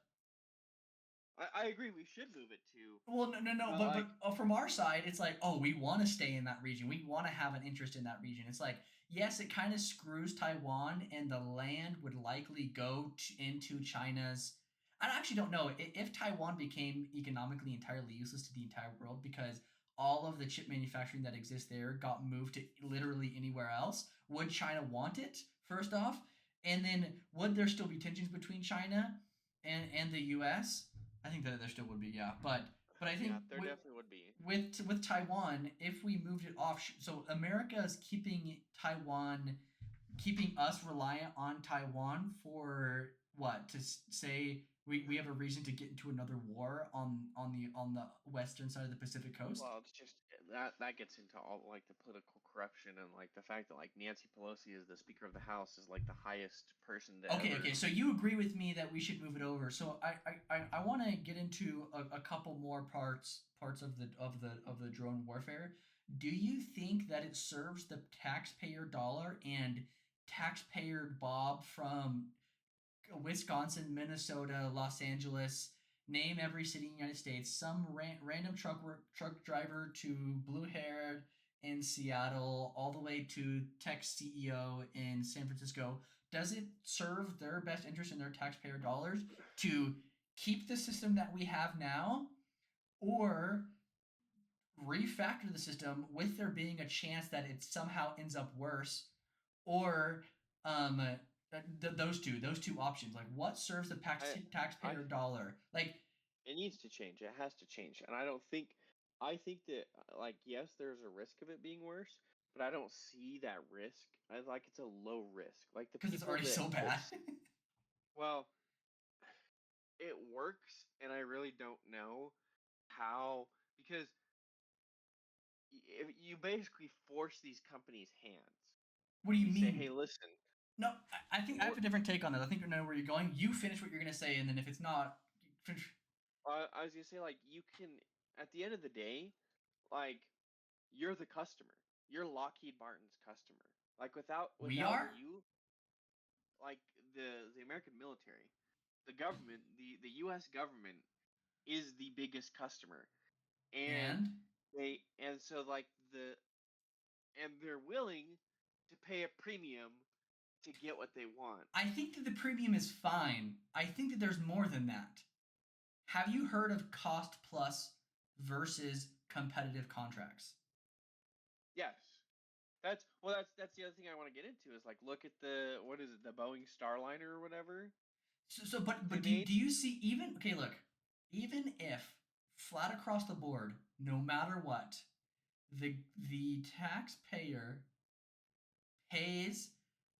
[SPEAKER 2] I agree. We should move it to,
[SPEAKER 3] well, no,
[SPEAKER 2] but
[SPEAKER 3] but
[SPEAKER 2] like,
[SPEAKER 3] from our side, it's like, oh, we want to stay in that region. We want to have an interest in that region. It's like, yes, it kind of screws Taiwan, and the land would likely go into China's. I actually don't know if Taiwan became economically entirely useless to the entire world because all of the chip manufacturing that exists there got moved to literally anywhere else. Would China want it? First off, and then would there still be tensions between China and the U.S.? I think that there still would be, yeah. But I think
[SPEAKER 2] yeah, there definitely would be.
[SPEAKER 3] with Taiwan, if we moved it off, so America is keeping Taiwan, keeping us reliant on Taiwan for what to say we have a reason to get into another war on the western side of the Pacific coast.
[SPEAKER 2] Well, it's just that gets into all like the political corruption and like the fact that like Nancy Pelosi is the Speaker of the House is like the highest person to
[SPEAKER 3] Okay,
[SPEAKER 2] ever.
[SPEAKER 3] okay. So you agree with me that we should move it over. So I want to get into a couple more parts of the drone warfare. Do you think that it serves the taxpayer dollar and taxpayer Bob from Wisconsin, Minnesota, Los Angeles, name every city in the United States, some random truck driver to blue haired in Seattle, all the way to tech CEO in San Francisco? Does it serve their best interest in their taxpayer dollars to keep the system that we have now, or refactor the system with there being a chance that it somehow ends up worse, or those two options, like what serves the
[SPEAKER 2] I
[SPEAKER 3] taxpayer dollar, like
[SPEAKER 2] it needs to change. It has to change. And I don't think I think that like yes, there's a risk of it being worse, but I don't see that risk. I like it's a low risk. Like the
[SPEAKER 3] because it's
[SPEAKER 2] people
[SPEAKER 3] already
[SPEAKER 2] that
[SPEAKER 3] so
[SPEAKER 2] put
[SPEAKER 3] bad.
[SPEAKER 2] well, it works and I really don't know how because if you basically force these companies' hands.
[SPEAKER 3] What do you
[SPEAKER 2] You say,
[SPEAKER 3] mean?
[SPEAKER 2] "Hey, listen,
[SPEAKER 3] No, I think I have
[SPEAKER 2] we're,
[SPEAKER 3] a different take on that. I think you know where you're going. You finish what you're gonna say, and then if it's not, finish.
[SPEAKER 2] I was gonna say like you can at the end of the day, like you're the customer. You're Lockheed Martin's customer. Like
[SPEAKER 3] We
[SPEAKER 2] without
[SPEAKER 3] are,
[SPEAKER 2] you, like the American military, the government, the U.S. government is the biggest customer, and
[SPEAKER 3] and
[SPEAKER 2] so like they're willing to pay a premium to get what they want.
[SPEAKER 3] I think that the premium is fine. I think that there's more than that. Have you heard of cost plus versus competitive contracts?
[SPEAKER 2] Yes. That's the other thing I want to get into is like look at the what is it the Boeing Starliner or whatever
[SPEAKER 3] But
[SPEAKER 2] they
[SPEAKER 3] do
[SPEAKER 2] made.
[SPEAKER 3] you see, even okay, look, even if flat across the board, no matter what, the taxpayer pays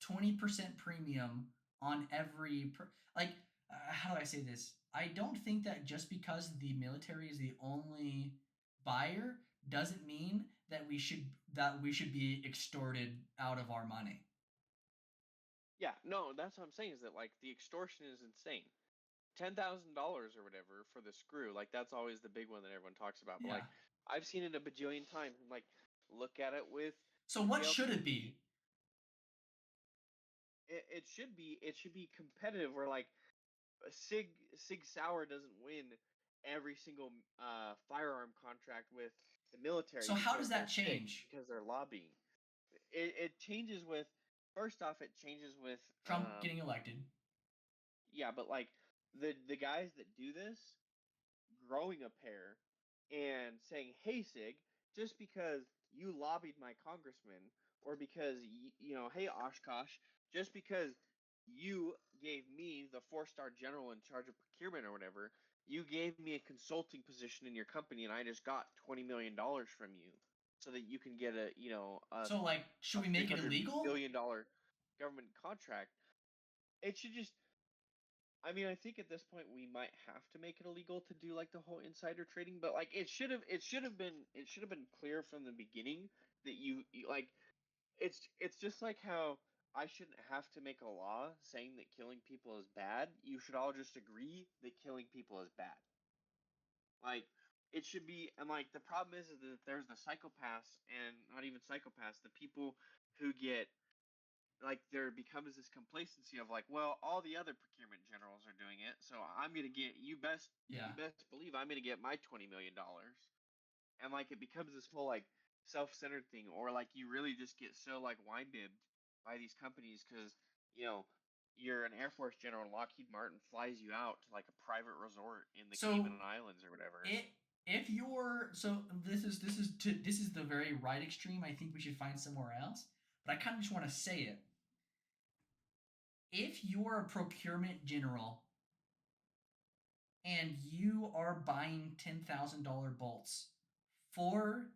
[SPEAKER 3] 20% premium on every like how do I say this? I don't think that just because the military is the only buyer doesn't mean that we should be extorted out of our money.
[SPEAKER 2] Yeah, no, that's what I'm saying is that like the extortion is insane. $10,000 or whatever for the screw, like that's always the big one that everyone talks about. But
[SPEAKER 3] Yeah.
[SPEAKER 2] like I've seen it a bajillion times. And, like look at it with
[SPEAKER 3] So
[SPEAKER 2] the
[SPEAKER 3] what should it
[SPEAKER 2] JLTV.
[SPEAKER 3] be?
[SPEAKER 2] It should be competitive where like Sig Sauer doesn't win every single firearm contract with the military
[SPEAKER 3] So how
[SPEAKER 2] because
[SPEAKER 3] does that
[SPEAKER 2] they're sick
[SPEAKER 3] change?
[SPEAKER 2] because they're lobbying. It changes with first off it changes with
[SPEAKER 3] Trump getting elected.
[SPEAKER 2] yeah, but like the guys that do this growing a pair and saying, "Hey Sig, just because you lobbied my congressman or because hey Oshkosh, just because you gave me the four-star general in charge of procurement or whatever, you gave me a consulting position in your company and I just got $20 million from you so that you can get
[SPEAKER 3] So like,
[SPEAKER 2] a
[SPEAKER 3] should we make it
[SPEAKER 2] 300
[SPEAKER 3] illegal?
[SPEAKER 2] billion dollar government contract." It should just I mean, I think at this point we might have to make it illegal to do like the whole insider trading, but like it should have been clear from the beginning that you like it's just like how I shouldn't have to make a law saying that killing people is bad. You should all just agree that killing people is bad. Like it should be, and like the problem is that there's the psychopaths and not even psychopaths, the people who get like there becomes this complacency of like, well, all the other procurement generals are doing it, so I'm gonna get
[SPEAKER 3] Yeah.
[SPEAKER 2] you best believe I'm gonna get my $20 million, and like it becomes this whole like self-centered thing, or like you really just get so like wine bibbed by these companies because you know you're an Air Force general and Lockheed Martin flies you out to like a private resort in the
[SPEAKER 3] So
[SPEAKER 2] Cayman Islands or whatever.
[SPEAKER 3] it if you're so this is the very right extreme. I think we should find somewhere else. But I kind of just want to say it. If you're a procurement general and you are buying $10,000 bolts for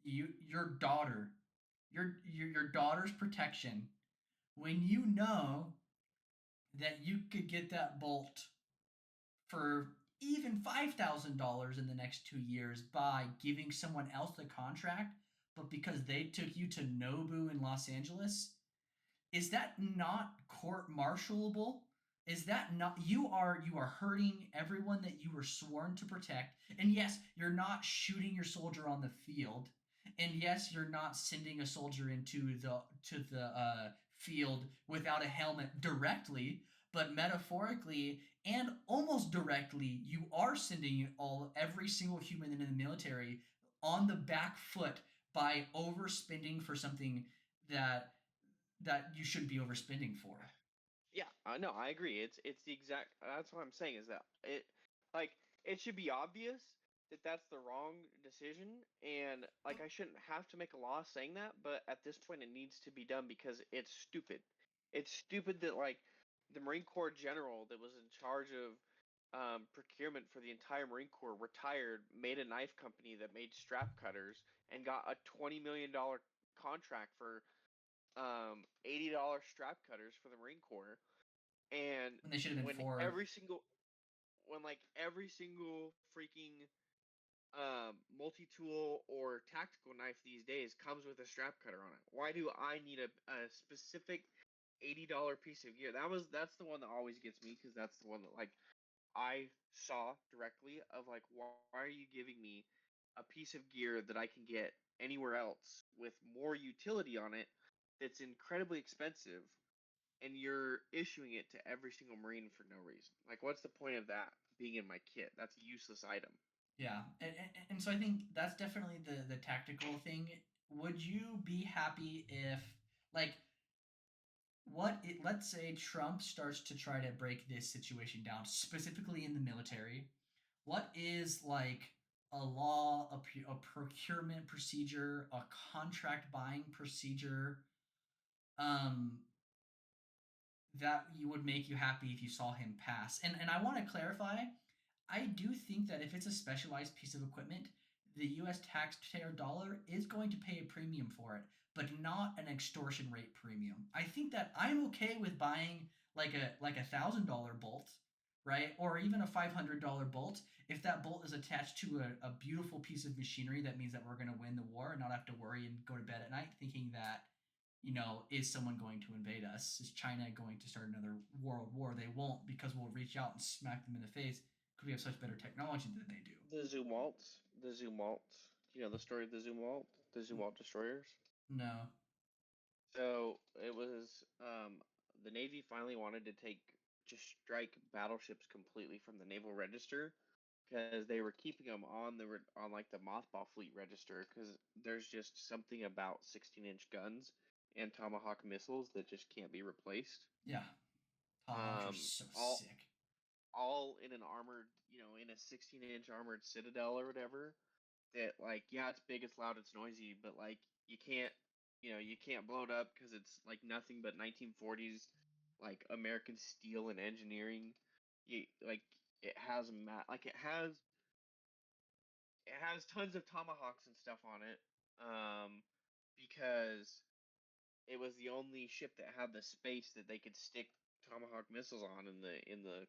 [SPEAKER 3] your daughter, your daughter's protection, when you know that you could get that bolt for even $5,000 in the next 2 years by giving someone else the contract, but because they took you to Nobu in Los Angeles, is that not court martialable? Is that not, you are hurting everyone that you were sworn to protect? And yes, you're not shooting your soldier on the field. And yes, you're not sending a soldier into the field without a helmet directly, but metaphorically and almost directly, you are sending every single human in the military on the back foot by overspending for something that you shouldn't be overspending for.
[SPEAKER 2] Yeah, no, I agree. It's the exact. That's what I'm saying is that like it should be obvious that that's the wrong decision, and like I shouldn't have to make a law saying that, but at this point it needs to be done because it's stupid. It's stupid that like the Marine Corps general that was in charge of procurement for the entire Marine Corps retired, made a knife company that made strap cutters, and got a $20 million contract for $80 strap cutters for the Marine Corps. And
[SPEAKER 3] When they should have been
[SPEAKER 2] when
[SPEAKER 3] for.
[SPEAKER 2] every single when like every single freaking multi-tool or tactical knife these days comes with a strap cutter on it. Why do I need a specific $80 piece of gear? That's the one that always gets me because that's the one that like I saw directly of like why are you giving me a piece of gear that I can get anywhere else with more utility on it that's incredibly expensive and you're issuing it to every single Marine for no reason. Like, what's the point of that being in my kit? That's a useless item.
[SPEAKER 3] Yeah, and so I think that's definitely the tactical thing. Would you be happy if, like, let's say Trump starts to try to break this situation down, specifically in the military? What is like a law, a procurement procedure, a contract buying procedure, um, that you would make you happy if you saw him pass? And I want to clarify, I do think that if it's a specialized piece of equipment, the US taxpayer dollar is going to pay a premium for it, but not an extortion rate premium. I think that I'm okay with buying like $1,000 bolt, right? Or even a $500 bolt if that bolt is attached to a beautiful piece of machinery that means that we're going to win the war and not have to worry and go to bed at night thinking that, is someone going to invade us? Is China going to start another world war? They won't, because we'll reach out and smack them in the face because we have such better technology than they do.
[SPEAKER 2] The Zumwalts. The Zumwalts. You know the story of the Zumwalt? The Zumwalt destroyers?
[SPEAKER 3] No.
[SPEAKER 2] So it was the Navy finally wanted to just strike battleships completely from the naval register because they were keeping them on like the mothball fleet register because there's just something about 16-inch guns and Tomahawk missiles that just can't be replaced.
[SPEAKER 3] Yeah. Tomahawks are
[SPEAKER 2] Um,
[SPEAKER 3] so
[SPEAKER 2] all
[SPEAKER 3] sick.
[SPEAKER 2] all in an armored, in a 16-inch armored citadel or whatever. That like, yeah, it's big, it's loud, it's noisy, but like you can't blow it up because it's like nothing but 1940s like American steel and engineering. You like it has it has tons of tomahawks and stuff on it, because it was the only ship that had the space that they could stick tomahawk missiles on in the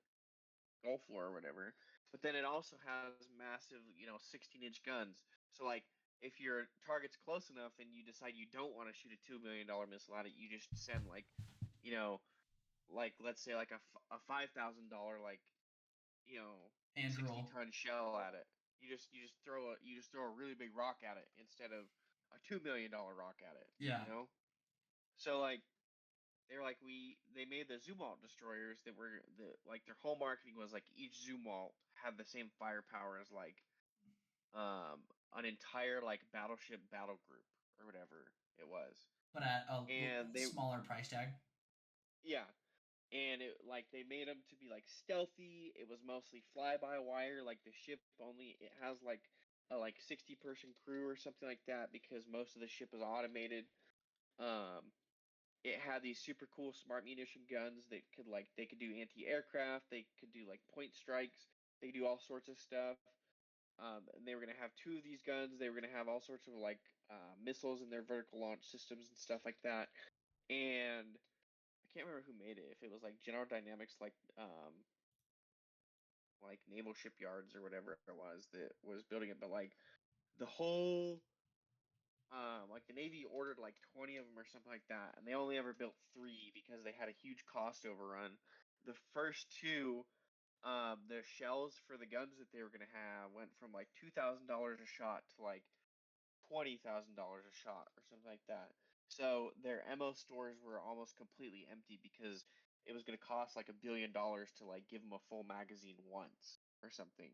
[SPEAKER 2] Gulf War or whatever. But then it also has massive, 16-inch guns. So like if your target's close enough and you decide you don't want to shoot a $2 million missile at it, you just send you know, let's say like a $5,000 60
[SPEAKER 3] Andrew.
[SPEAKER 2] ton shell at it. You just throw a really big rock at it instead of a $2 million rock at it.
[SPEAKER 3] Yeah.
[SPEAKER 2] So like they made the Zumwalt destroyers that were their whole marketing was like each Zumwalt had the same firepower as an entire like battleship battle group or whatever it was.
[SPEAKER 3] But at a
[SPEAKER 2] And they
[SPEAKER 3] smaller price tag.
[SPEAKER 2] yeah, and it like they made them to be like stealthy. It was mostly fly by wire. Like the ship only it has like a 60-person crew or something like that because most of the ship is automated. Um, it had these super cool smart munition guns that they could do anti-aircraft, they could do like point strikes, they could do all sorts of stuff. And they were gonna have two of these guns. They were gonna have all sorts of missiles in their vertical launch systems and stuff like that. And I can't remember who made it. If it was like General Dynamics, like Naval Shipyards or whatever it was that was building it, but like the whole like the Navy ordered like 20 of them or something like that, and they only ever built 3 because they had a huge cost overrun. The first 2, the shells for the guns that they were gonna have went from like $2,000 a shot to like $20,000 a shot or something like that. So their ammo stores were almost completely empty because it was gonna cost like $1 billion to like give them a full magazine once or something.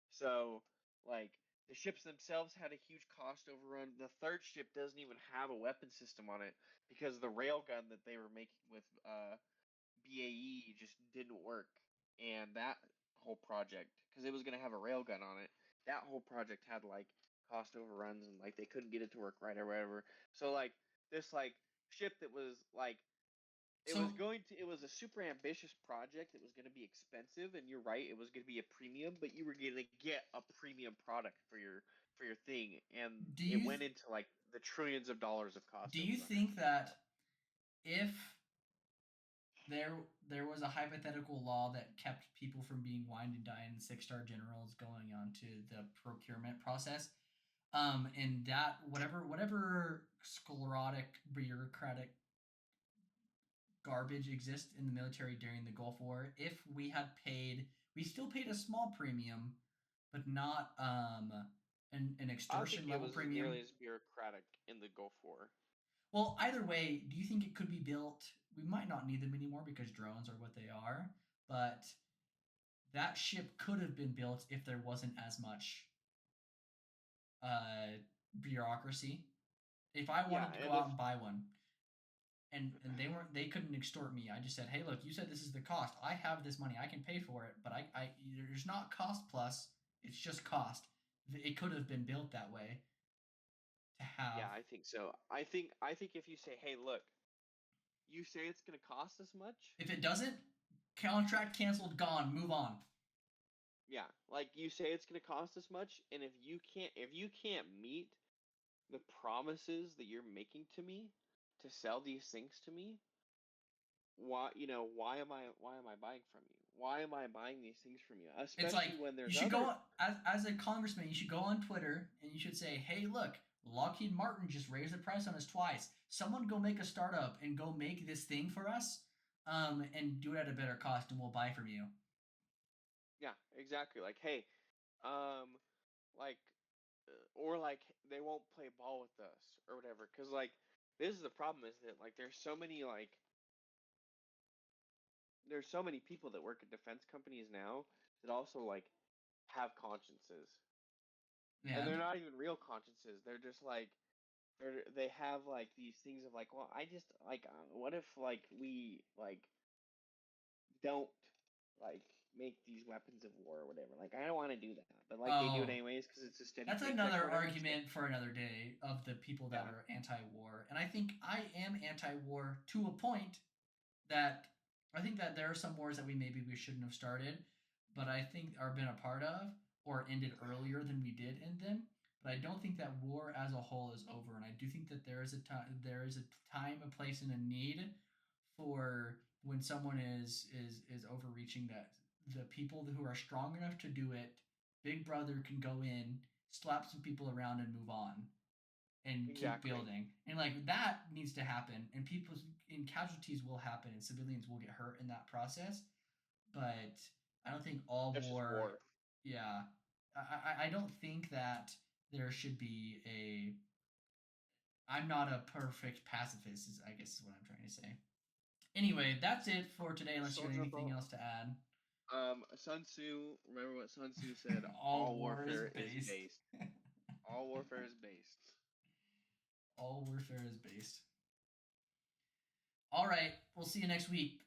[SPEAKER 2] So, like, the ships themselves had a huge cost overrun. The third ship doesn't even have a weapon system on it because the railgun that they were making with BAE just didn't work, and that whole project, because it was gonna have a railgun on it, that whole project had like cost overruns and like they couldn't get it to work right or whatever. So like this like ship that was like
[SPEAKER 3] So
[SPEAKER 2] it was a super ambitious project. It was going to be expensive, and you're right, it was going to be a premium, but you were going to get a premium product for your thing, and
[SPEAKER 3] do
[SPEAKER 2] it
[SPEAKER 3] you
[SPEAKER 2] went into like the trillions of dollars of cost
[SPEAKER 3] do you
[SPEAKER 2] overruns.
[SPEAKER 3] think that if there there was a hypothetical law that kept people from being wined and dined, 6-star generals going on to the procurement process, and that whatever sclerotic bureaucratic garbage exists in the military during the Gulf War, if we still paid a small premium, but not an
[SPEAKER 2] I don't think
[SPEAKER 3] extortion
[SPEAKER 2] it
[SPEAKER 3] level
[SPEAKER 2] was as
[SPEAKER 3] premium.
[SPEAKER 2] nearly as bureaucratic in the Gulf War.
[SPEAKER 3] Well, either way, do you think it could be built? We might not need them anymore because drones are what they are, but that ship could have been built if there wasn't as much uh, bureaucracy. If I
[SPEAKER 2] Yeah,
[SPEAKER 3] wanted to go
[SPEAKER 2] and if
[SPEAKER 3] out and buy one, and they couldn't extort me. I just said, hey, look, you said this is the cost. I have this money. I can pay for it, but I there's not cost plus. It's just cost. It could have been built that way to have.
[SPEAKER 2] yeah, I think so. I think if you say, "Hey, look, you say it's going to cost this much,"
[SPEAKER 3] If it doesn't, contract canceled, gone, move on.
[SPEAKER 2] yeah, like you say it's going to cost this much, and if you can't meet the promises that you're making to me to sell these things to me, why am I buying from you? Why am I buying these things from you?
[SPEAKER 3] It's like
[SPEAKER 2] Especially when
[SPEAKER 3] you
[SPEAKER 2] there's
[SPEAKER 3] should go
[SPEAKER 2] other.
[SPEAKER 3] on, as a congressman. You should go on Twitter and you should say, "Hey, look, Lockheed Martin just raised the price on us twice. Someone go make a startup and go make this thing for us, and do it at a better cost, and we'll buy from you."
[SPEAKER 2] Yeah, exactly. Like, hey, um, like, or like they won't play ball with us or whatever. Cause like this is the problem is that like there's so many people that work at defense companies now that also like have consciences, and
[SPEAKER 3] And
[SPEAKER 2] they're not even real consciences. They're just like they have like these things of like, well, I just like, what if like we like don't like make these weapons of war or whatever? Like, I don't want to do that, but like they do it
[SPEAKER 3] oh,
[SPEAKER 2] anyways because it's a steady
[SPEAKER 3] that's
[SPEAKER 2] paycheck
[SPEAKER 3] another
[SPEAKER 2] or whatever. So
[SPEAKER 3] argument for another day of the people that
[SPEAKER 2] yeah,
[SPEAKER 3] are anti-war. And I think I am anti-war to a point that I think that there are some wars that we shouldn't have started, but I think are been a part of or ended earlier than we did end them. But I don't think that war as a whole is over, and I do think that there is a time, a place, and a need for when someone is overreaching, that the people who are strong enough to do it, Big Brother can go in, slap some people around, and move on and keep
[SPEAKER 2] exactly.
[SPEAKER 3] building. And like that needs to happen, and people's and casualties will happen, and civilians will get hurt in that process. But I don't think all
[SPEAKER 2] That's just
[SPEAKER 3] war.
[SPEAKER 2] war.
[SPEAKER 3] Yeah, I don't think that there should be a. I'm not a perfect pacifist. I guess is what I'm trying to say. Anyway, that's it for today. Unless you got
[SPEAKER 2] Soldier of
[SPEAKER 3] anything
[SPEAKER 2] all.
[SPEAKER 3] else to add.
[SPEAKER 2] Sun Tzu. Remember what Sun Tzu said?
[SPEAKER 3] All
[SPEAKER 2] All
[SPEAKER 3] war is
[SPEAKER 2] warfare is
[SPEAKER 3] based.
[SPEAKER 2] based. All warfare is based.
[SPEAKER 3] All warfare is based. All right, we'll see you next week.